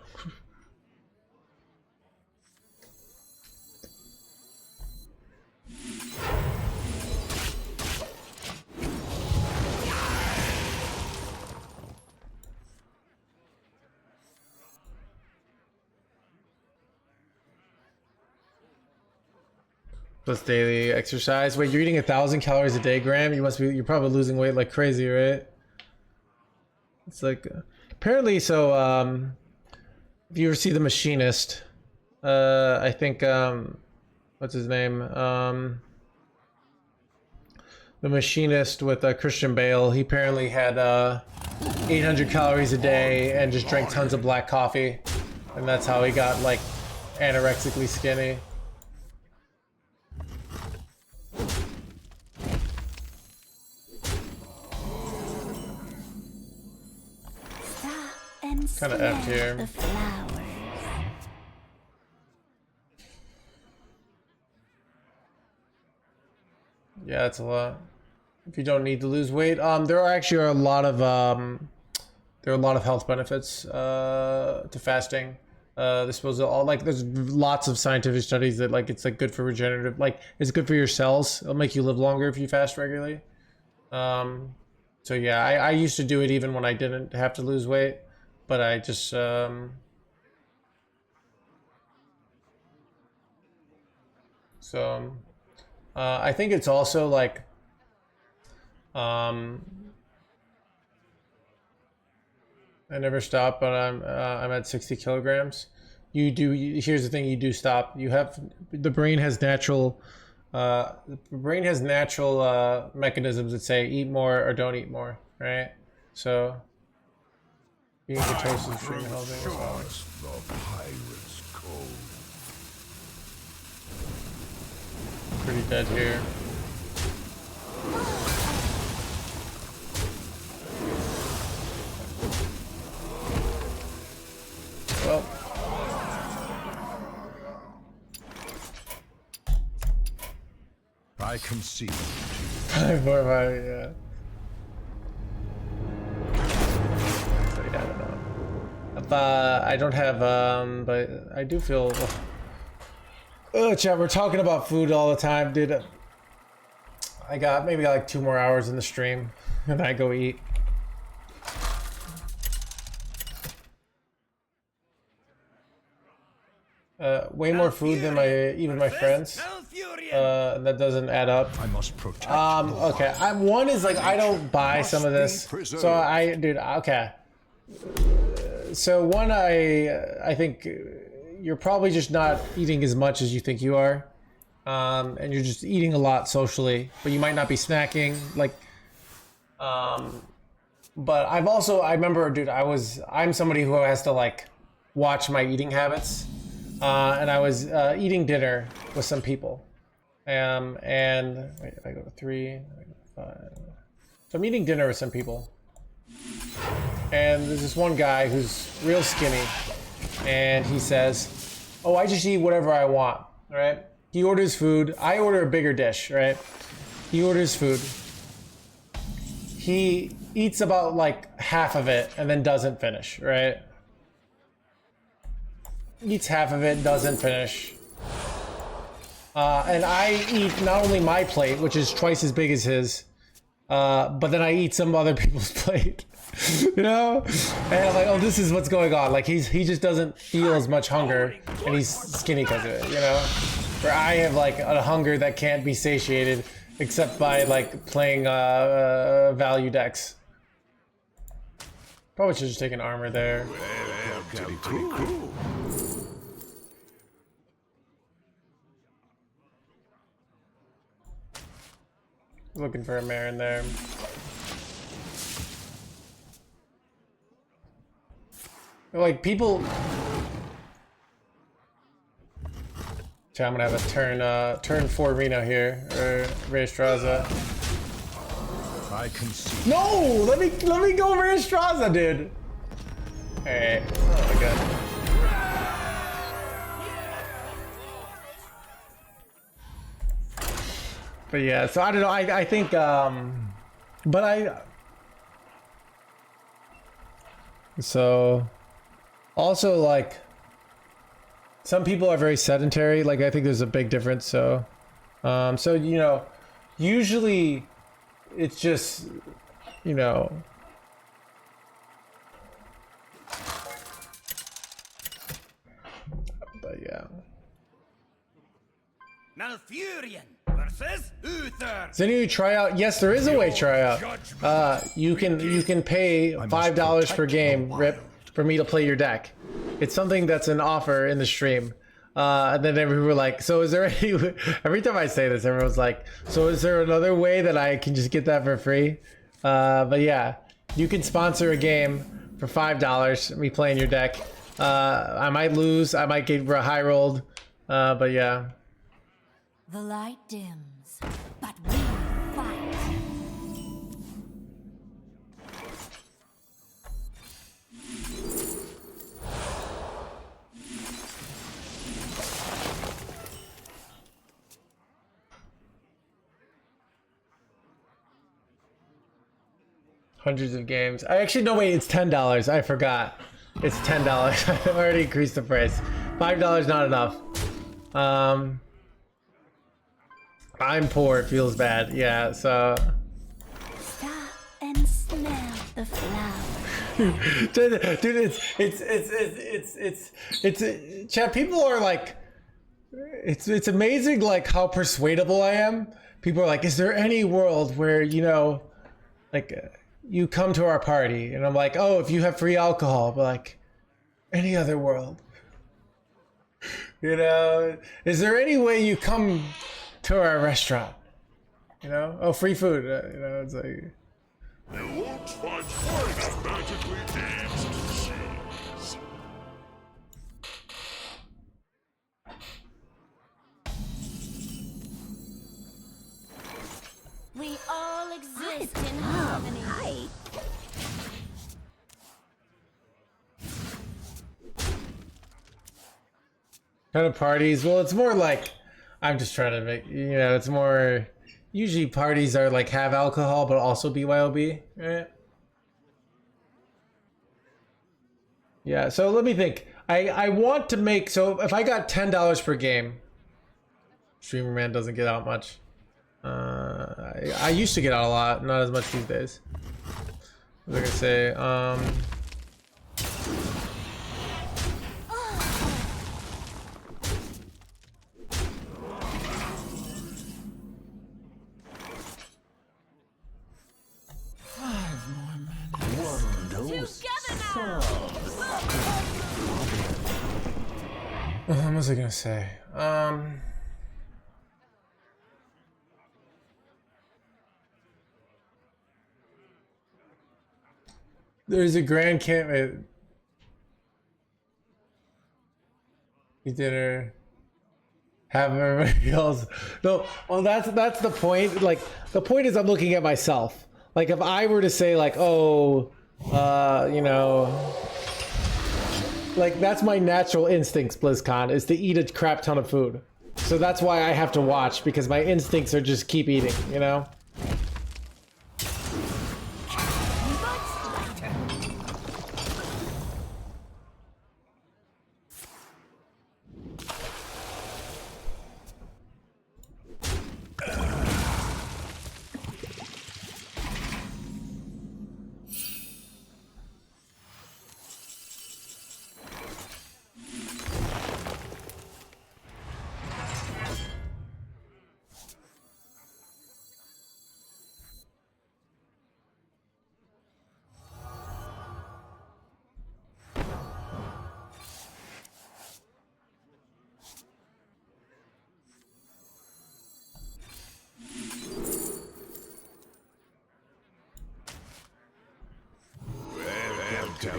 Plus daily exercise. Wait, you're eating 1,000 calories a day, Graham? You're probably losing weight like crazy, right? It's like, apparently, so, if you ever see The Machinist, I think, what's his name? The Machinist with Christian Bale, he apparently had 800 calories a day and just drank tons of black coffee. And that's how he got, like, anorexically skinny. Kind of F here. Yeah, it's a lot. If you don't need to lose weight, there are actually a lot of health benefits to fasting. There's supposed to all there's lots of scientific studies that like it's like good for regenerative, like it's good for your cells. It'll make you live longer if you fast regularly. So yeah, I used to do it even when I didn't have to lose weight. But I just I think it's also like I never stop, but I'm at 60 kilograms. Here's the thing: you do stop. The brain has natural mechanisms that say eat more or don't eat more, right? So. Being ketosis for helping. The pirate's code. Pretty dead here. Well. I concede. 5, 4, 5, yeah. I don't have, but I do feel. Oh, chat, we're talking about food all the time, dude. I got like 2 more hours in the stream, and I go eat. way more food than even my friends. That doesn't add up. I must protect. Okay. One is like I don't buy some of this, so okay. So one, I think you're probably just not eating as much as you think you are, and you're just eating a lot socially, but you might not be snacking like. But I remember, dude, I'm somebody who has to like watch my eating habits, and I was eating dinner with some people, and wait, I go to 3, I go to 5. So I'm eating dinner with some people, and there's this one guy who's real skinny, and he says, "Oh, I just eat whatever I want." Right? He orders food. I order a bigger dish. Right? He orders food. He eats about like half of it and then doesn't finish, right? Eats half of it, doesn't finish. And I eat not only my plate, which is twice as big as his, but then I eat some other people's plate, you know? And I'm like, oh, this is what's going on. Like he just doesn't feel as much hunger, and he's skinny because of it, you know? Where I have like a hunger that can't be satiated except by like playing value decks. Probably should just take an armor there. Pretty cool. Looking for a mare in there. Like people. So I'm gonna have a turn 4 Reno here, or Restraza. I can see. No, let me go Restraza, dude. All right, oh my god. But yeah, so I don't know. I think, so also like. Some people are very sedentary. Like I think there's a big difference. So, so you know, usually it's just, you know. But yeah. Malfurion versus Uther. Does any of you try out? Yes, there is a way to try out. You can pay $5 per game, Rip, for me to play your deck. It's something that's an offer in the stream. And then everyone were like, so is there any, every time I say this, everyone's like, so is there another way that I can just get that for free? But yeah, you can sponsor a game for $5, me playing your deck. I might lose, I might get high rolled, but yeah. The light dims, but we fight. Hundreds of games. I actually, no, wait, it's $10. I forgot. It's $10. I already increased the price. $5 not enough. I'm poor. It feels bad. Yeah, so. Stop and smell the flowers. Dude, it's chat. People are like, it's amazing like how persuadable I am. People are like, is there any world where, you know, like you come to our party? And I'm like, oh, if you have free alcohol. But like, any other world, you know, is there any way you come to our restaurant? You know, oh, free food. You know, it's like. You won't find one magically aged cheese. We all exist in harmony. Kind of parties. Well, it's more like I'm just trying to make, you know, it's more. Usually parties are like have alcohol but also BYOB, right? Yeah, so let me think. I want to make, so if I got $10 per game, Streamer Man doesn't get out much. I used to get out a lot, not as much these days. What was I gonna say? What was I gonna say? There's a grand camp. Dinner. Have everybody else. No, well, that's the point. Like, the point is, I'm looking at myself. Like, if I were to say, like, oh, you know, like, that's my natural instincts, BlizzCon, is to eat a crap ton of food. So that's why I have to watch, because my instincts are just keep eating, you know?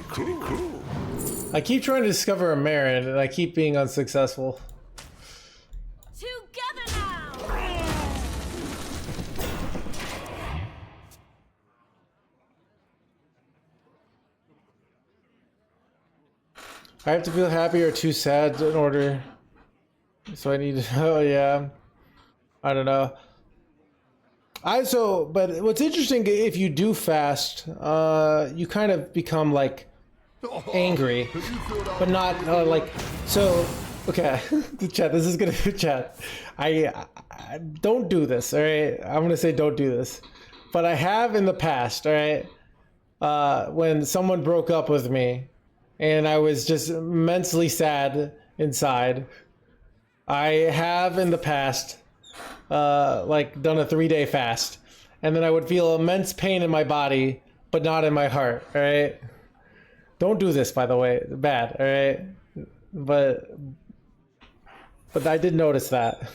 Cool. I keep trying to discover a Marin, and I keep being unsuccessful. Together now! I have to feel happy or too sad in order. So I need to, oh yeah. I don't know. But what's interesting, if you do fast, you kind of become like angry, but not like, so, okay, chat, this is gonna be chat. I don't do this, all right? I'm gonna say don't do this. But I have in the past, all right? When someone broke up with me and I was just immensely sad inside, I have in the past like done a 3-day fast, and then I would feel immense pain in my body but not in my heart. All right, don't do this, by the way. Bad. All right, but I did notice that.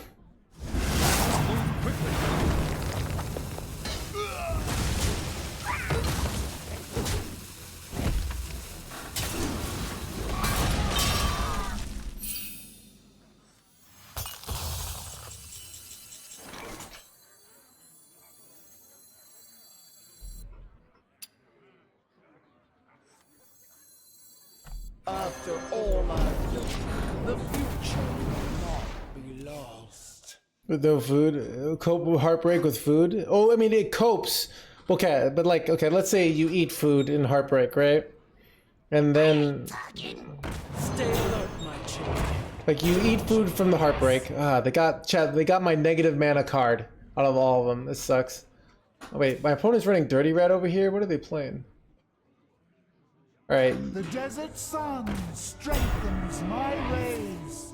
After all I've done, the future will not be lost. With no food, cope with heartbreak with food. Oh, I mean, it copes. Okay, but like, okay, let's say you eat food in heartbreak, right? And then, Stay alert, my children. like, you eat food from the heartbreak. They got my negative mana card out of all of them. This sucks. Oh, wait, my opponent's running Dirty Rat over here. What are they playing? All right. The desert sun strengthens my ways.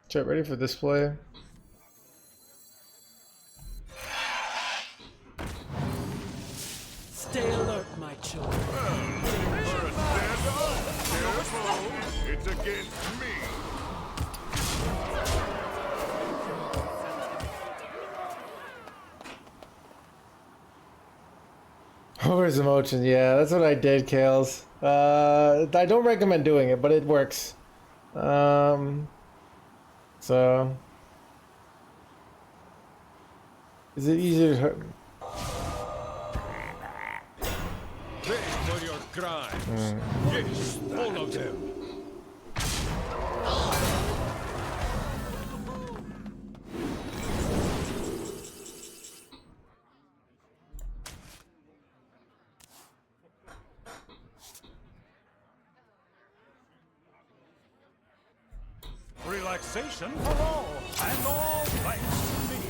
Chat, ready for this play? Stay alert, my children. It's against me. Where's emotion? Yeah, that's what I did, Kales. I don't recommend doing it, but it works. So is it easier to hurt? Pay for your crimes. Yes, all of them. Relaxation for all, and all thanks to me.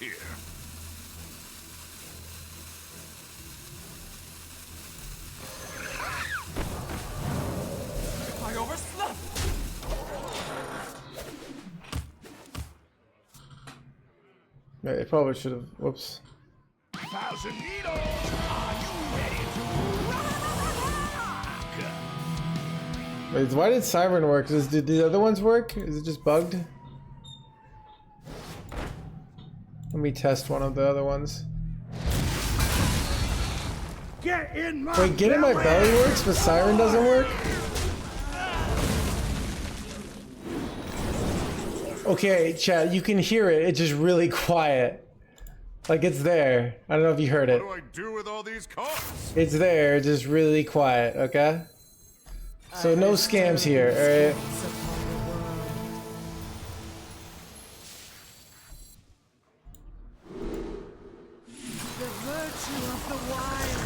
here. I overslept. Yeah, it probably should have. Whoops. 1,000 needles. Are you ready to rock? Wait, why did Siren work? Did the other ones work? Is it just bugged? Let me test one of the other ones. Get in my Wait, Get in my belly works, but Siren doesn't work? Okay, chat, you can hear it. It's just really quiet. Like, it's there. I don't know if you heard it. What do I do with all these cards? It's there, just really quiet, okay? So no scams here, alright? The virtue of the wild.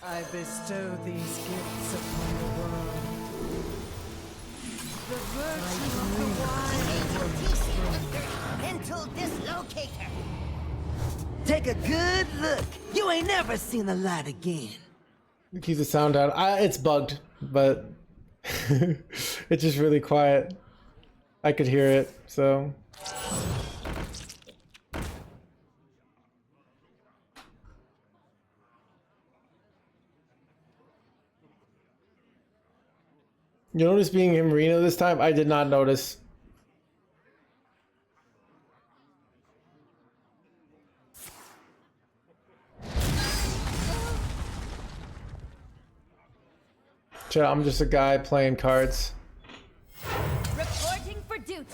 I bestow these gifts upon the world. The virtue of the wild. Mental dislocator. Take a good look. You ain't never seen the light again. Keep the sound down. It's bugged, but it's just really quiet. I could hear it, so. You notice being in Reno this time? I did not notice. Chat, I'm just a guy playing cards. Reporting for duty.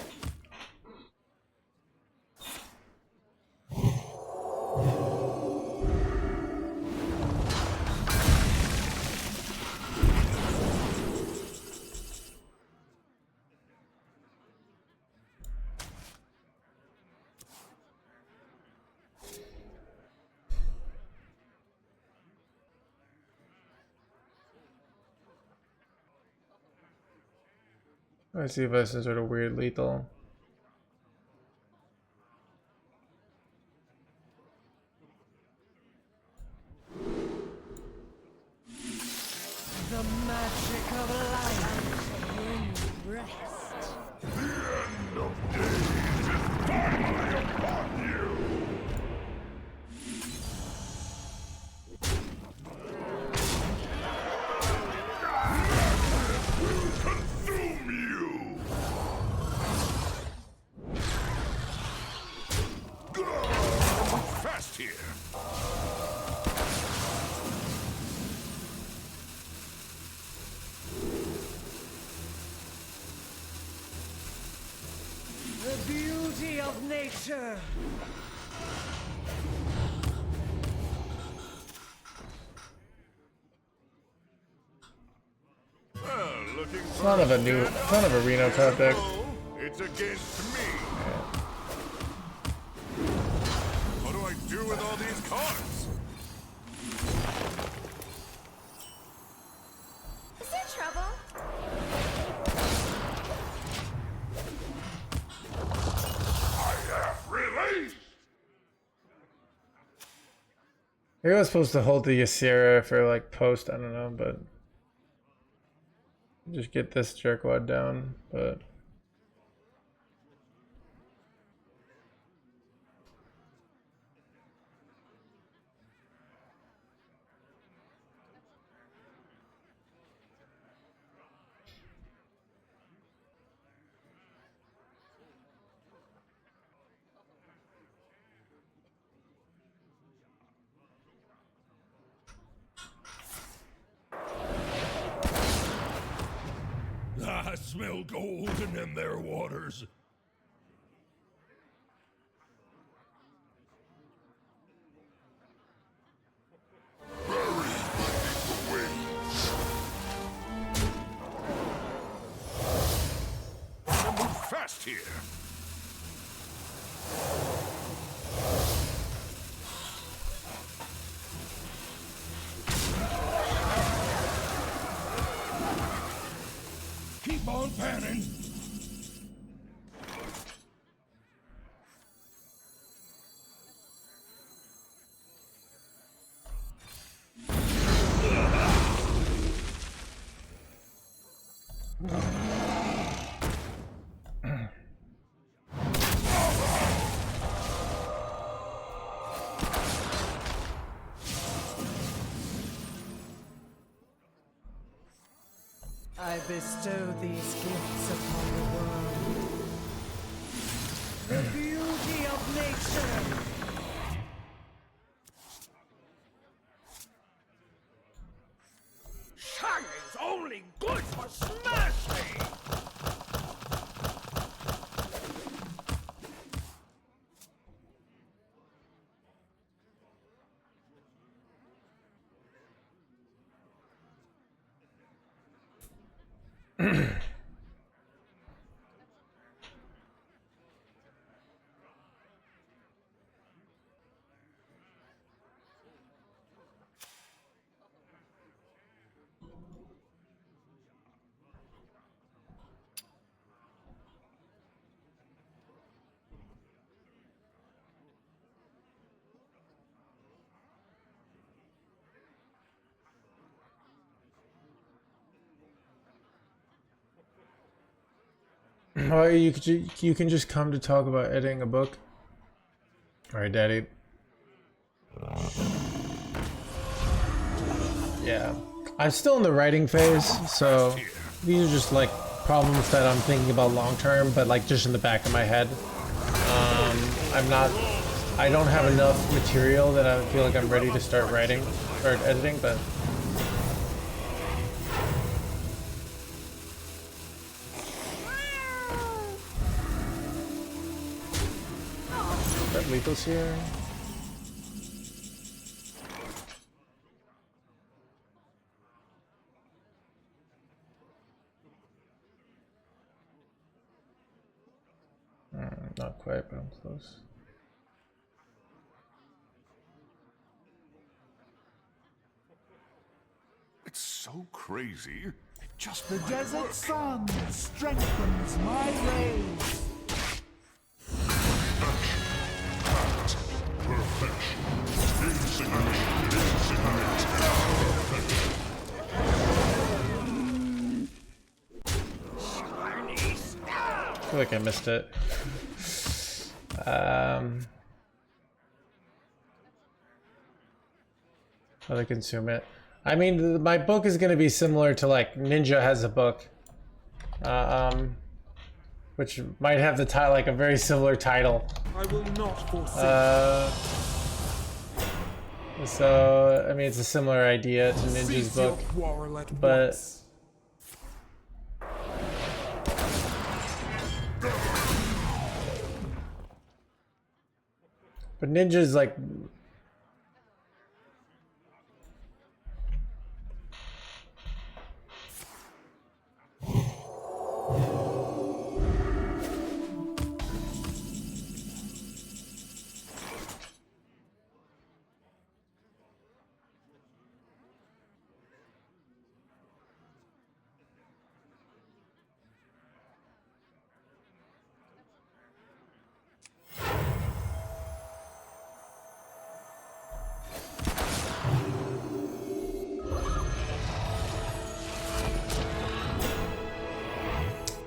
I see if I have some sort of weird lethal. The magic of life in rest. The end of days is finally upon you. Consume you. Fast here. The beauty of nature. Looking for Son of a Reno card deck. It's against me. What do I do with all these cards? Is there trouble? I have released. Maybe I was supposed to hold the Ysera for like post, I don't know, but just get this jerkwad down, but I smell golden in their waters. Move fast here. cannon. I bestow these gifts upon the world. The beauty of nature! Shining's only good for smashing! Or you can just come to talk about editing a book. All right, Daddy. Yeah, I'm still in the writing phase, so these are just like problems that I'm thinking about long term, but like just in the back of my head. I don't have enough material that I feel like I'm ready to start writing or editing, but. That lethal's here. Not quite, but I'm close. It's so crazy. It just The might desert work. sun strengthens my rays. Perfection. Insignificant. Perfection. I feel like I missed it. How to consume it. I mean, my book is going to be similar to like Ninja has a book, which might have the title, like a very similar title. I will not forsake. So I mean, it's a similar idea to Ninja's book, but. But Ninja's like.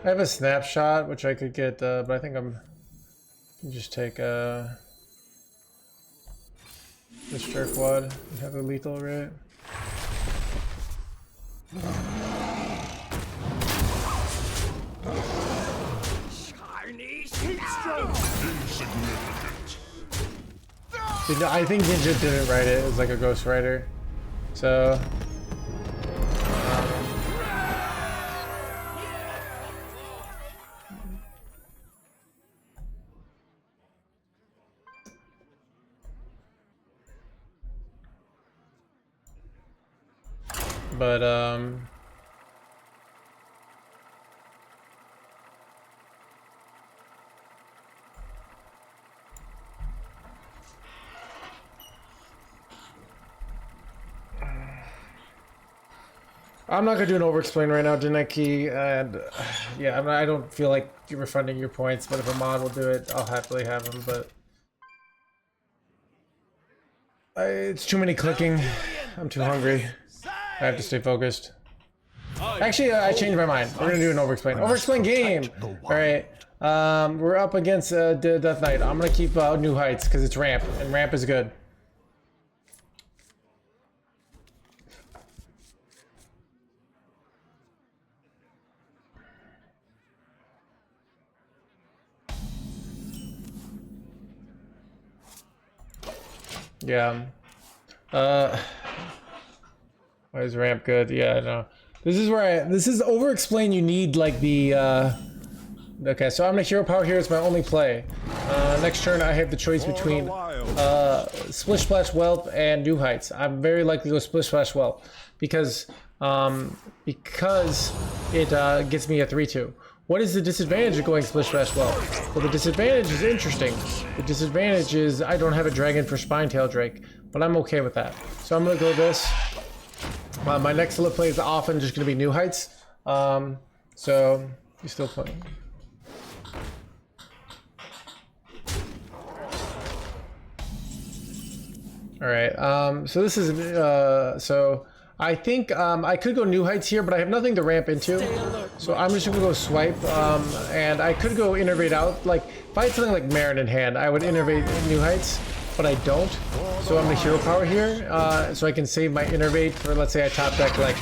I have a snapshot which I could get, but I think I'm can just take this jerkwad and have a lethal right. Dude, no, I think Ninja didn't write it. It was like a ghostwriter. So. But I'm not gonna do an over-explain right now, Deneki, and yeah, I don't feel like you're refunding your points, but if a mod will do it, I'll happily have them, but... it's too many clicking. I'm too hungry. I have to stay focused. Actually, I changed my mind. We're gonna do an over-explain. Over-explain game! Alright, we're up against Death Knight. I'm gonna keep New Heights, because it's ramp, and ramp is good. Yeah. Why is ramp good? Yeah, no. This is where this is over-explain. You need like the, okay, so I'm gonna hero power here. It's my only play. Next turn, I have the choice between, Splish Splash Whelp and New Heights. I'm very likely to go Splish Splash Whelp because it, gets me a 3-2. What is the disadvantage of going Splish Splash Whelp? Well, the disadvantage is interesting. The disadvantage is I don't have a dragon for Spinetail Drake, but I'm okay with that. So I'm gonna go this. My next solo play is often just gonna be New Heights. So you're still playing. All right. So this is so. I think I could go New Heights here, but I have nothing to ramp into. So I'm just gonna go swipe, and I could go innervate out. Like, if I had something like Marin in hand, I would innervate New Heights, but I don't. So I'm gonna hero power here, so I can save my innervate for, let's say I top deck like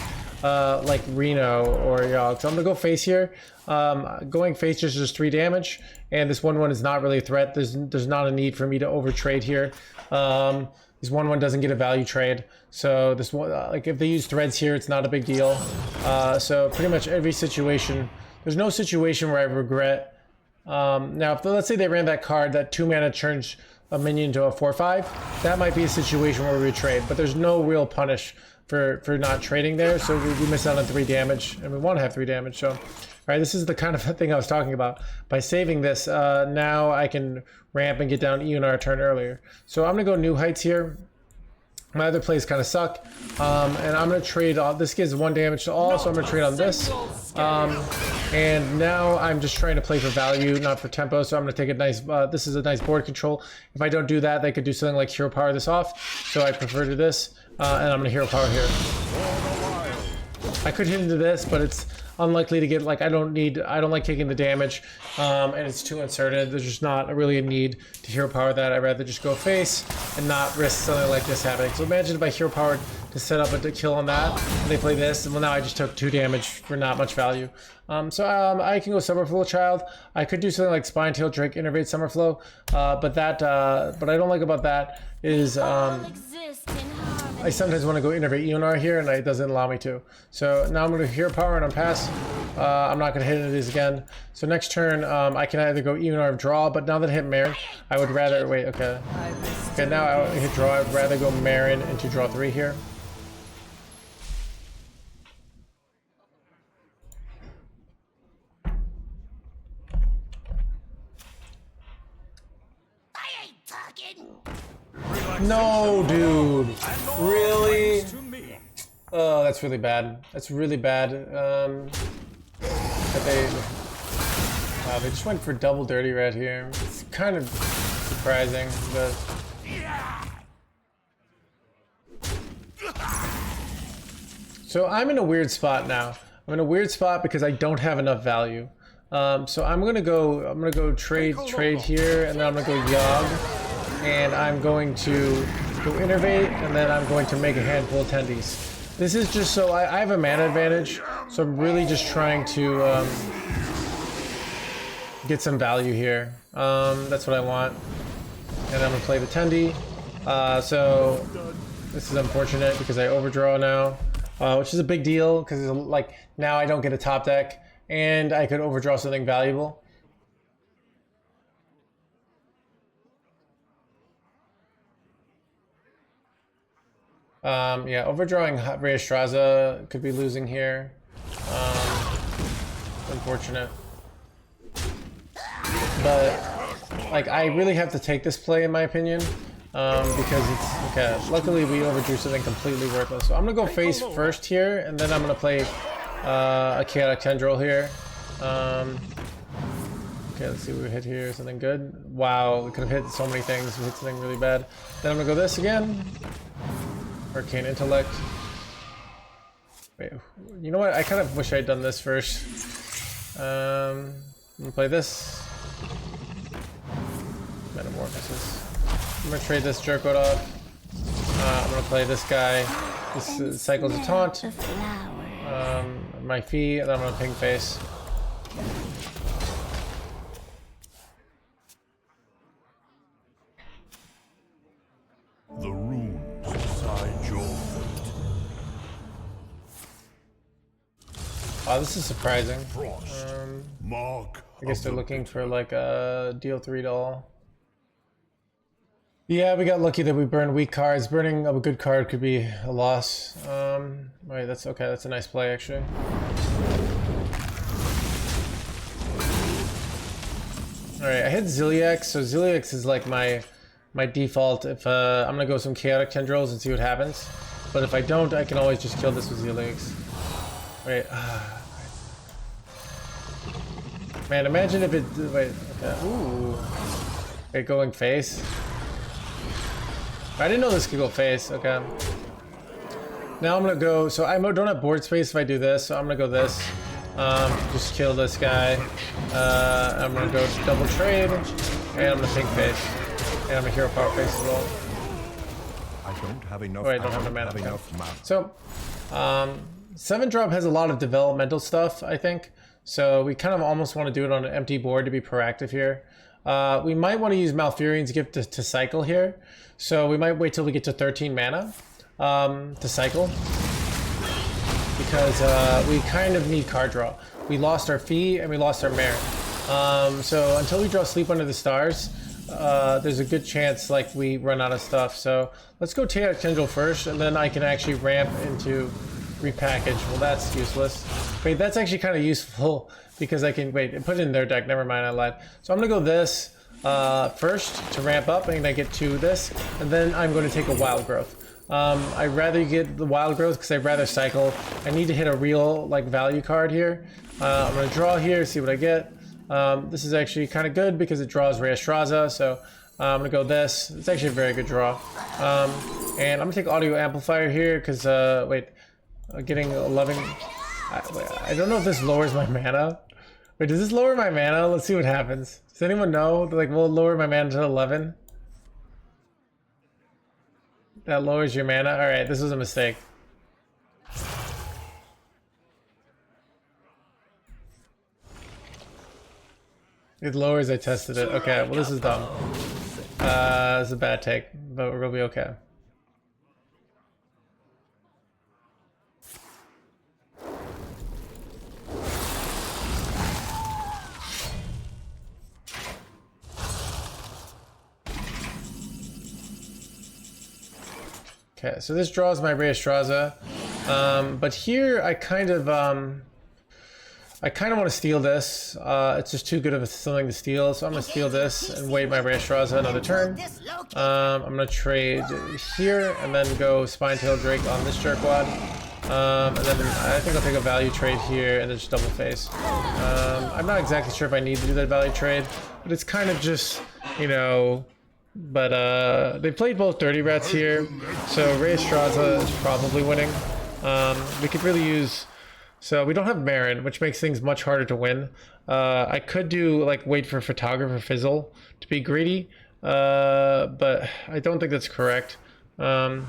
Reno or Yogg. So I'm gonna go face here. Going face is just 3 damage, and this 1/1 is not really a threat. There's not a need for me to overtrade here. This 1/1 doesn't get a value trade, so this one, like if they use threads here, it's not a big deal. So pretty much every situation, there's no situation where I regret. Now, if let's say they ran that card that 2 mana turns a minion into a 4/5, that might be a situation where we trade. But there's no real punish for not trading there, so we miss out on 3 damage, and we want to have 3 damage. So, all right, this is the kind of thing I was talking about. By saving this, now I can ramp and get down ENR a turn earlier. So I'm gonna go New Heights here. My other plays kind of suck, and I'm gonna trade all. This gives 1 damage to all, so I'm gonna trade on this. And now I'm just trying to play for value, not for tempo. So I'm gonna take a nice. This is a nice board control. If I don't do that, they could do something like hero power this off. So I prefer to this, and I'm gonna hero power here. I could hit into this, but it's unlikely to get, like, I don't like taking the damage, and it's too uncertain. There's just not really a need to hero power that. I'd rather just go face and not risk something like this happening. So imagine if I hero powered to set up a kill on that, and they play this, and well, now I just took 2 damage for not much value. So I can go Summerflow Child. I could do something like Spinetail Drake, Innervate Summerflow, but I don't like about that is I sometimes want to go Innervate ENR here, and it doesn't allow me to. So now I'm going to hero power and unpass. I'm not going to hit into these again. So next turn, I can either go ENR or draw, but now that I hit Marin, I would rather wait. Okay. Okay, now I hit draw. I'd rather go Marin into draw 3 here. No, dude. Really? Oh, that's really bad. That's really bad. But they just went for double dirty red here. It's kind of surprising, but. So I'm in a weird spot now. I'm in a weird spot because I don't have enough value. So I'm gonna go trade here, and then I'm gonna go Yogg. And I'm going to go Innervate, and then I'm going to make a handful of tendies. This is just so I have a mana advantage, so I'm really just trying to get some value here. That's what I want. And I'm gonna play the Tendi. So this is unfortunate because I overdraw now, which is a big deal because like now I don't get a top deck, and I could overdraw something valuable. Yeah, overdrawing Reyestraza could be losing here. Unfortunate. But, like, I really have to take this play in my opinion. because it's okay. Luckily, we overdrew something completely worthless. So I'm gonna go face first here, and then I'm gonna play a chaotic tendril here. Okay, let's see what we hit here. Something good. Wow, we could have hit so many things. We hit something really bad. Then I'm gonna go this again. Arcane intellect. Wait, you know what? I kind of wish I had done this first. I'm gonna play this. Metamorphosis. I'm gonna trade this jerkwood off. I'm gonna play this guy. This cycles a taunt. My fee, and then I'm gonna ping face. The runes inside your foot. Oh, this is surprising. Mark. I guess they're looking for like a deal 3 doll. Yeah, we got lucky that we burned weak cards. Burning a good card could be a loss. Right, that's okay. That's a nice play, actually. Alright, I hit Ziliax. So Ziliax is like my default. If I'm gonna go some chaotic tendrils and see what happens. But if I don't, I can always just kill this with Ziliax. Wait. Man, imagine if it. Wait. Okay. Ooh. Okay, going face. I didn't know this could go face. Okay. Now I'm gonna go. So I don't have board space if I do this. So I'm gonna go this. Just kill this guy. I'm gonna go double trade, and I'm gonna pink face, and I'm a hero power face as well. I don't have enough. Oh, I don't have enough mana. So, 7-drop has a lot of developmental stuff, I think. So we kind of almost want to do it on an empty board to be proactive here. We might want to use Malfurion's Gift to cycle here. So we might wait till we get to 13 mana to cycle. Because we kind of need card draw. We lost our fee and we lost our merit. So until we draw Sleep Under the Stars, there's a good chance like we run out of stuff. So let's go Chaotic Tendril first, and then I can actually ramp into repackage. Well, that's useless. Wait, that's actually kind of useful because I can put it in their deck. Never mind, I lied. So I'm gonna go this first to ramp up, and I get to this, and then I'm going to take a Wild Growth. I'd rather get the Wild Growth because I'd rather cycle. I need to hit a real like value card here. I'm gonna draw here, see what I get. This is actually kind of good because it draws Reastraza, so I'm gonna go this. It's actually a very good draw. And I'm gonna take Audio Amplifier here because getting 11. I don't know if this lowers my mana. Wait, does this lower my mana? Let's see what happens. Does anyone know? Like, will it lower my mana to 11? That lowers your mana? Alright, this was a mistake. It lowers, I tested it. Okay, well this is dumb. It's a bad take, but we're gonna be okay. Okay, so this draws my Reastraza, but here I kind of want to steal this. It's just too good of something to steal, so I'm gonna steal this and wait my Reastraza another turn. I'm gonna trade here and then go Spinetail Drake on this Jerkwad, and then I think I'll take a value trade here and then just double face. I'm not exactly sure if I need to do that value trade, but it's kind of just, you know. But they played both Dirty Rats here, so Reastraza is probably winning. We could really use, so we don't have Marin, which makes things much harder to win. I could do like wait for Photographer Fizzle to be greedy, but I don't think that's correct. I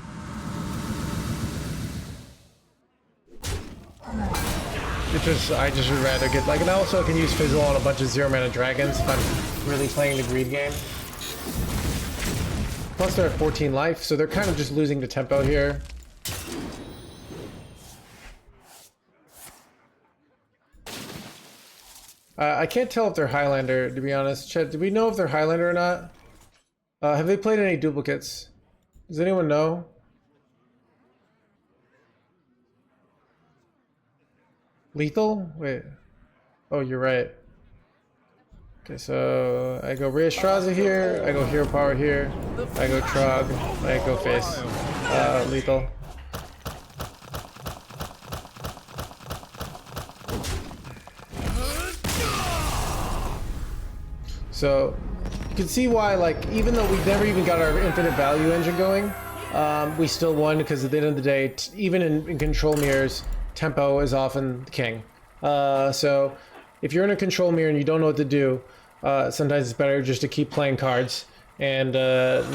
just would rather get like, and also I can use Fizzle on a bunch of 0-mana dragons if I'm really playing the greed game. Plus they're at 14 life, so they're kind of just losing the tempo here. I can't tell if they're Highlander, to be honest. Chet, do we know if they're Highlander or not? Have they played any duplicates? Does anyone know? Lethal? Wait. Oh, you're right. Okay, so I go Reastraza here, I go Hero Power here, I go Trog, I go face. Lethal. So you can see why, like, even though we never even got our infinite value engine going, we still won because at the end of the day, even in control mirrors, tempo is often king. So if you're in a control mirror and you don't know what to do, sometimes it's better just to keep playing cards and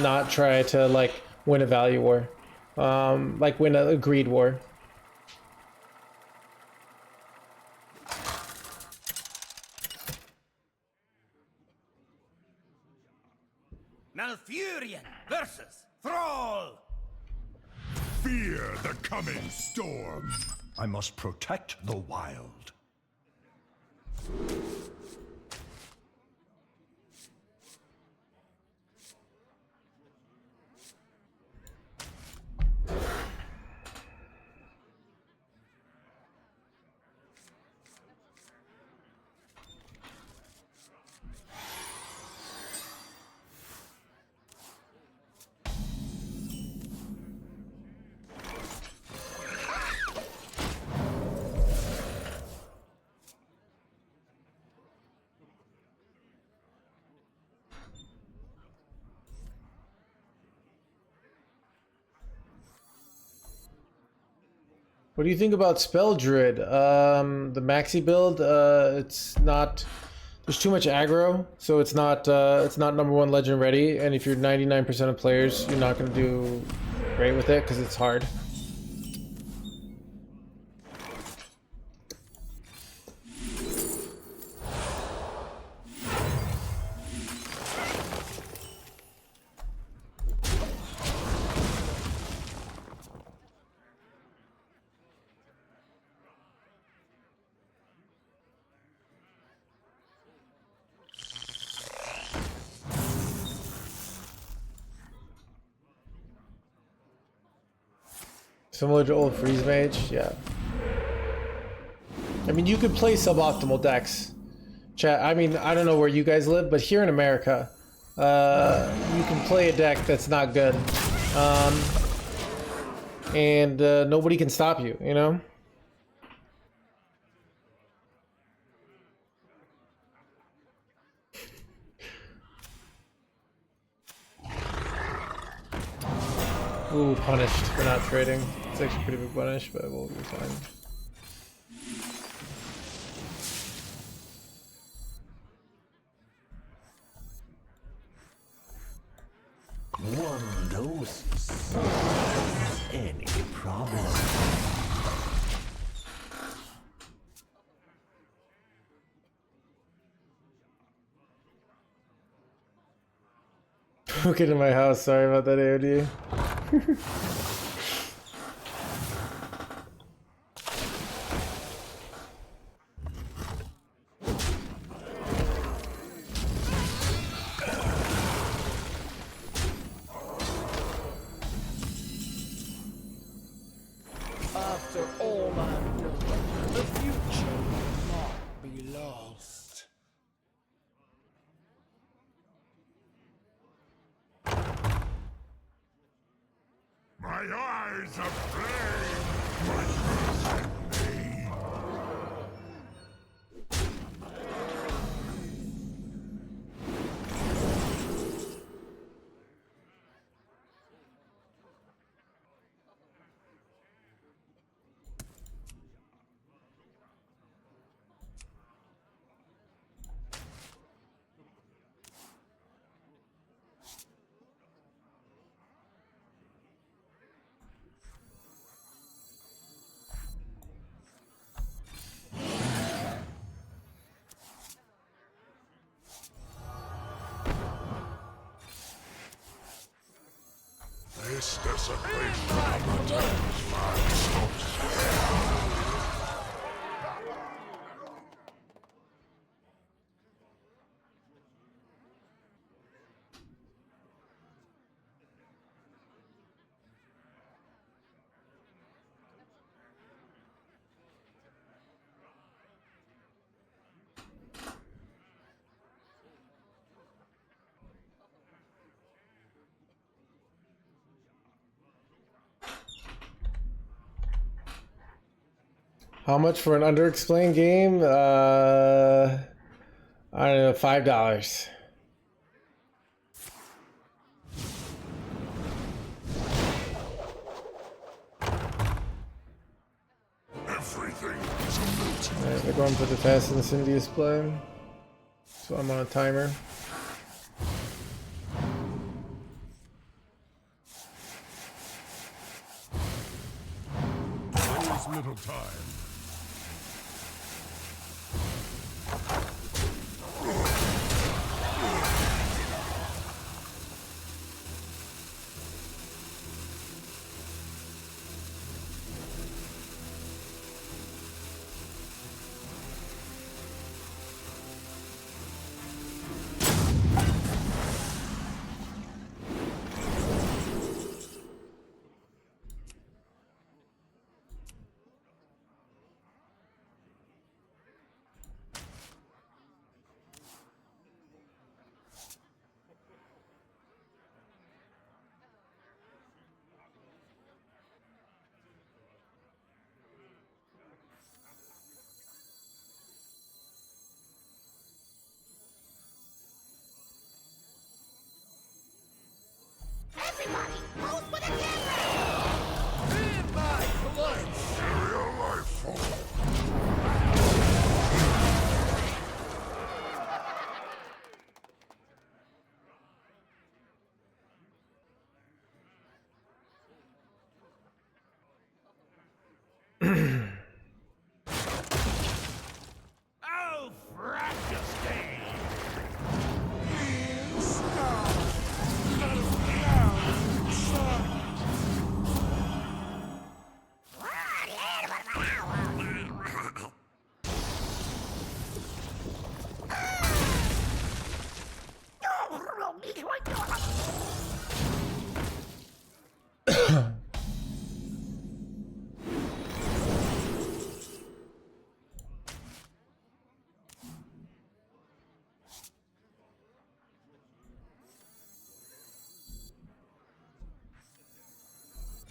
not try to like win a value war, like win a greed war. Malfurion versus Thrall. Fear the coming storm. I must protect the wild. What do you think about Spell Druid? The maxi build, it's not. There's too much aggro, so it's not #1 legend ready. And if you're 99% of players, you're not gonna do great with it because it's hard. Similar to old Freeze Mage, yeah. I mean, you could play suboptimal decks. Chat, I mean, I don't know where you guys live, but here in America, you can play a deck that's not good. And nobody can stop you, you know? Ooh, punished for not trading. It's actually pretty big punish, but we'll be fine. One dose any problem. Look into my house, sorry about that, AOD. After all I've done, the future will not be lost. My eyes are flame. My person pain. This desecration returns my soul. How much for an underexplained game? I don't know, $5. Everything is a moot. Alright, they're going for the Fast and Cindy play. So I'm on a timer. There's little time. Everybody, pose for the camera! In my blood! Real life form. Oh, Frankenstein!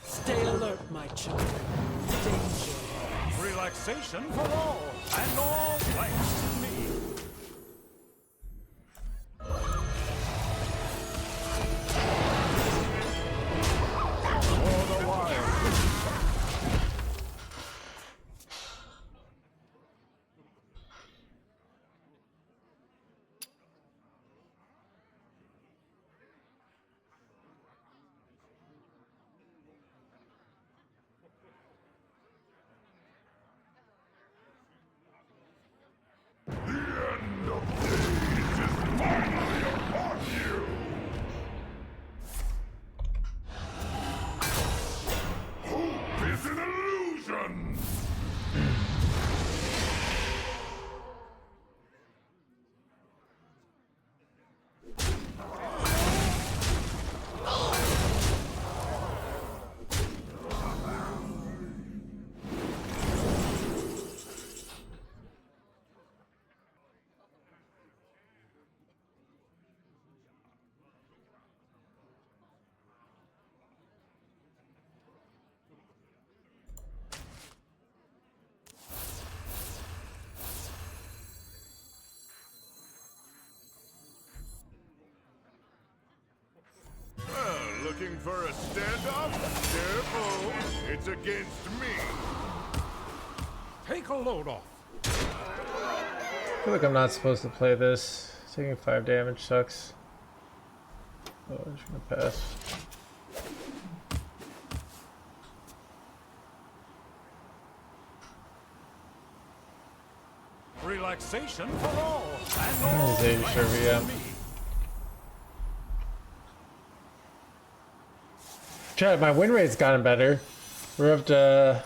Stay alert, my children. Danger. Relaxation for all, and all thanks to me. For the wild. Hope is an illusion. Looking for a standoff? Careful, it's against me. Take a load off. I feel like I'm not supposed to play this. Taking 5 damage sucks. Oh, I'm just gonna pass. Relaxation for all, and all Xavier thanks server, yeah. to me. Chat, my win rate's gotten better. We're up to...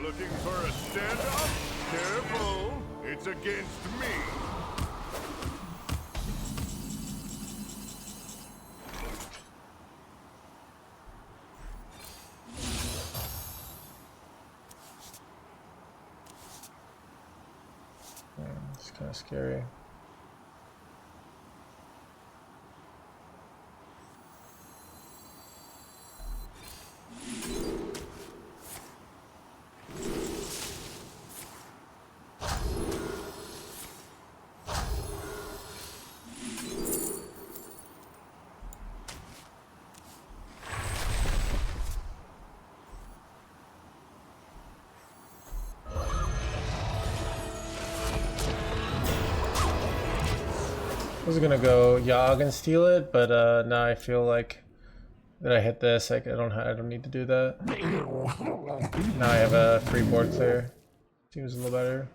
Looking for a standoff? Careful, it's against me. It's kind of scary. was gonna go Yogg and steal it, but now I feel like that I hit this. Like I don't need to do that. Now I have a free board clear. Seems a little better.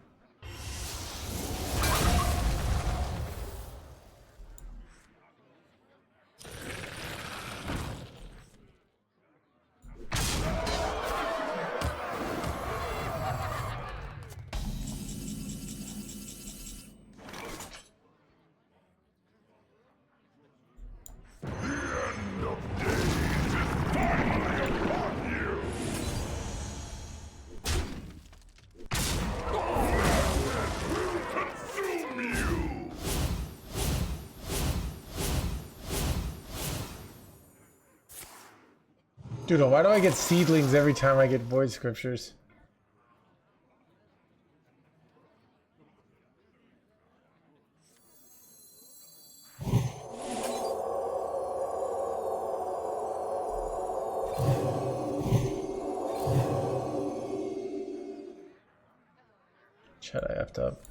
Dude, why do I get seedlings every time I get void scriptures? Chat, I effed up.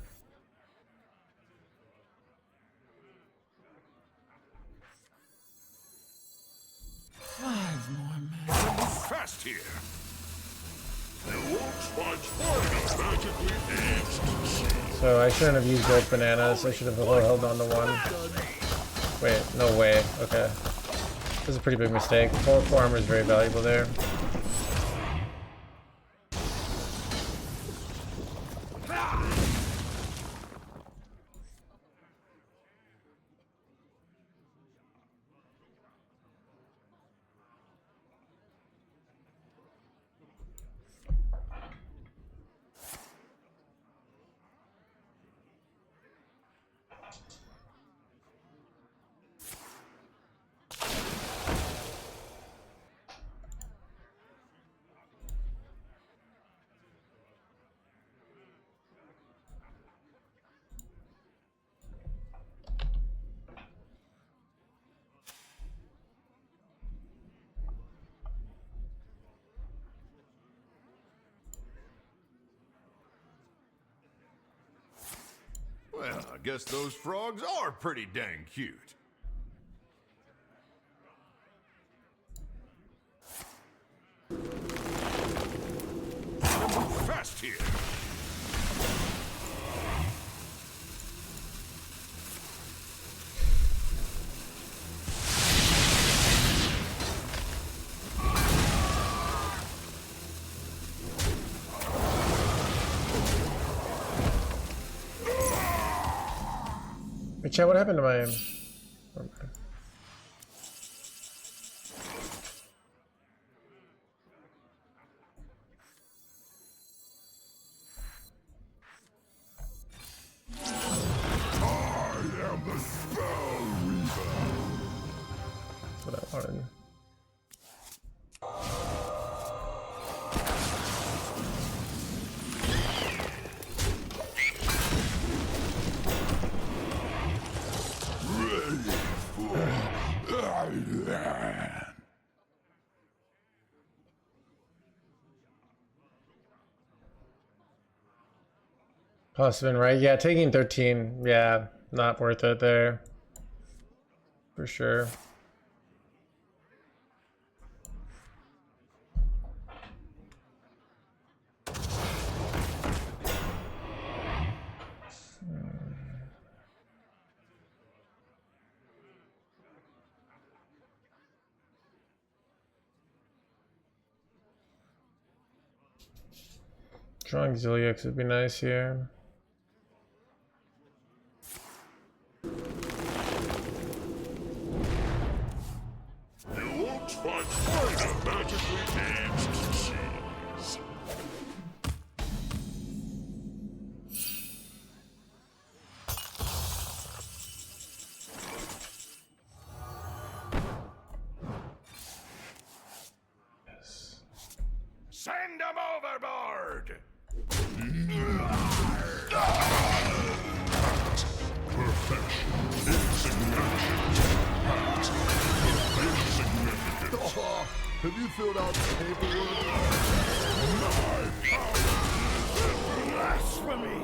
Fast here. You won't find fire magically aged. So I shouldn't have used both bananas. I should have held on to one. Wait, no way. Okay. This is a pretty big mistake. 4 armor is very valuable there. Well, I guess those frogs are pretty dang cute. Fast here. Hey, chat, what happened to my... What I wanted. Possibly right. Yeah, taking 13. Yeah, not worth it there. For sure. Drawing Zilliax would be nice here. You won't find fire magically aged seeds. Yes. Send them overboard! Perfection. Insignificant. Insignificant. Oh, have you filled out the paperwork? My power! Blasphemy!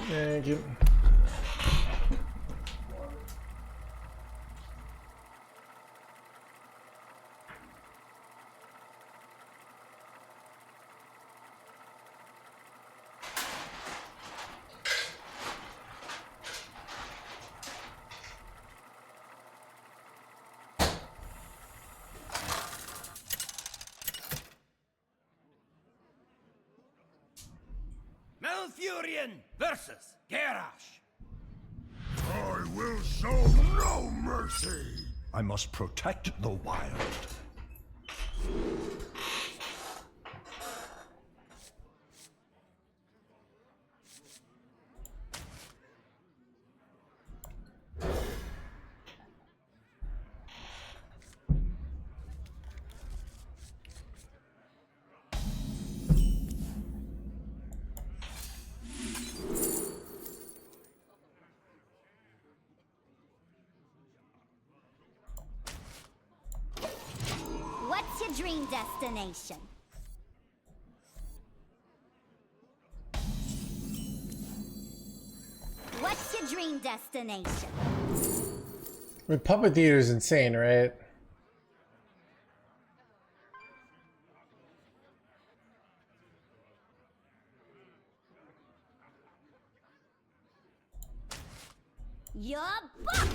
Thank you. Malfurion versus Garrosh. I will show no mercy. I must protect the wild. What's your dream destination? What's your dream destination? I mean, Puppet Theater is insane, right? Your book!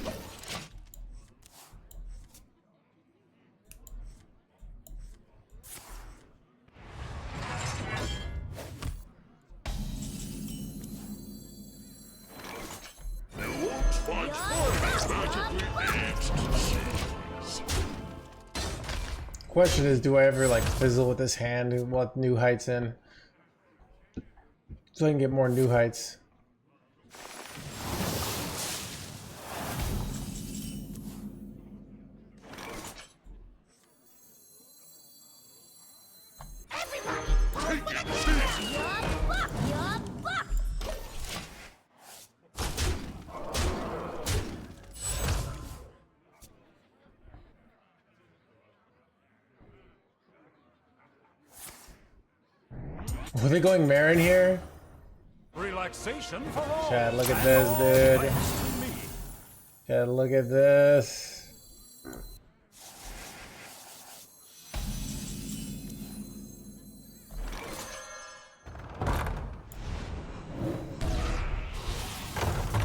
Question is, do I ever like fizzle with this hand and want new heights in? So I can get more new heights. Were they going Marin here? Relaxation for all. Chad, look at this, dude. Chad, look at this.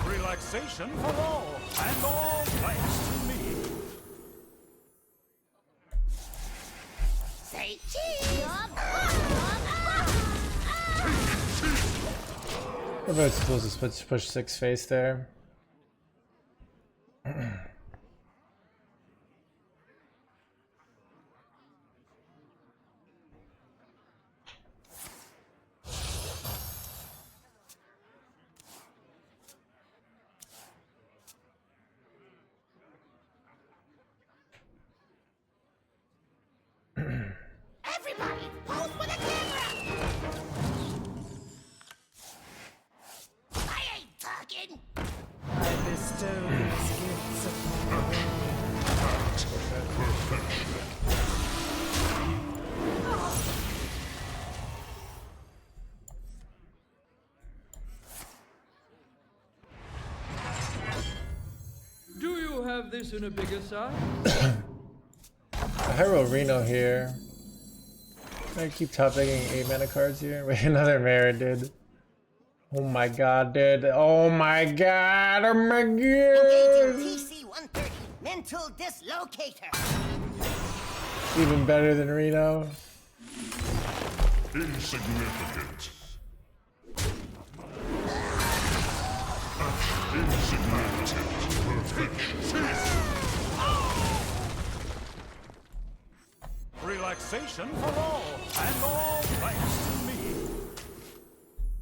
Relaxation for all, and all thanks to me. Say cheese! What about supposed to push 6 face there? Everybody, pose for the camera! I ain't talking! I bestow these gifts upon the Do you have this in a bigger size? Hero Reno here. I keep top decking 8 mana cards here. Wait, another Marin, dude. Oh my god, dude. Oh my god. Oh my god. Engaging TC-130, mental dislocator. Even better than Reno. Insignificant. Insignificant. Relaxation for all, and all thanks to me.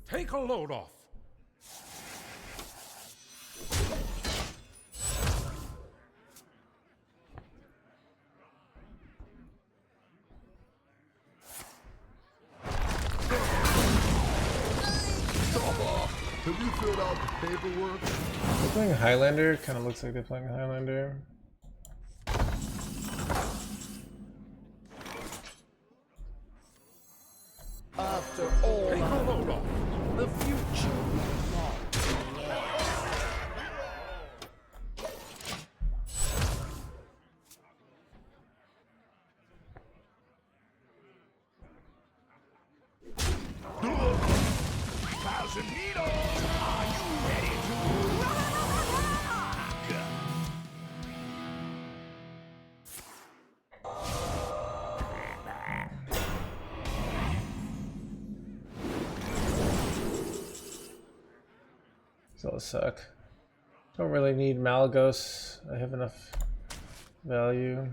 Take a load off. Have you filled out the paperwork? They're playing Highlander. Kind of looks like they're playing Highlander. After all, the future belongs. Those suck. Don't really need Malagos. I have enough value.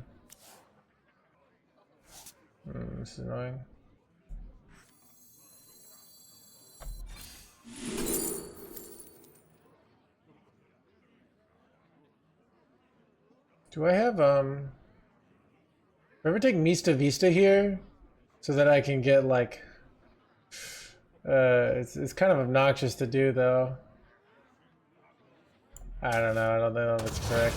This is annoying. Do I have ever take Mista Vista here so that I can get like it's kind of obnoxious to do though. I don't know. I don't know if it's correct.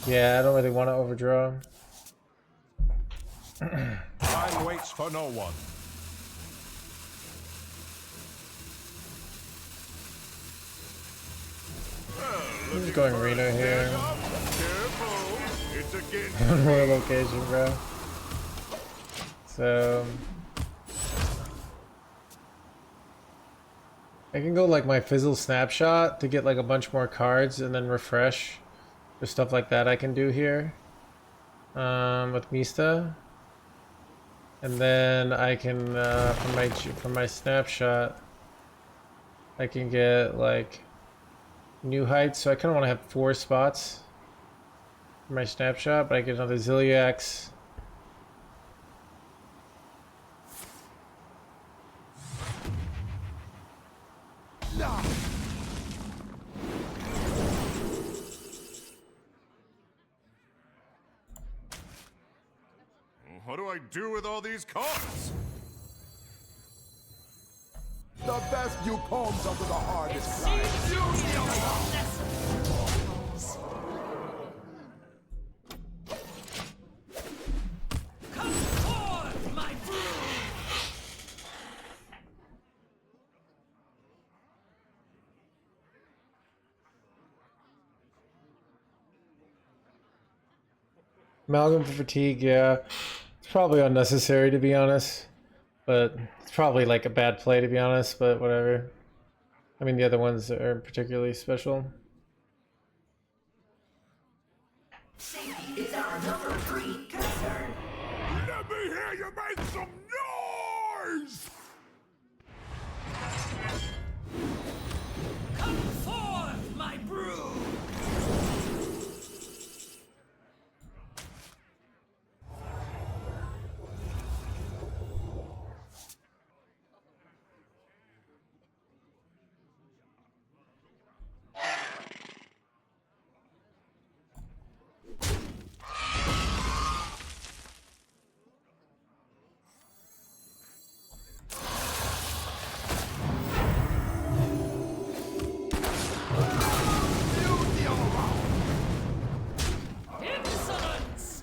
Yeah, I don't really want to overdraw. Time waits for no one. I'm just going Reno here. Careful. It's against One more location, bro. So I can go like my Fizzle Snapshot to get like a bunch more cards and then refresh. There's stuff like that I can do here with Mista. And then I can from my snapshot I can get like new heights. So I kind of want to have 4 spots for my snapshot, but I get another Zilliax. What do I do with all these cards? The best view comes under the hardest Come forth, my brood! Amalgam for fatigue, yeah. It's probably unnecessary to be honest. But it's probably like a bad play to be honest, but whatever. I mean the other ones are particularly special. Safety is our number 3 concern. Let me hear you make some noise! Come forth, my brood! Insolence!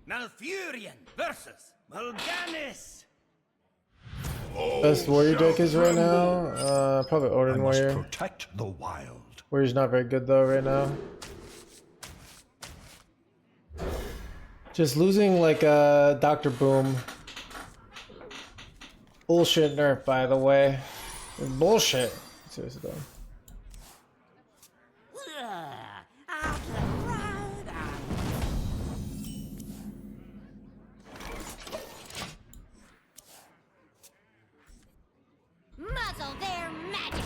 Malfurion versus Mal'Ganis. Best warrior deck is right now. Probably Odin Warrior. Protect the wild. Warrior's not very good though right now. Just losing like Dr. Boom. Bullshit nerf, by the way. Bullshit. Seriously though. Muzzle their magic.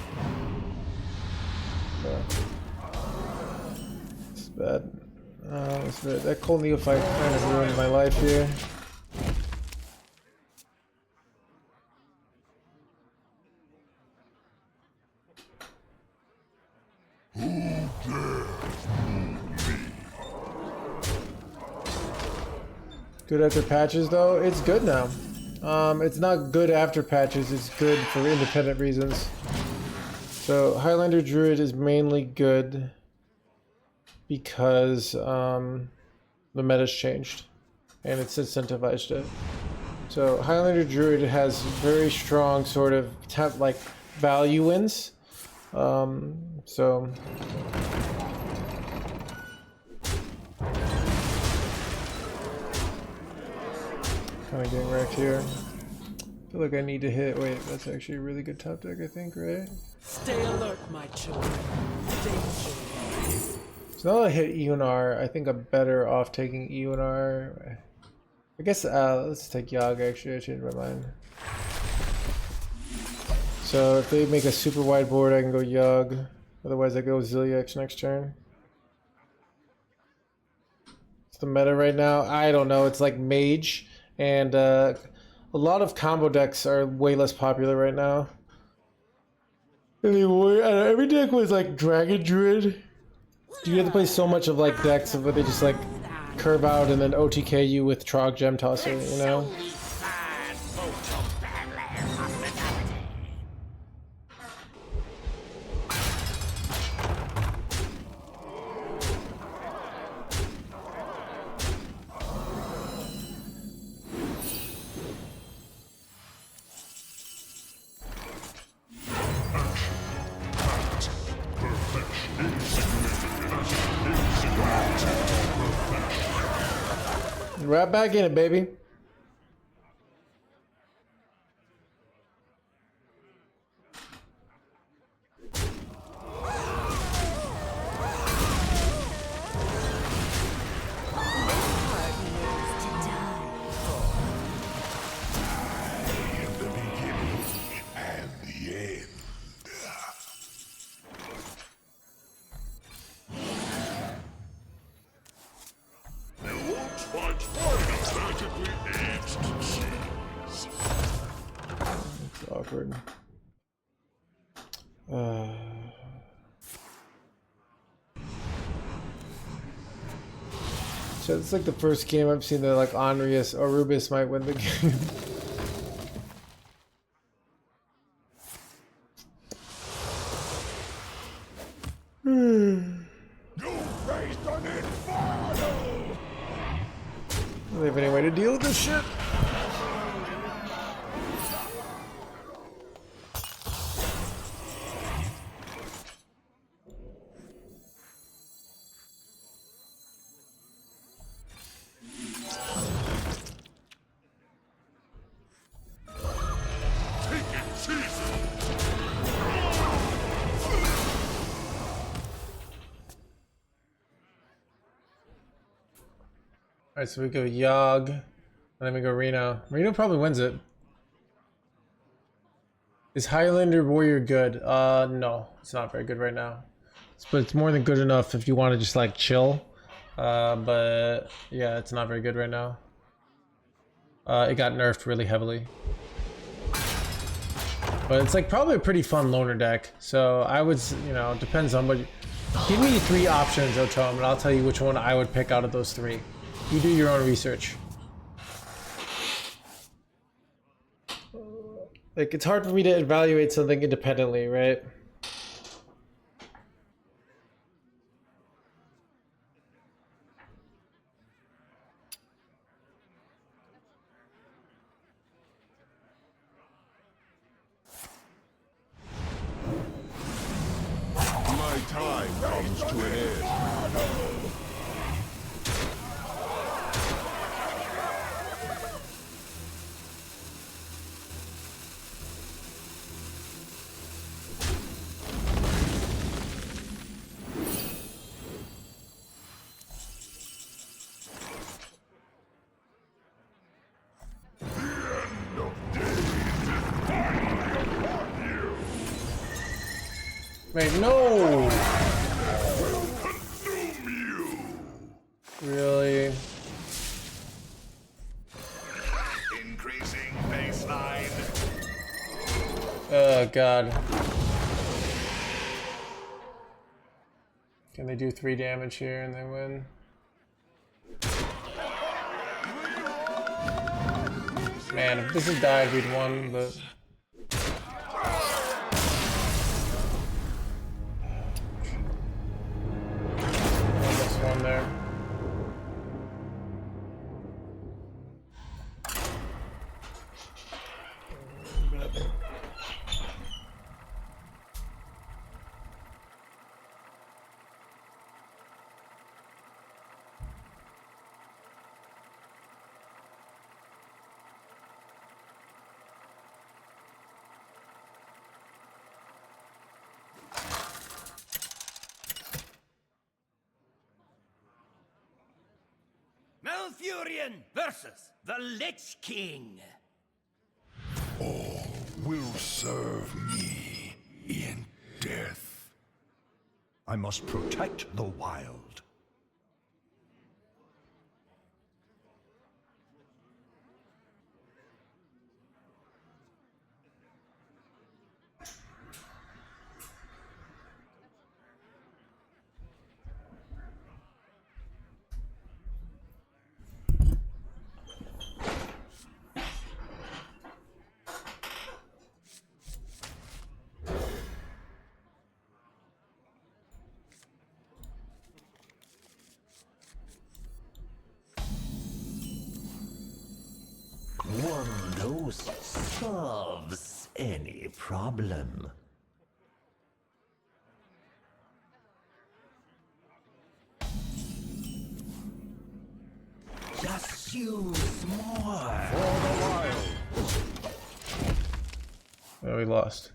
It's bad. It's bad. That cold neophyte kind of ruined my life here. Good after patches though? It's good now. It's not good after patches, it's good for independent reasons. So Highlander Druid is mainly good because the meta's changed and it's incentivized it. So Highlander Druid has very strong sort of like value wins. So kind of getting wrecked here. I feel like I need to hit. Wait, that's actually a really good top deck, I think, right? Stay alert, my children. Danger. So now that I hit Eonar, I think I'm better off taking Eonar. I guess let's take Yogg. Actually, I changed my mind. So if they make a super wide board, I can go Yogg. Otherwise, I go Zilliax next turn. It's the meta right now. I don't know. It's like Mage, and a lot of combo decks are way less popular right now. Anyway, every deck was like Dragon Druid. You have to play so much of like decks where they just like curve out and then OTK you with Trog Gem Tosser, you know? Right back in it, baby. Awkward. So it's like the first game I've seen that like Onrius or Rubis might win the game. Do they have any way to deal with this shit? Alright, so we go Yogg, and then we go Reno. Reno probably wins it. Is Highlander Warrior good? No, it's not very good right now. But it's more than good enough if you want to just like chill. But yeah, it's not very good right now. It got nerfed really heavily. But it's like probably a pretty fun loner deck. So I would, you know, depends on what. Give me 3 options, Otom, and I'll tell you which one I would pick out of those 3. You do your own research. Like, it's hard for me to evaluate something independently, right? My time comes to an end. Wait, no! Really? Increasing baseline. Oh god. Can they do 3 damage here and they win? Man, if this had died, we'd won, but... Almost won there. Malfurion versus the Lich King. All will serve me in death. I must protect the wild. One dose solves any problem. Just use more. For the wild. Oh, we lost.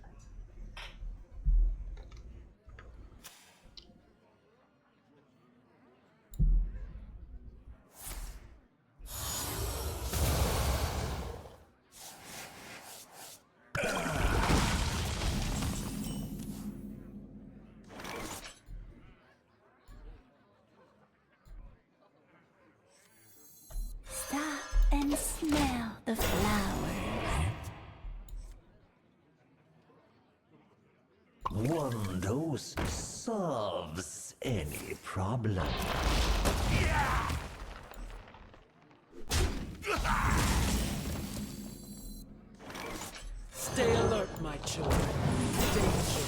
Stop and smell the flowers. One dose solves any problem. Stay alert, my children. Danger.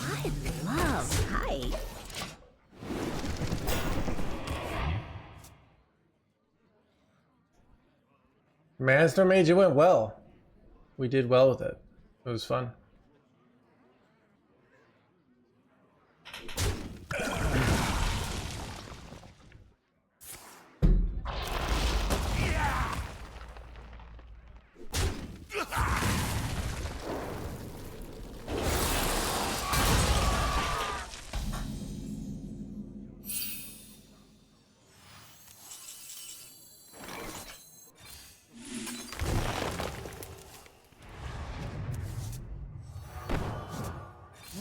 I love height. Master Mage, it went well. We did well with it. It was fun.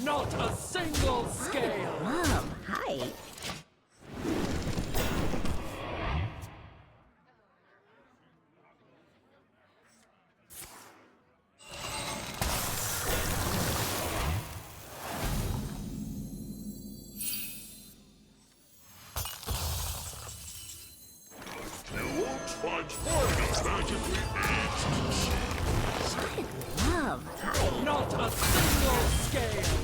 Not a single scale. Love height. You won't find formulas magically I love height. Not a single scale.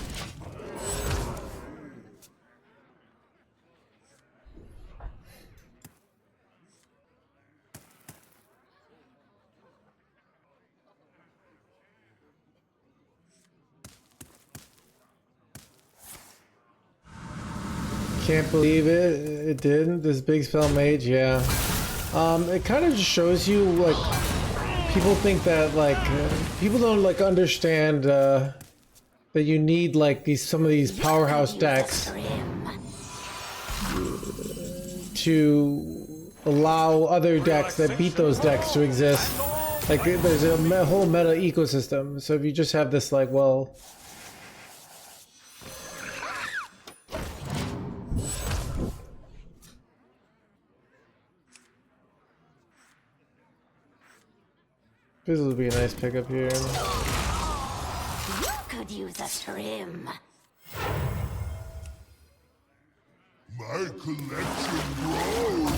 Can't believe it. It did. This big spell mage, yeah. It kind of just shows you, like, people think that, like, people don't, like, understand that you need, like, some of these powerhouse decks to allow other decks that beat those decks to exist. Like, there's a whole meta ecosystem. So if you just have this, like, well, this would be a nice pickup here. You could use a trim. My collection grows.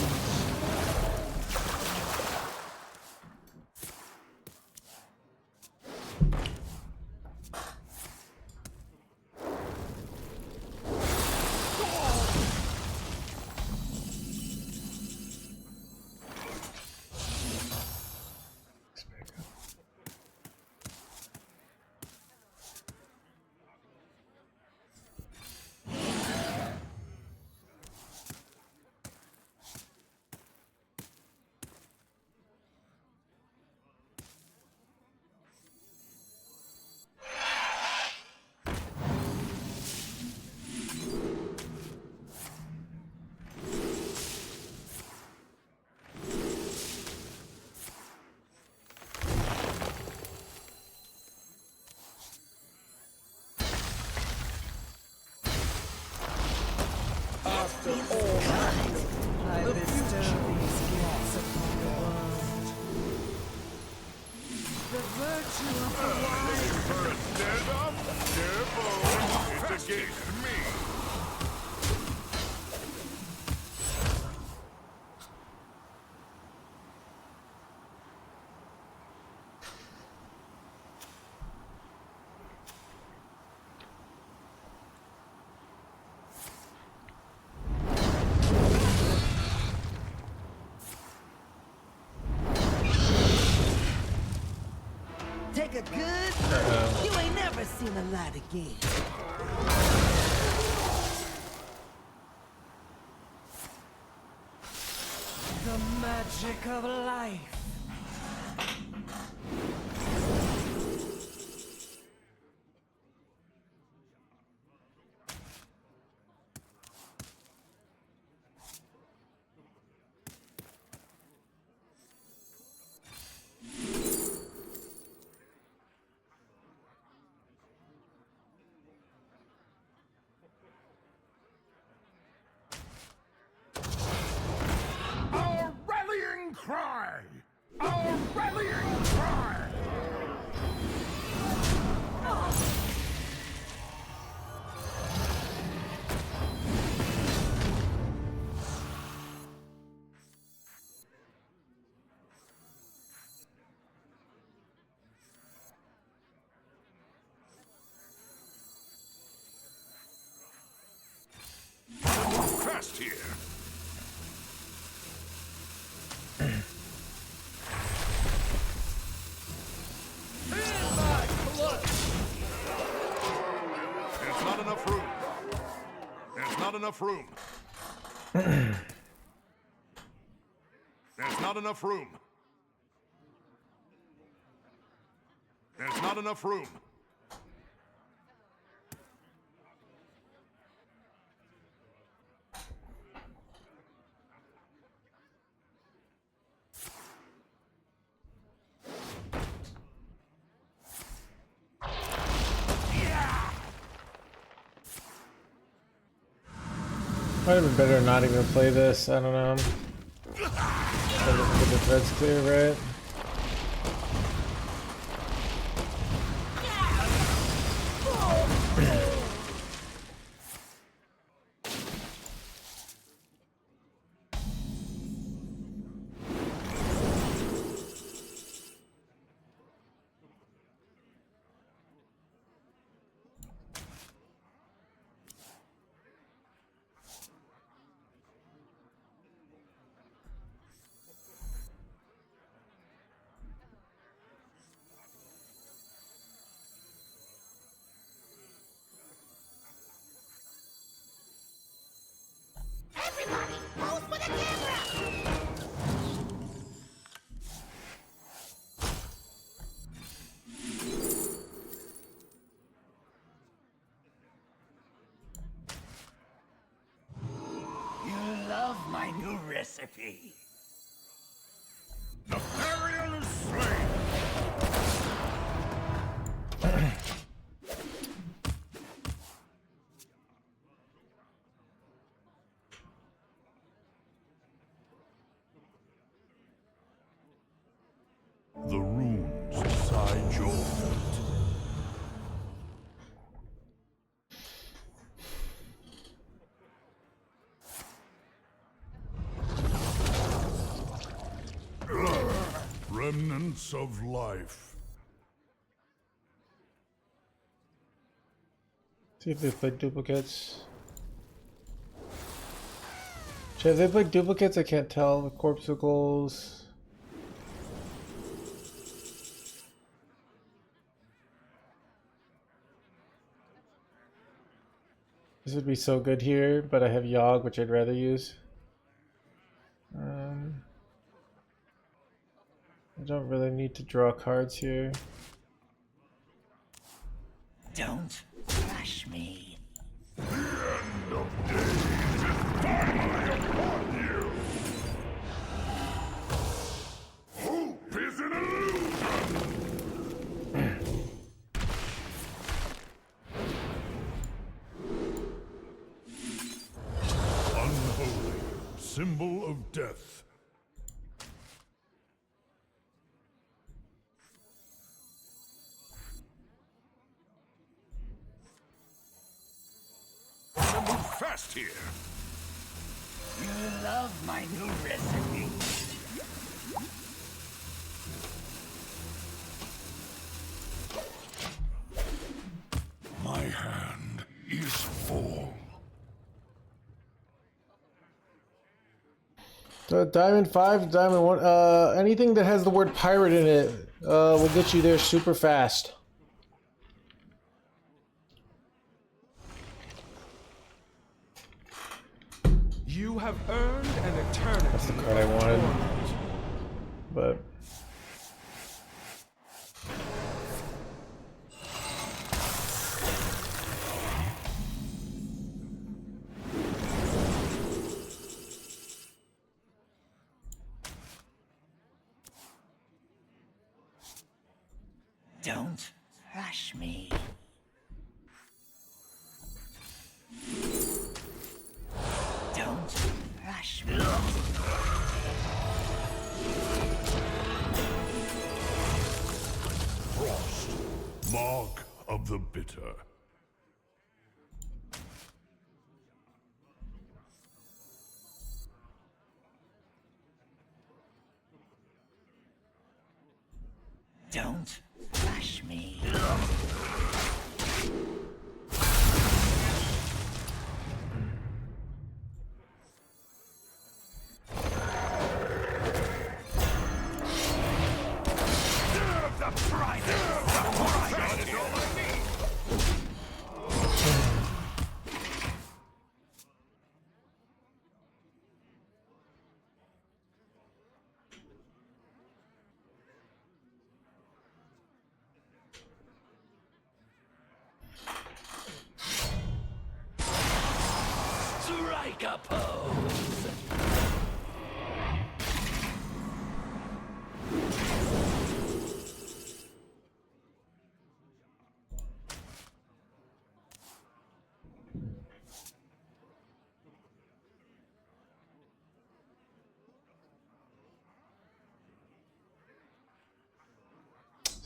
After all that, I bestow these gifts upon the world. The virtue of the wild. For a standoff? Never. It's against me. Take a good look. You ain't never seen the light again. The magic of life. Our rallying cry! Our rallying cry! Fast here! There's not enough room. There's not enough room. There's not enough room. There's not enough room. Might have been better not even play this. I don't know. Get the threads clear, right? Everybody, pose for the camera! You love my new recipe. The burial is slain. The runes beside your feet. Remnants of life. See if they played duplicates. If they played duplicates, I can't tell. The corpuscles. This would be so good here, but I have Yogg, which I'd rather use. I don't really need to draw cards here. Don't rush me. The end of days is finally upon you. Hope is an illusion. symbol of death. Move fast here. You love my new recipe. My hand is full. Diamond 5, Diamond 1. Anything that has the word pirate in it will get you there super fast. You have earned an eternity. That's the card I wanted. But Don't rush me. Don't rush me. Frost, mark of the bitter. Don't rush me. Strike a pose.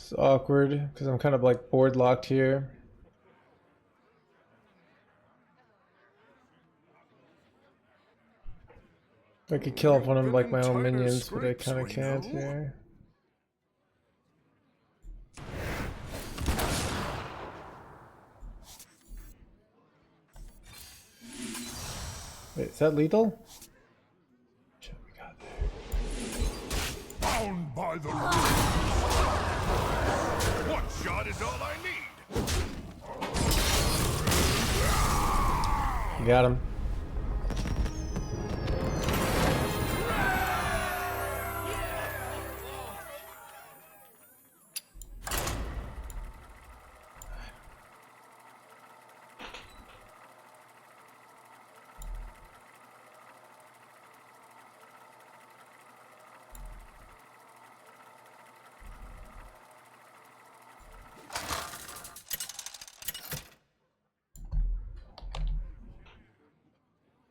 it's awkward because I'm kind of like board locked here. I could kill off one of like my own minions, but I kind of can't here. Wait, is that lethal? Shit, we got there. Bound by the rules. One shot is all I need. Got him.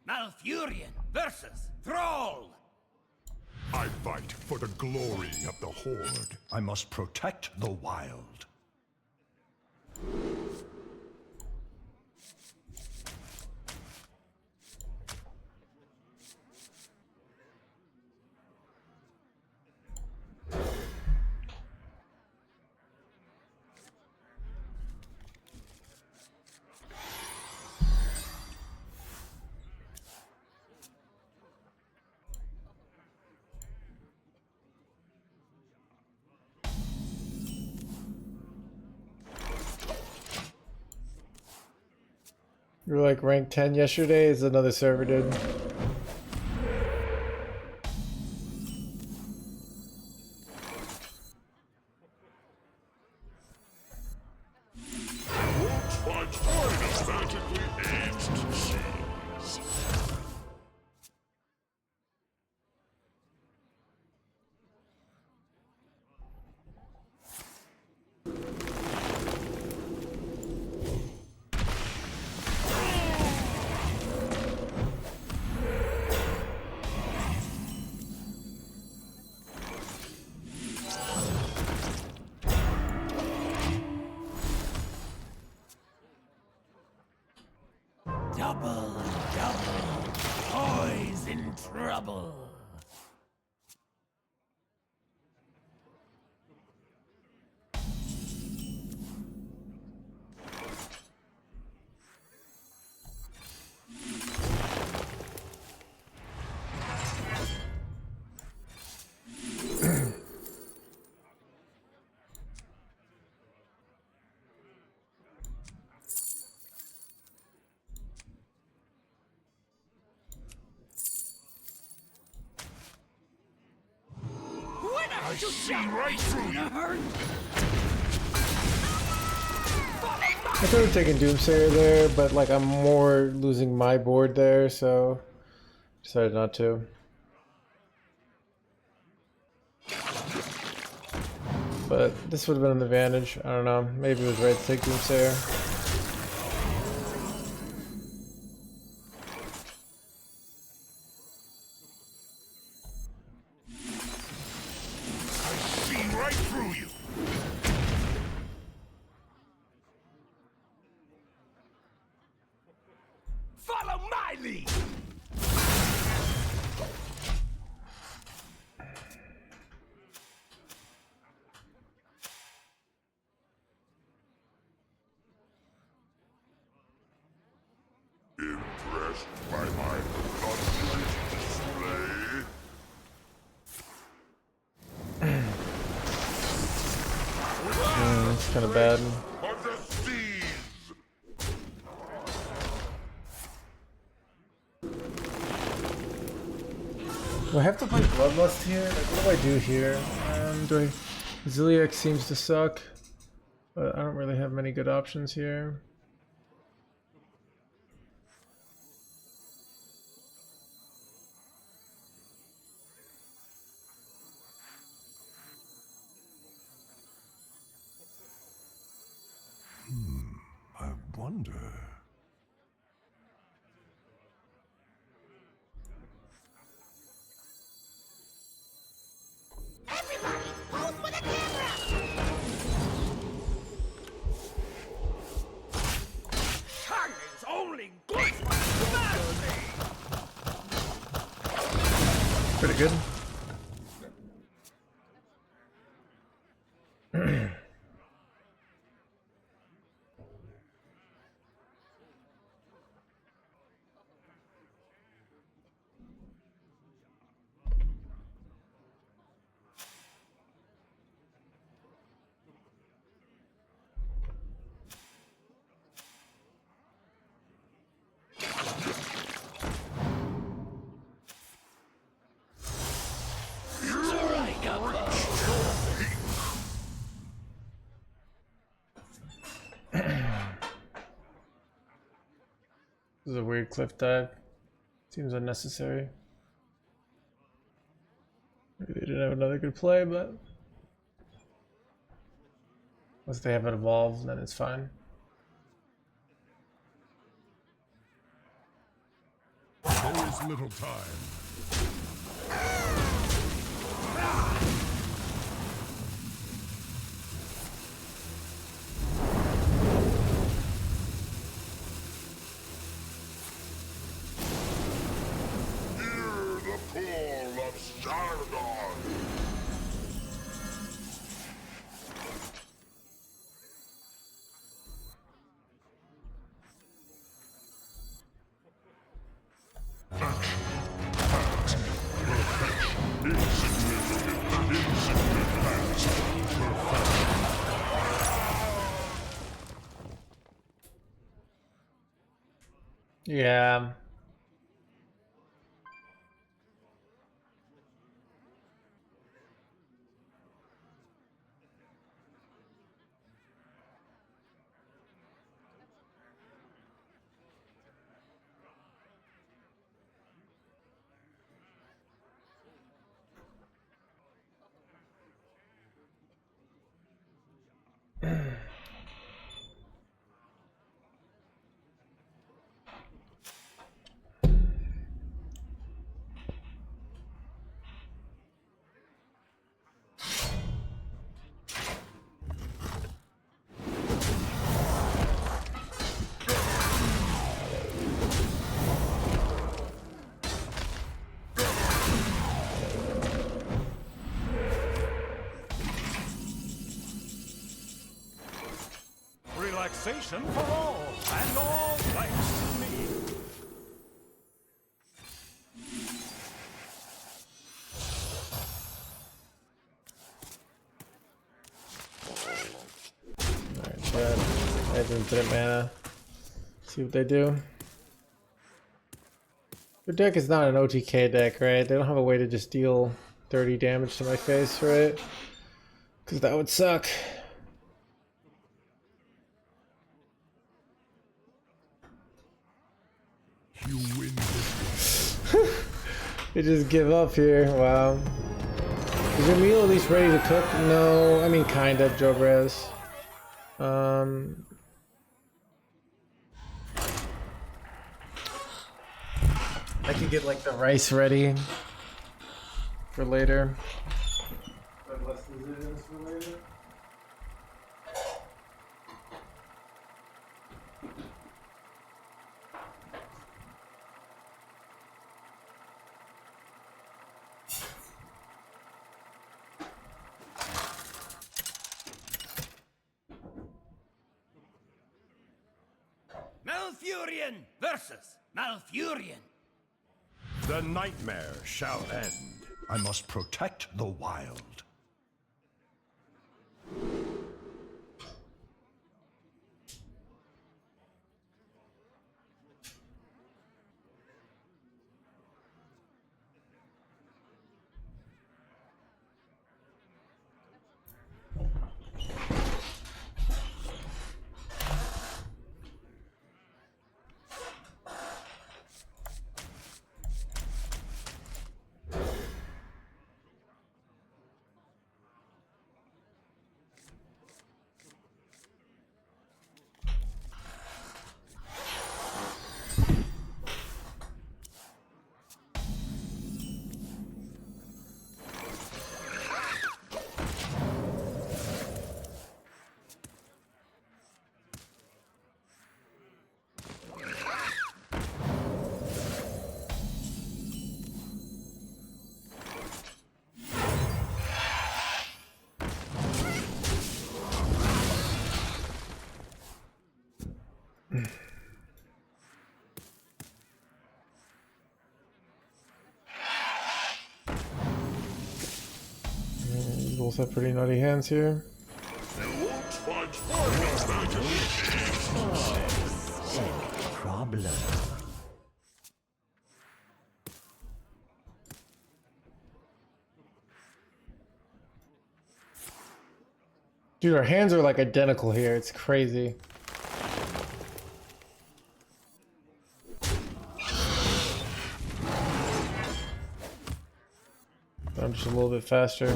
Malfurion versus Thrall. I fight for the glory of the Horde. I must protect the wild. You were like rank 10 yesterday, as another server did. in trouble. I see right through you. I could have taken Doomsayer there, but like I'm more losing my board there, so decided not to. But this would have been an advantage. I don't know. Maybe it was right to take Doomsayer. Follow my lead! Impressed by my luxurious display? It's kind of bad. Of the seas! Do I have to play Bloodlust here? Like, what do I do here? Ziliax seems to suck, but I don't really have many good options here. I wonder. Everybody, pose for the camera! China's only good for mercy! Pretty good. This is a weird cliff dive. Seems unnecessary. Maybe they didn't have another good play, but once they have it evolved, then it's fine. There is little time. Hear the call of Sargon! Yeah. Relaxation for all, and all thanks to me. Alright, good. I have infinite mana. See what they do. Their deck is not an OTK deck, right? They don't have a way to just deal 30 damage to my face, right? Because that would suck. You win. They just give up here. Wow. Is your meal at least ready to cook? No, I mean kind of, Jogrez. I could get like the rice ready for later. Less decisions for later. Malfurion versus Malfurion. The nightmare shall end. I must protect the wild. You both have pretty nutty hands here. Problem. Dude, our hands are like identical here. It's crazy. I'm just a little bit faster.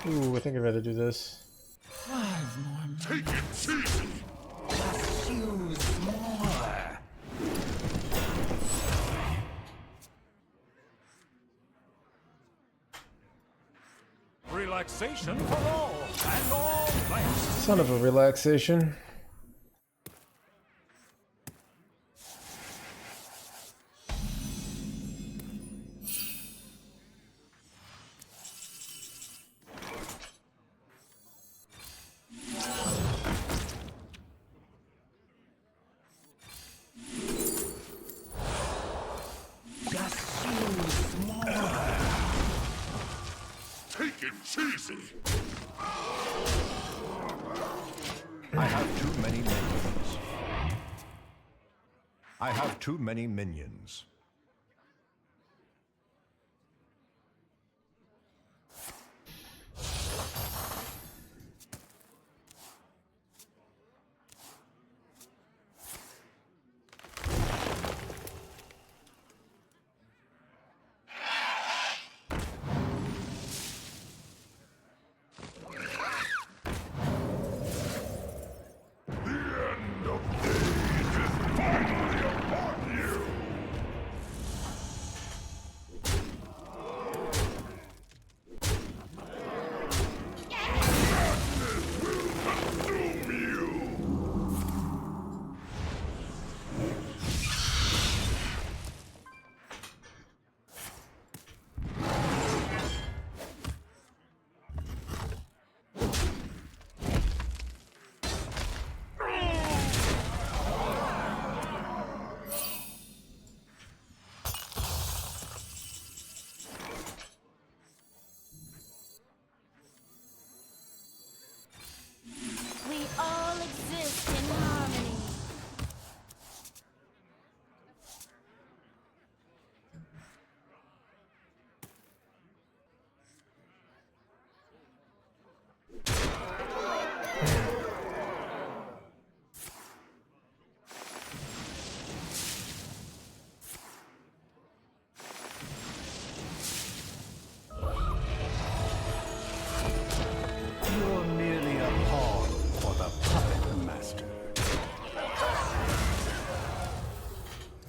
Ooh, I think I'd rather do this. 5 more minutes. Take it easy. Just use more. Relaxation for all, and all thanks. Son of a relaxation. Just use more. Take it cheesy. I have too many minions. I have too many minions.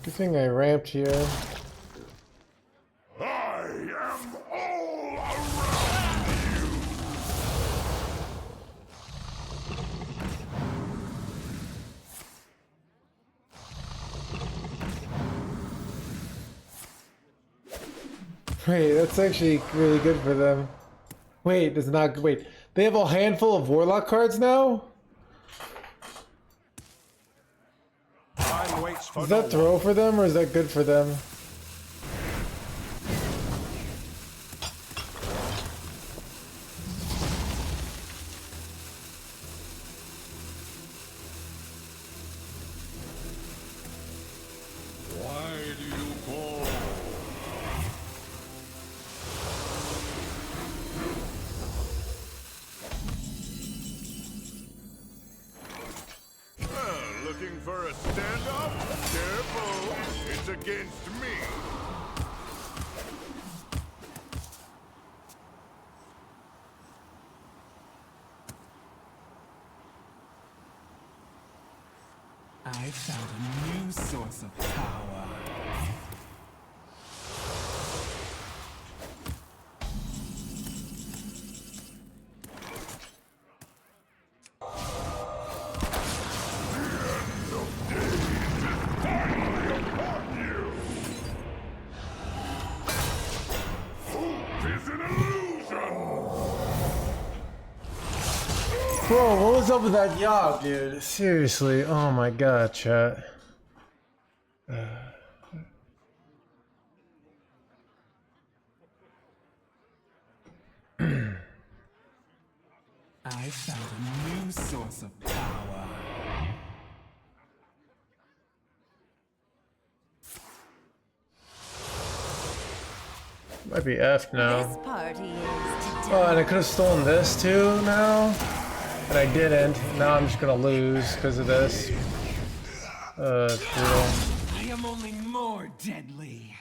Good thing I ramped here. I am all around you. Wait, that's actually really good for them. Wait, it's not. Wait, they have a handful of Warlock cards now? Time waits for Is that no throw for them or is that good for them? Why do you call? Looking for a standoff? Careful, it's against me. I found a new source of power. Bro, what was up with that yaw, dude? Seriously, oh my god, chat. I found a new source of power. Might be F now. This party is today. Oh, and I could have stolen this too now. And I didn't. Now I'm just gonna lose because of this. It's brutal. I am only more deadly.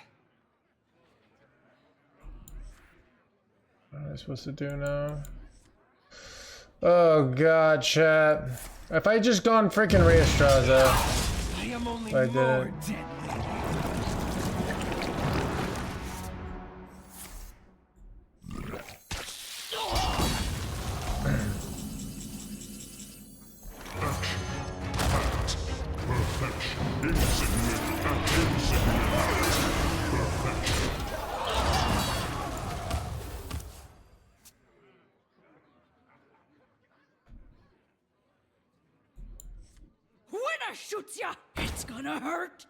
What am I supposed to do now? Oh god, chat. If I just gone freaking Rheastraza. I am only I more didn't. deadly. Winner shoots ya! It's gonna hurt!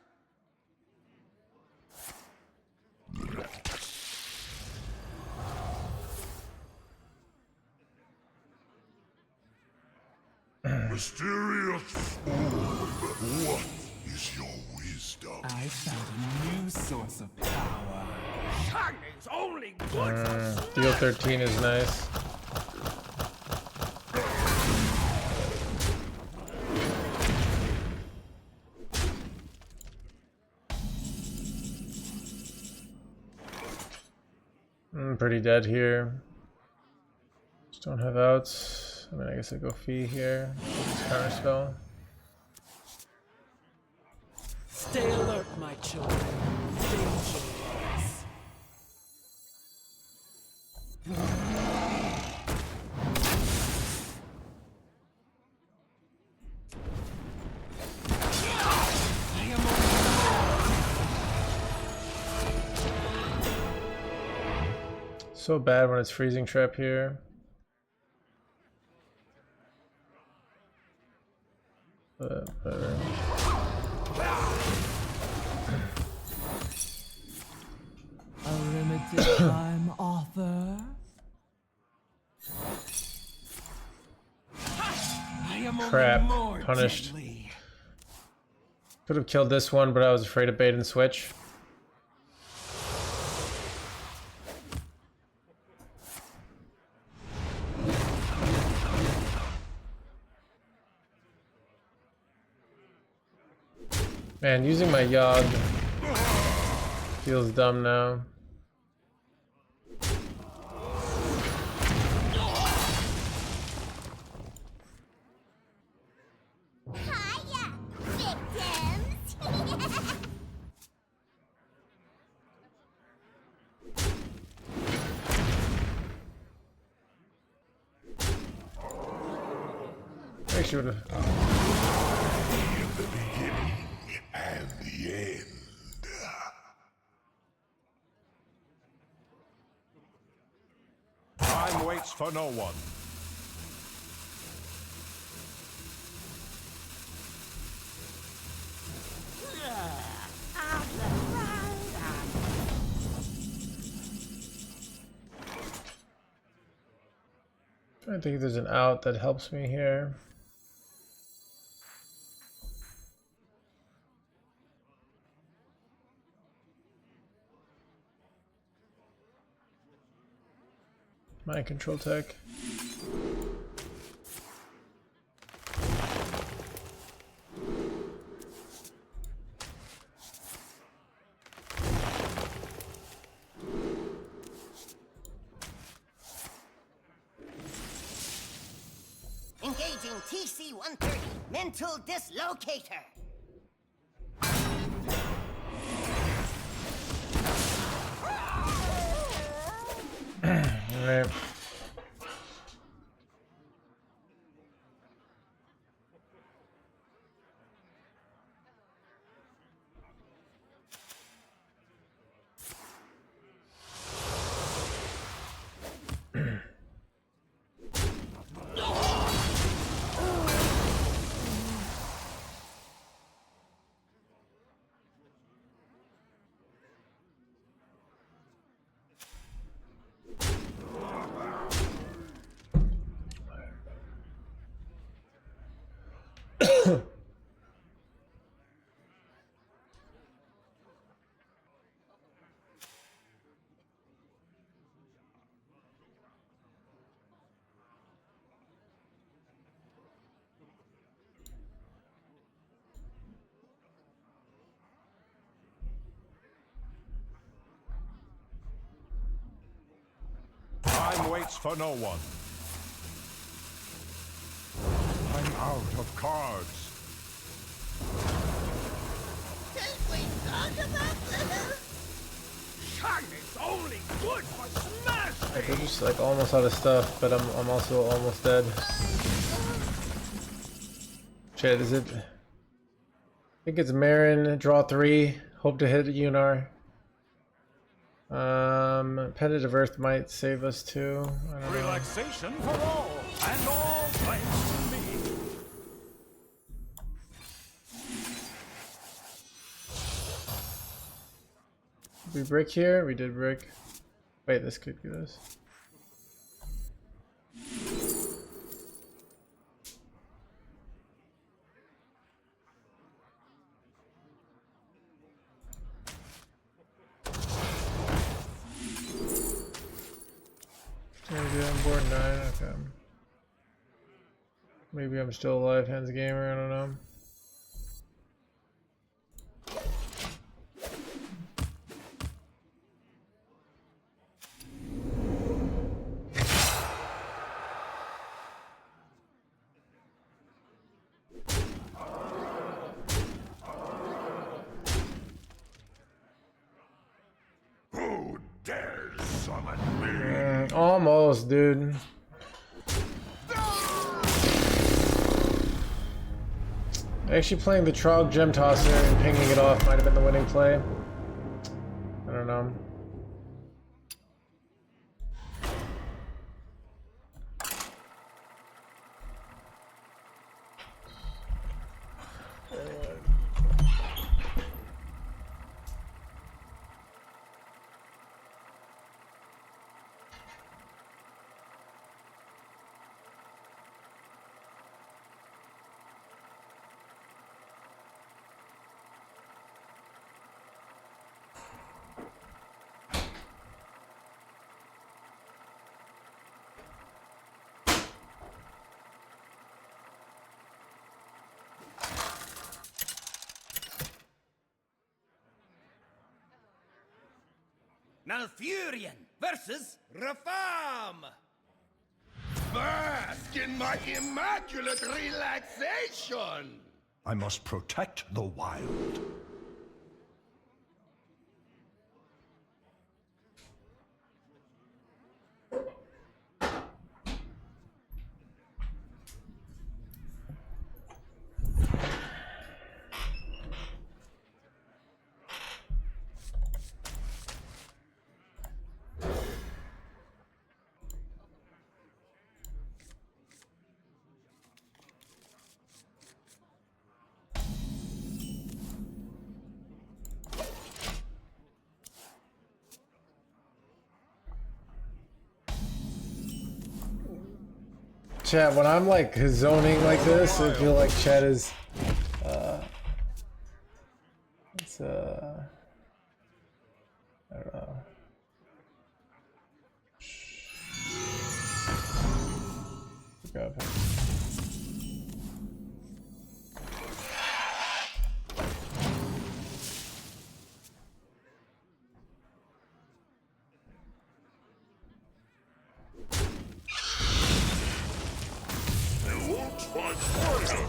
Mysterious orb, what is your wisdom? I found a new source of power. Shining's only good for Deal 13 is nice. I'm pretty dead here. Just don't have outs. I mean, I guess I go Fee here. Counter spell. Stay alert, my children. Danger waits. I am So bad when it's freezing trap here. But better. A limited time offer. I am only Crap. more Punished. deadly. Could have killed this one, but I was afraid of bait and switch. Man, using my Yogg feels dumb now. Hiya, victims! actually would have. The beginning and the end. Time waits for no one. I think there's an out that helps me here. Mind control tech. Engaging TC-130, mental dislocator. Alright. Time waits for no one. I'm out of cards. Did we talk about this? Shining's only good for smash! Like, we're just like almost out of stuff, but I'm also almost dead. Shit, is it? I think it's Marin, draw 3, hope to hit Unar. Penitent Earth might save us too. I don't know. Relaxation for all, and all thanks to me. Did we brick here? We did brick. Wait, this could get us. Maybe I'm board 9, okay. Maybe I'm still alive, HandsGamer, I don't know. Who dares summon me? Almost, dude. Actually playing the Trog Gem Tosser and pinging it off might have been the winning play. I don't know. Malfurion versus Reform! Bask in my immaculate relaxation! I must protect the wild. Chat, when I'm like zoning like this, I feel like chat is it's I don't know. Forgot about it.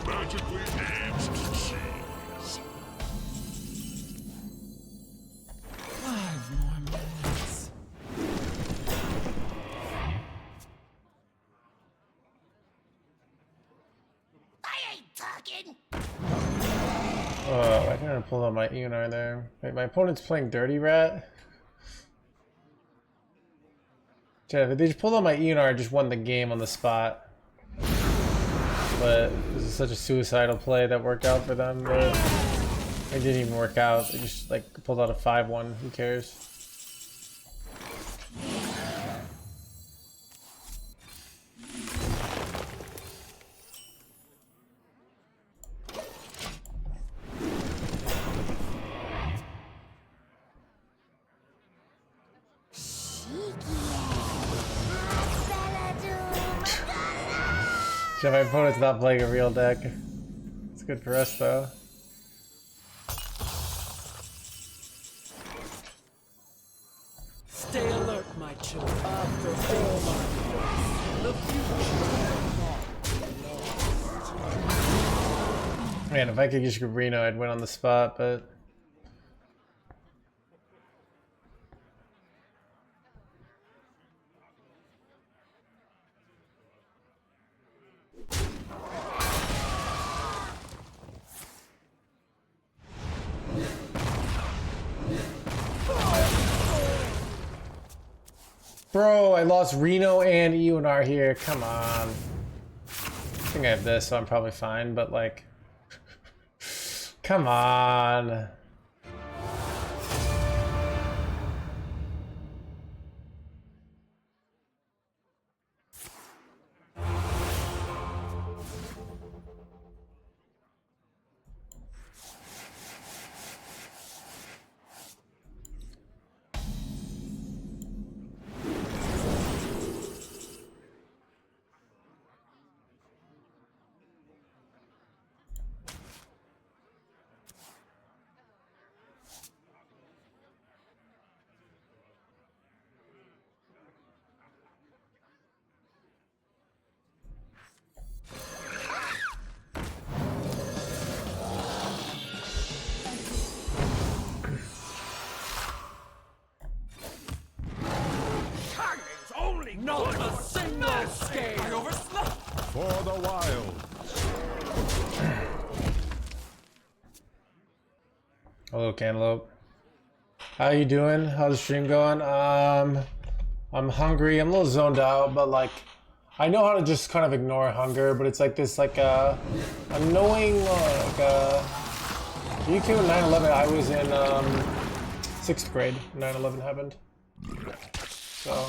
Magically aged cheese. 5 more minutes. I ain't talking. Oh, I didn't pull out my ENR there. Wait, my opponent's playing Dirty Rat? Chat, if they just pulled out my ENR, I just won the game on the spot. But this is such a suicidal play that worked out for them, but it didn't even work out. They just like pulled out a 5-1. Who cares? So my opponent's not playing a real deck. It's good for us though. Stay alert, my children. After all my years, the future. Man, if I could just get Reno, I'd win on the spot, but bro, I lost Reno and EUNR here. Come on. I think I have this, so I'm probably fine, but like, come on. Not a single scale. I overslept. For the wild. Hello, Cantaloupe. How you doing? How's the stream going? I'm hungry. I'm a little zoned out, but like, I know how to just kind of ignore hunger, but it's like this, like, annoying, you came in 9/11. I was in 6th grade. 9/11 happened. So.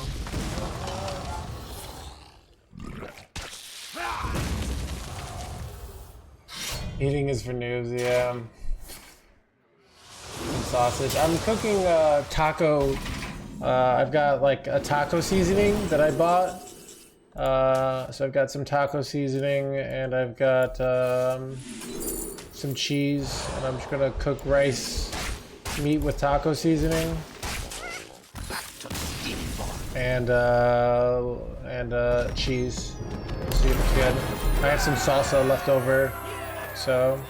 Eating is for noobs, yeah. And sausage. I'm cooking taco. I've got like a taco seasoning that I bought. So I've got some taco seasoning and I've got some cheese, and I'm just gonna cook rice, meat with taco seasoning, and cheese. Let's see if it's good. I have some salsa left over. So,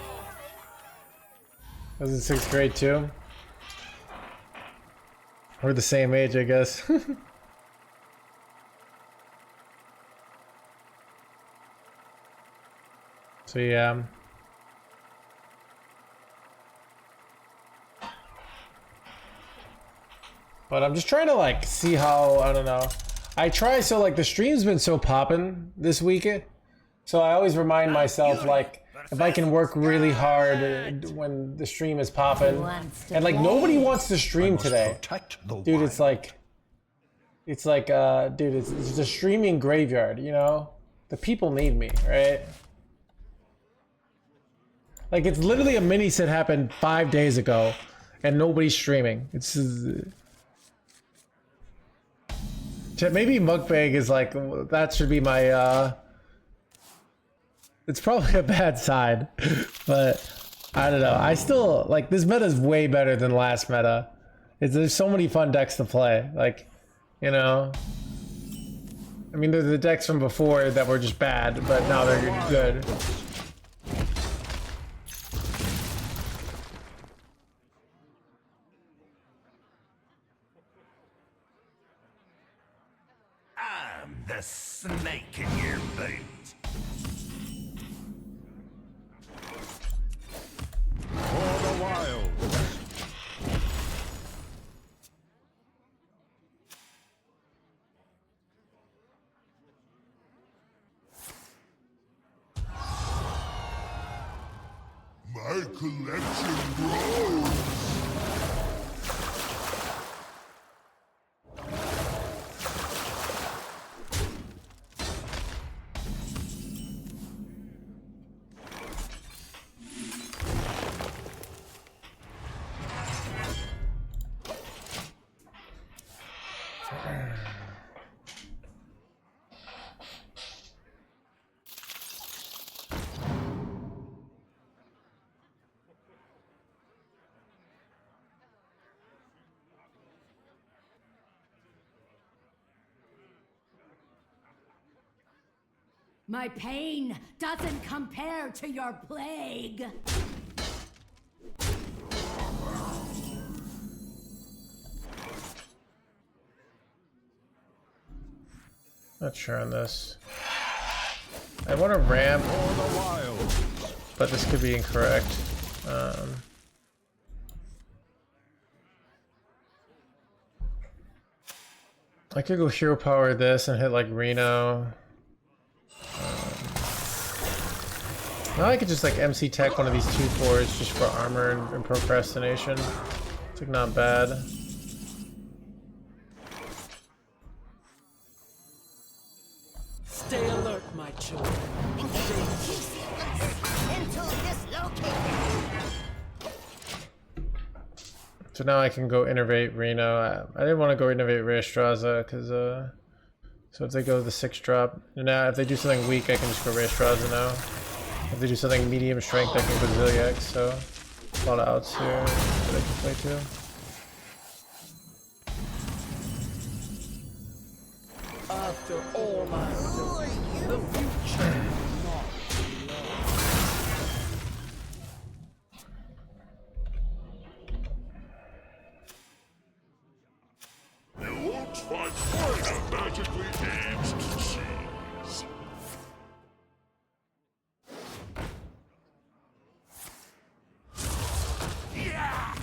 I was in 6th grade too. We're the same age, I guess. So yeah. But I'm just trying to like see how, I don't know. I try, so like the stream's been so poppin' this week. So I always remind myself like, if I can work really hard when the stream is popping, and like nobody wants to stream today, dude. It's like, dude, it's a streaming graveyard, you know. The people need me, right? Like, it's literally a mini set happened 5 days ago, and nobody's streaming. It's maybe mukbang is like, that should be my it's probably a bad side, but I don't know. I still like this meta is way better than last meta. There's so many fun decks to play. Like, you know, I mean, there's the decks from before that were just bad, but now they're good. I'm the snake in your boot. For the wild. My collection grows. My pain doesn't compare to your plague. Not sure on this. I want to ramp, but this could be incorrect. I could go hero power this and hit like Reno. Now I could just like MC tech one of these 2/4s just for armor and procrastination. It's like not bad. Stay alert, my children. So now I can go innervate Reno. I didn't want to go innervate Raystraza because so if they go the 6 drop, now if they do something weak, I can just go Raystraza now. If they do something medium strength, I can go Zilliax. So a lot of outs here that I can play too. After all I've done, the future will not be long. You won't find quite a magically aged cheese. Yeah!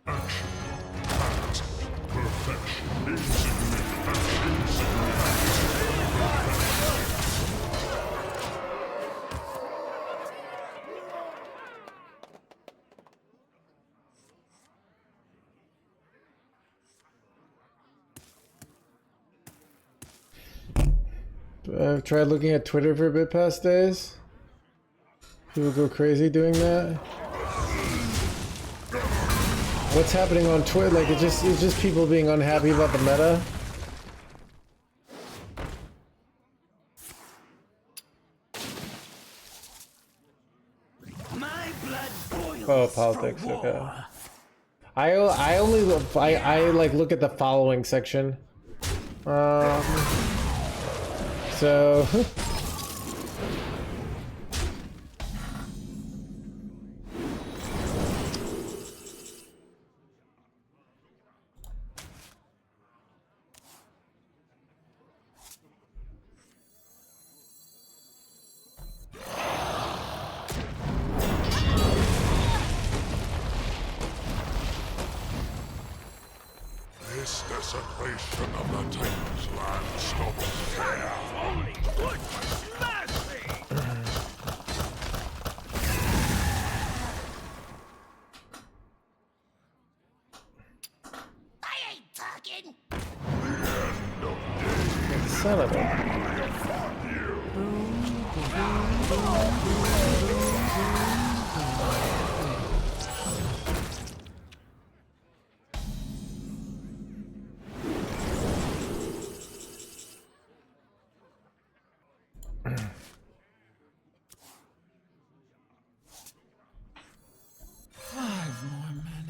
Action, act, perfection, insignificant, I've tried looking at Twitter for a bit past days. People go crazy doing that. What's happening on Twitter? Like it's just people being unhappy about the meta. My blood boils. Oh, politics. Okay. I like look at the following section. So desecration of the Titan's land stops here. Holy wood, smash me! I ain't talking. Son of a.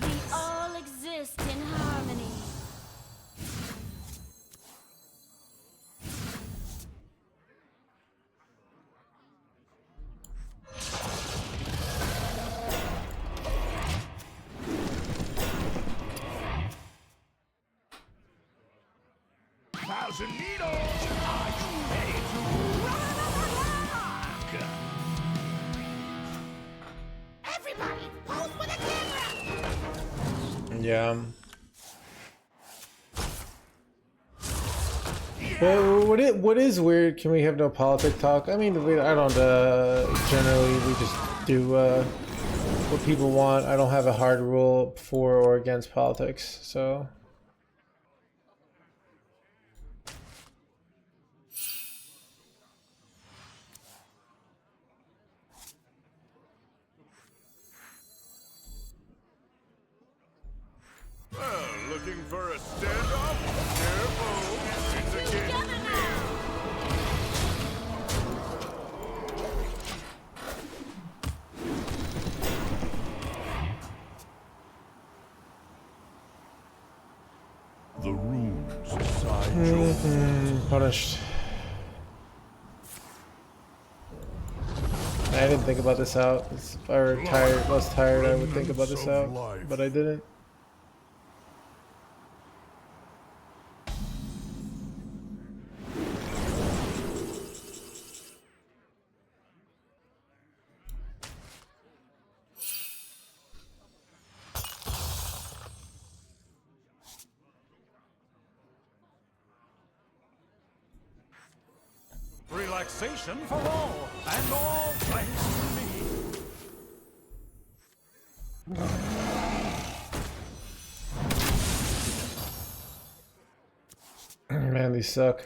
We all exist in harmony. Thousand needles! Are you ready to rock? Everybody, pose for the camera! Yeah. But what is weird? Can we have no politic talk? I mean, I don't. Generally, we just do what people want. I don't have a hard rule for or against politics, so. Well, looking for a standoff? Careful! It's against Together me! now! The runes aside your Punished. I didn't think about this out. If I were tired, less tired, I would think about this out, but I didn't. Relaxation for all, and all thanks to me. Man, these suck.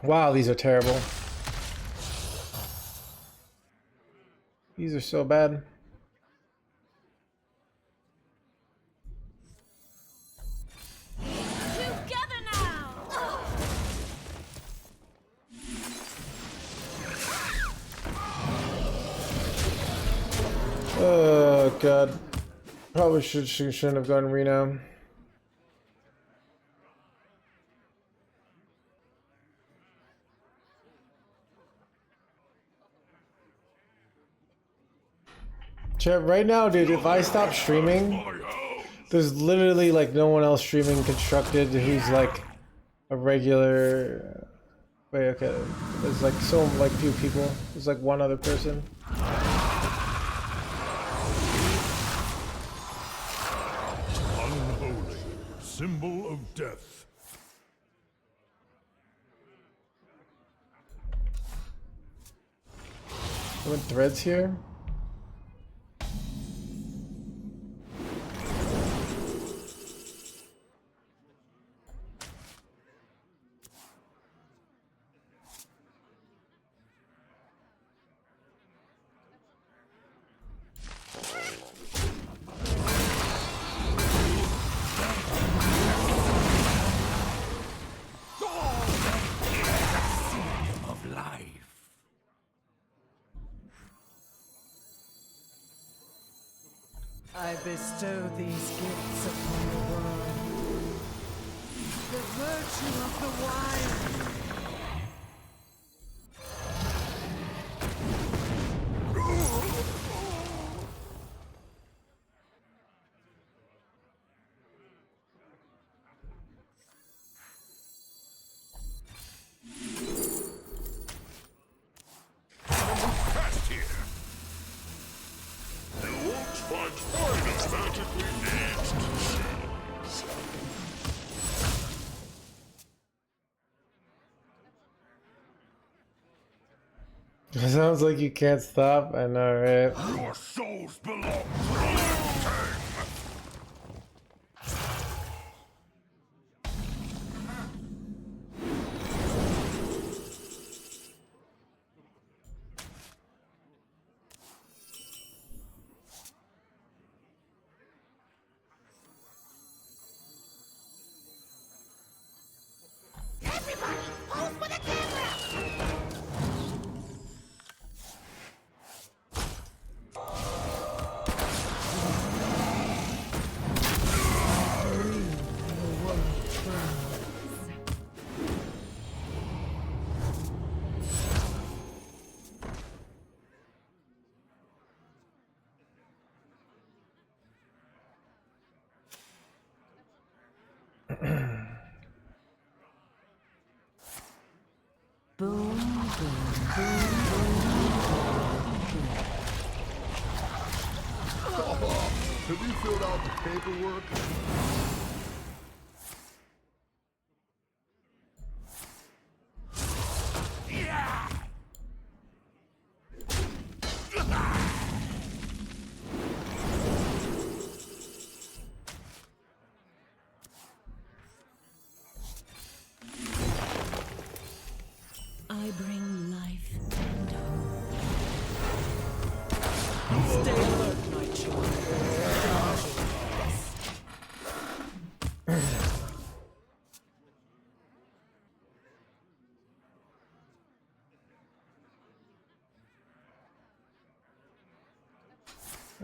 Wow, these are terrible. These are so bad. Together now! Oh god. Probably shouldn't have gone Reno. Chat, right now, dude, if I stop streaming, there's literally like no one else streaming Constructed who's like a regular. Wait, okay. There's like so like few people. There's like one other person. Unholy, symbol of death. What threads here? I bestow these gifts upon the world. The virtue of the wild. Past here! You won't find magically aged seeds. It sounds like you can't stop. I know, right? Your souls belong to the Everybody, pose for the camera! Boom, boom, boom, Have you filled out the paperwork? I bring life and hope. Stay alert, my children.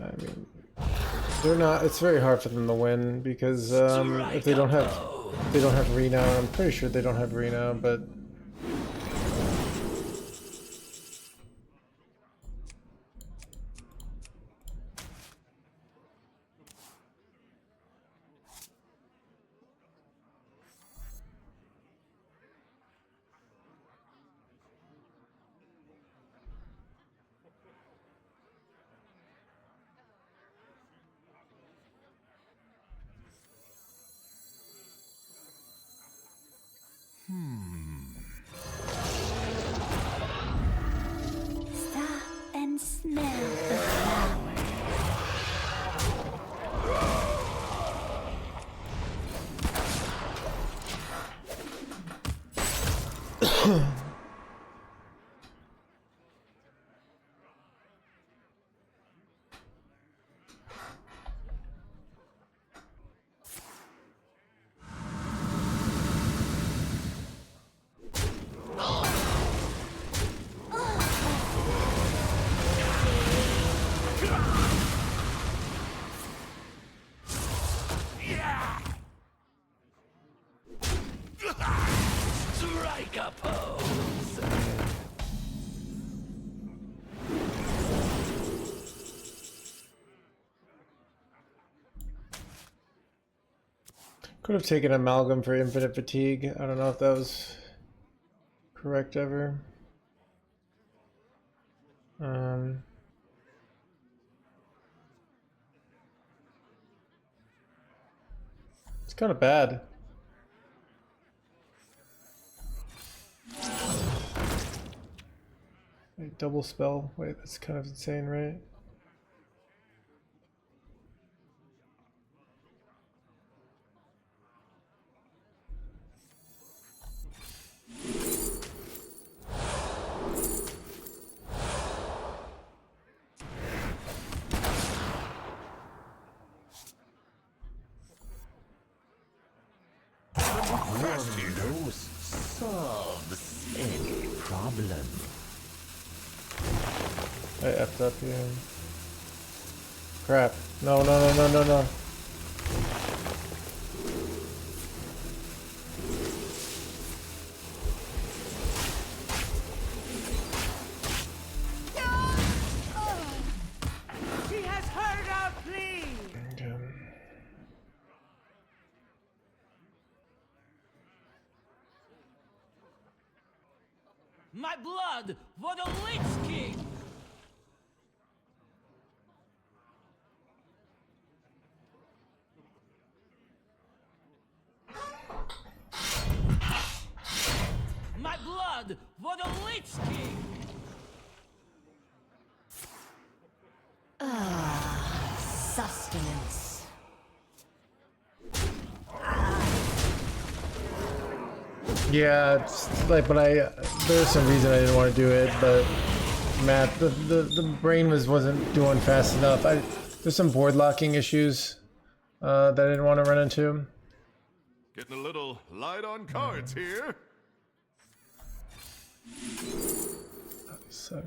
I mean, they're not. It's very hard for them to win because if they don't have Reno, I'm pretty sure they don't have Reno, but. Stop and smell the flowers. Strike a pose! Could have taken Amalgam for Infinite Fatigue. I don't know if that was correct ever. It's kind of bad. Wait, double spell? Wait, that's kind of insane, right? Solves any problem. I effed up here. Crap. No, no, no, no, no, no. He has heard our plea! My blood for the Lich King! My blood for the Lich King! sustenance. Yeah, it's like, but there's some reason I didn't want to do it, but math, the brain wasn't doing fast enough. There's some board locking issues that I didn't want to run into. Getting a little light on cards here. Suck.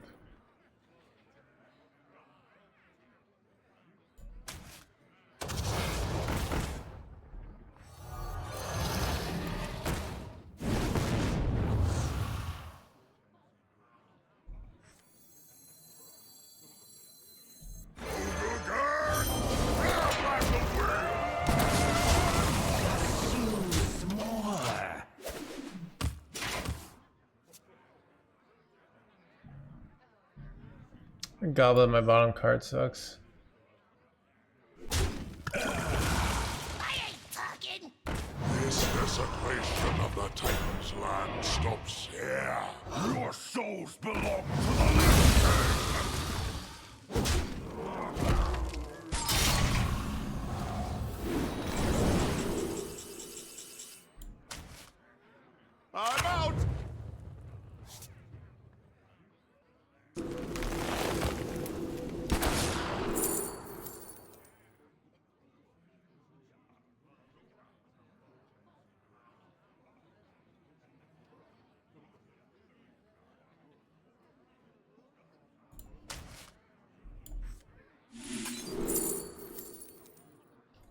Goblet, my bottom card sucks. This desecration of the Titan's land stops here. Your souls belong to the living. I'm out!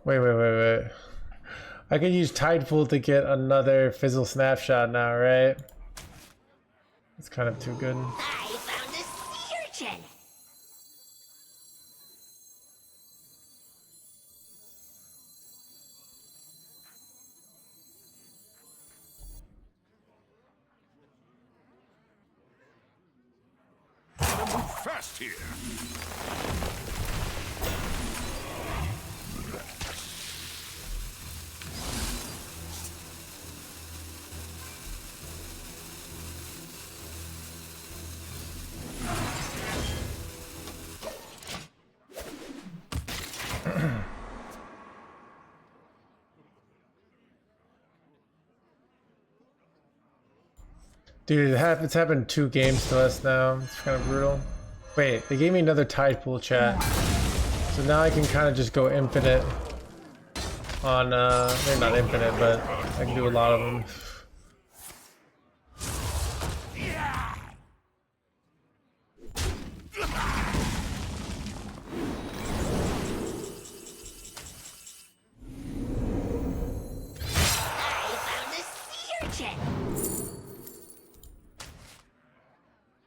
Wait. I can use Tidepool to get another Fizzle Snapshot now, right? It's kind of too good. I found a sea urchin. Move fast here. Dude, it's happened 2 games to us now. It's kind of brutal. Wait, they gave me another Tidepool chat. So now I can kind of just go infinite on, maybe not infinite, but I can do a lot of them.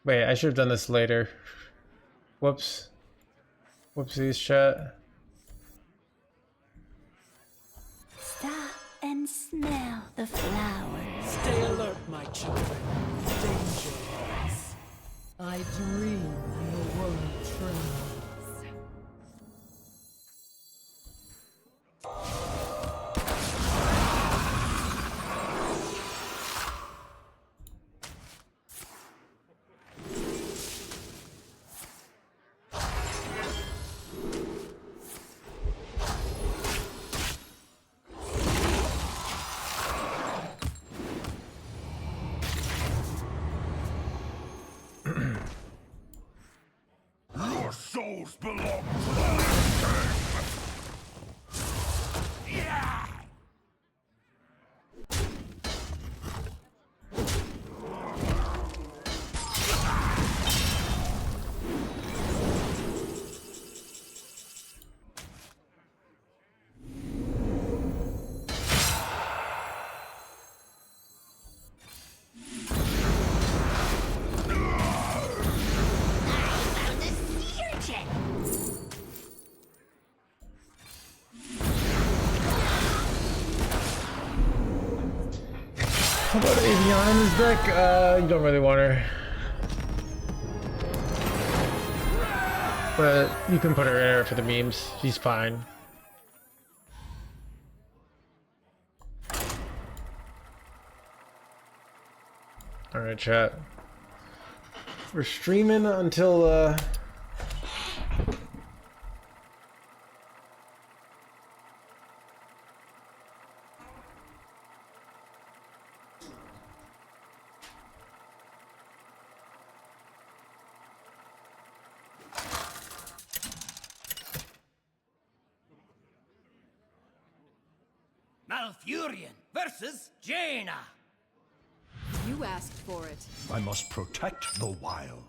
Wait, I should have done this later. Whoops. Whoopsies, chat. Stop and smell the flowers. Stay alert, my children. Danger awaits. I dream and the world trembles. Your souls belong to the living. Yeah! How about Avion in this deck? You don't really want her. But you can put her in there for the memes. She's fine. Alright, chat. We're streaming until Malfurion versus Jaina. You asked for it. I must protect the wild.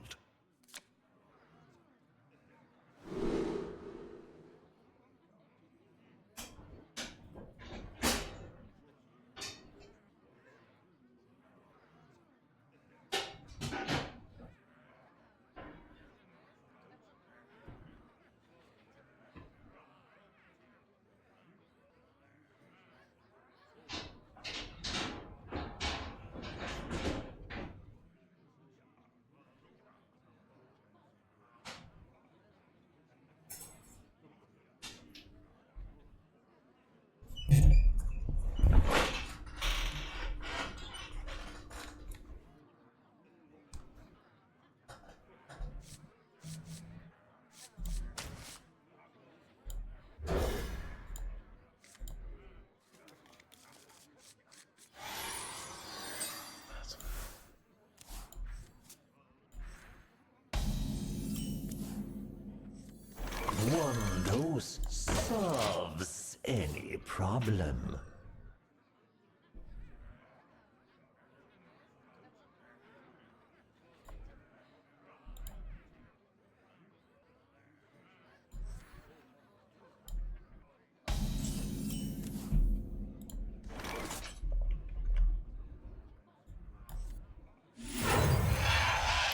One dose solves any problem.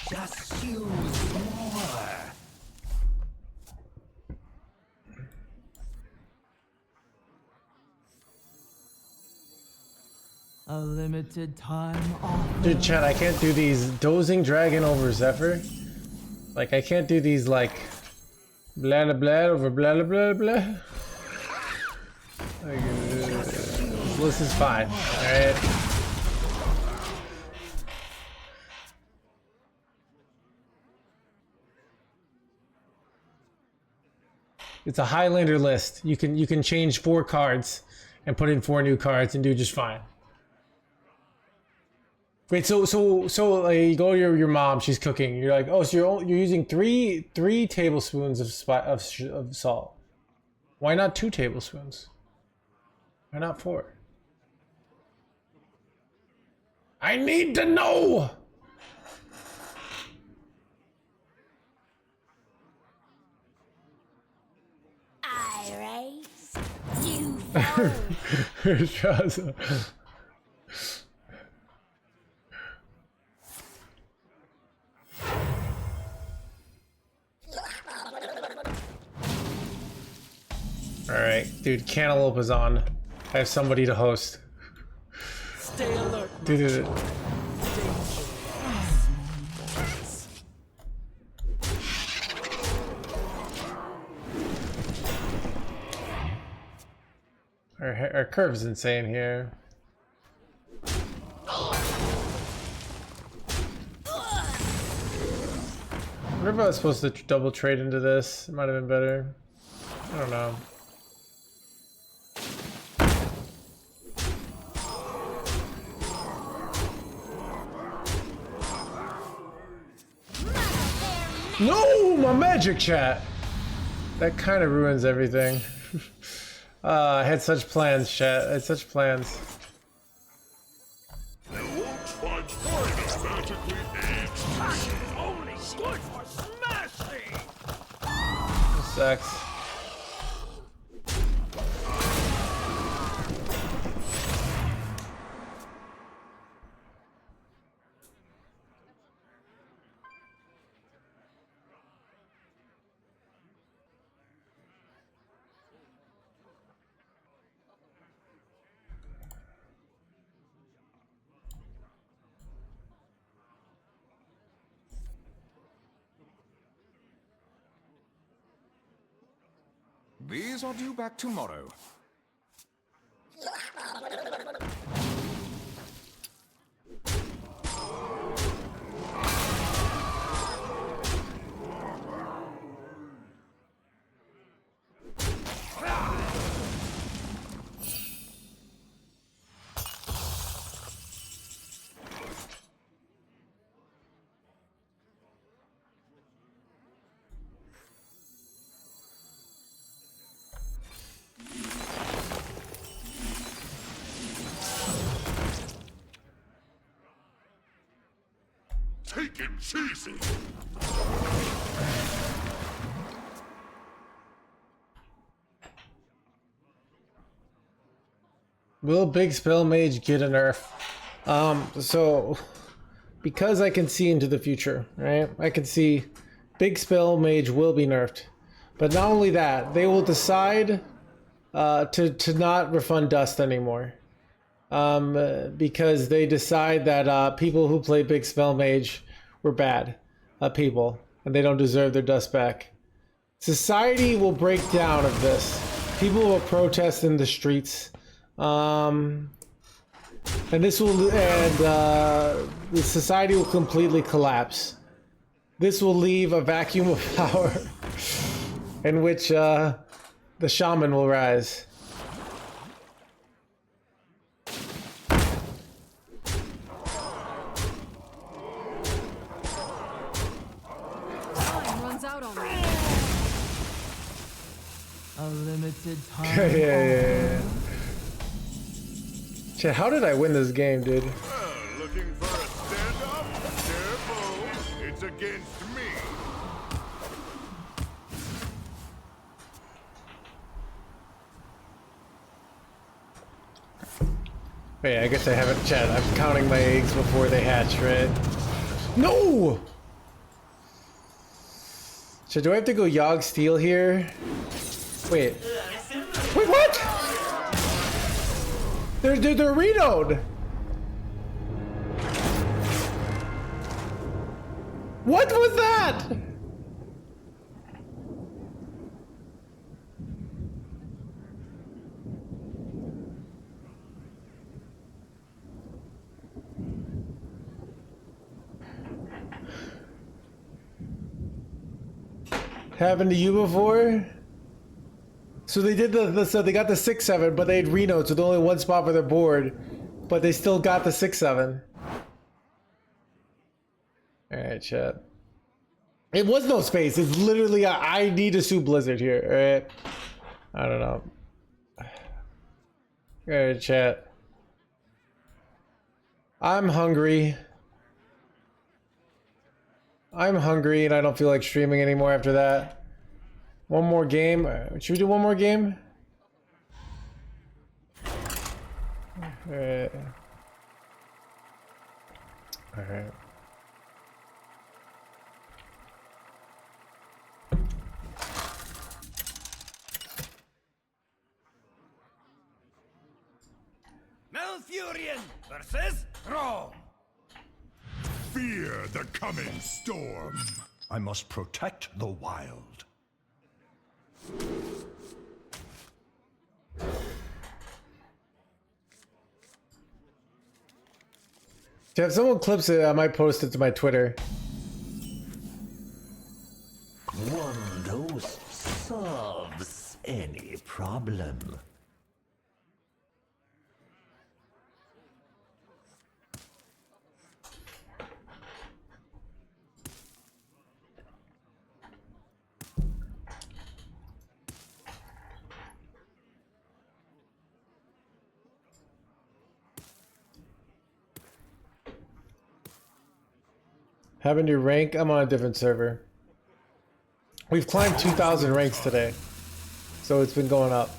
Just use more. A limited time offer. Dude, chat, I can't do these dozing dragon over Zephyr. Like, I can't do these like blah blah blah over blah blah blah blah. Like, this is fine. Alright. It's a Highlander list. You can change 4 cards and put in 4 new cards and do just fine. Wait, so like, you go to your mom, she's cooking. You're like, oh, so you're using three tablespoons of salt. Why not 2 tablespoons? Why not 4? I need to know. I race, you fall. Alright, dude, Cantaloupe is on. I have somebody to host. Stay alert. Dude. Our curve's insane here. I wonder if I was supposed to double trade into this. It might have been better. I don't know. No, my magic chat. That kind of ruins everything. I had such plans, chat. I had such plans. You won't find magically aged. Only good for smashing. This sucks. These are due back tomorrow. make it cheesy. Will Big Spell Mage get a nerf? So because I can see into the future, right? I can see Big Spell Mage will be nerfed. But not only that, they will decide to not refund dust anymore. Because they decide that people who play Big Spell Mage were bad people, and they don't deserve their dust back. Society will break down of this. People will protest in the streets. And this will, the society will completely collapse. This will leave a vacuum of power in which the shaman will rise. Time runs out on me. A limited time. Yeah. Shit, how did I win this game, dude? Looking for a standoff? Careful, it's against me. Wait, I guess I haven't chat. I'm counting my eggs before they hatch, right? No! So do I have to go Yogg Steel here? Wait. Wait, what? They're Reno'd! What was that? Happened to you before? So they did so they got the 6-7, but they had Reno, so the only one spot for their board, but they still got the 6-7. Alright, chat. It was no space. It's literally I need to sue Blizzard here, alright? I don't know. Alright, chat. I'm hungry. I'm hungry and I don't feel like streaming anymore after that. One more game. Should we do one more game? Alright. Alright. Malfurion versus Rome. Fear the coming storm. I must protect the wild. If someone clips it, I might post it to my Twitter. One dose solves any problem. Having your rank? I'm on a different server. We've climbed 2,000 ranks today, so it's been going up.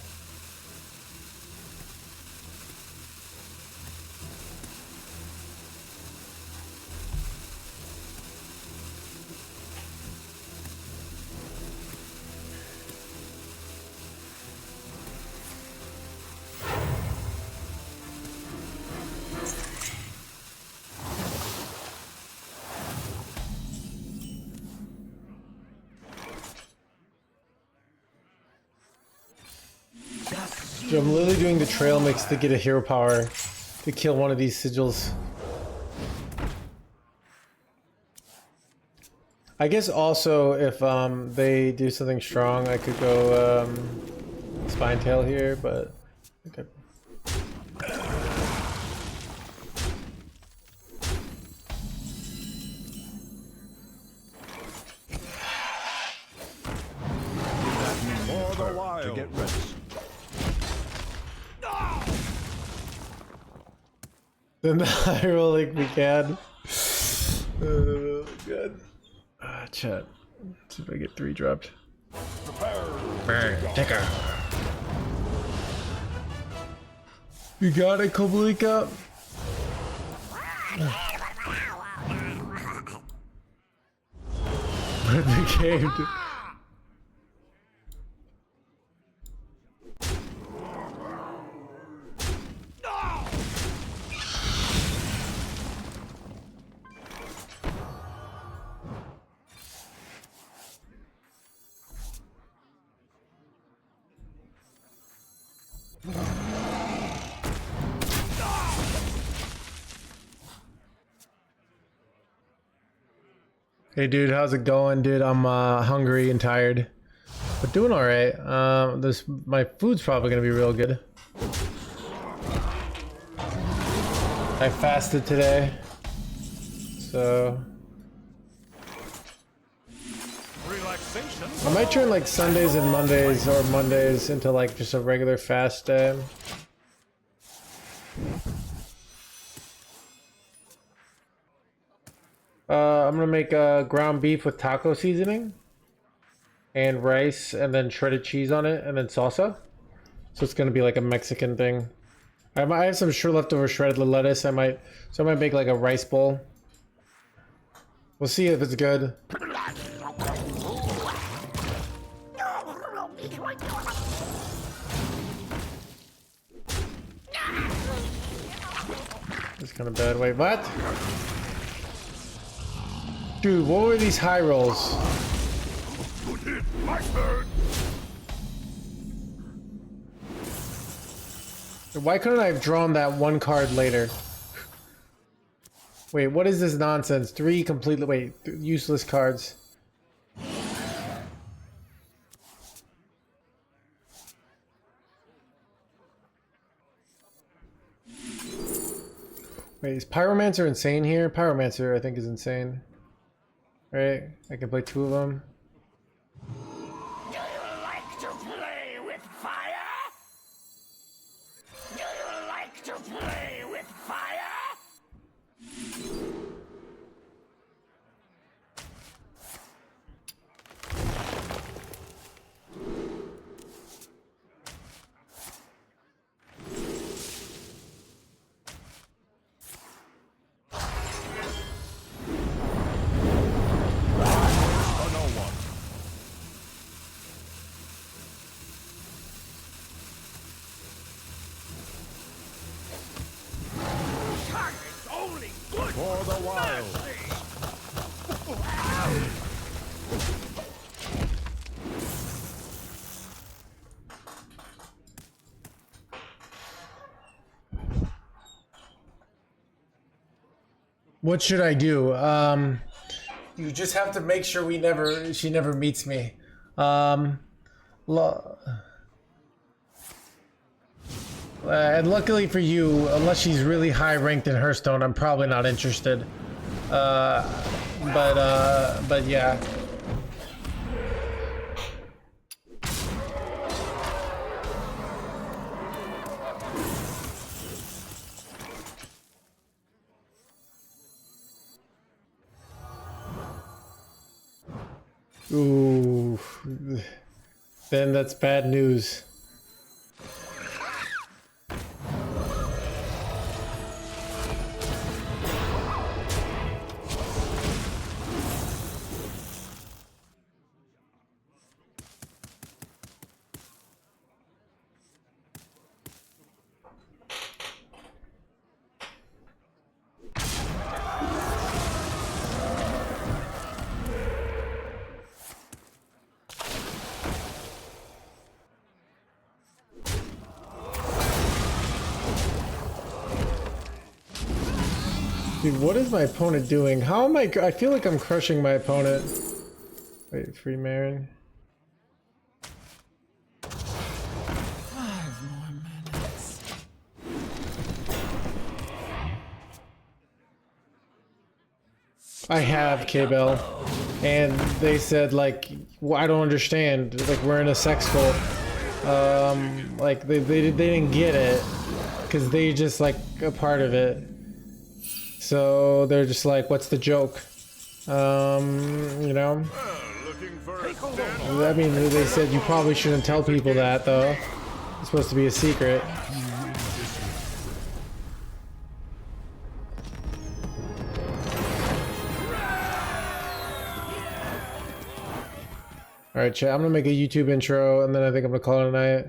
Dude, I'm literally doing the trail mix to get a hero power to kill one of these sigils. I guess also if they do something strong, I could go Spine Tail here, but okay. For the wild. To get ready. Then the high rolling we can. good. Chat. Let's see if I get 3 dropped. Take her. You got it, Koblika? Where the game? Hey dude, how's it going, dude? I'm hungry and tired, but doing all right. My food's probably gonna be real good. I fasted today, so I might turn like Sundays and Mondays or Mondays into like just a regular fast day. I'm gonna make ground beef with taco seasoning and rice and then shredded cheese on it and then salsa. So it's gonna be like a Mexican thing. I have some leftover shredded lettuce. I might make like a rice bowl. We'll see if it's good. It's kind of bad. Wait, what? Dude, what were these high rolls? Why couldn't I have drawn that one card later? Wait, what is this nonsense? 3 completely... Wait, useless cards. Wait, is Pyromancer insane here? Pyromancer, I think, is insane. Right? I can play 2 of them. Do you like to play with fire? Do you like to play with fire? What should I do? You just have to make sure she never meets me. And luckily for you, unless she's really high ranked in Hearthstone, I'm probably not interested. But yeah. Ooh, then that's bad news. Dude, what is my opponent doing? How am I feel like I'm crushing my opponent. Wait, free Marin. 5 more minutes. I have K-Bell. And they said, like, well, I don't understand. Like, we're in a sex cult. Like, they didn't get it. Because they just, like, a part of it. So they're just like, what's the joke? You know. I mean, they said you probably shouldn't tell people that, though. It's supposed to be a secret. Alright, chat, I'm gonna make a YouTube intro, and then I think I'm gonna call it a night.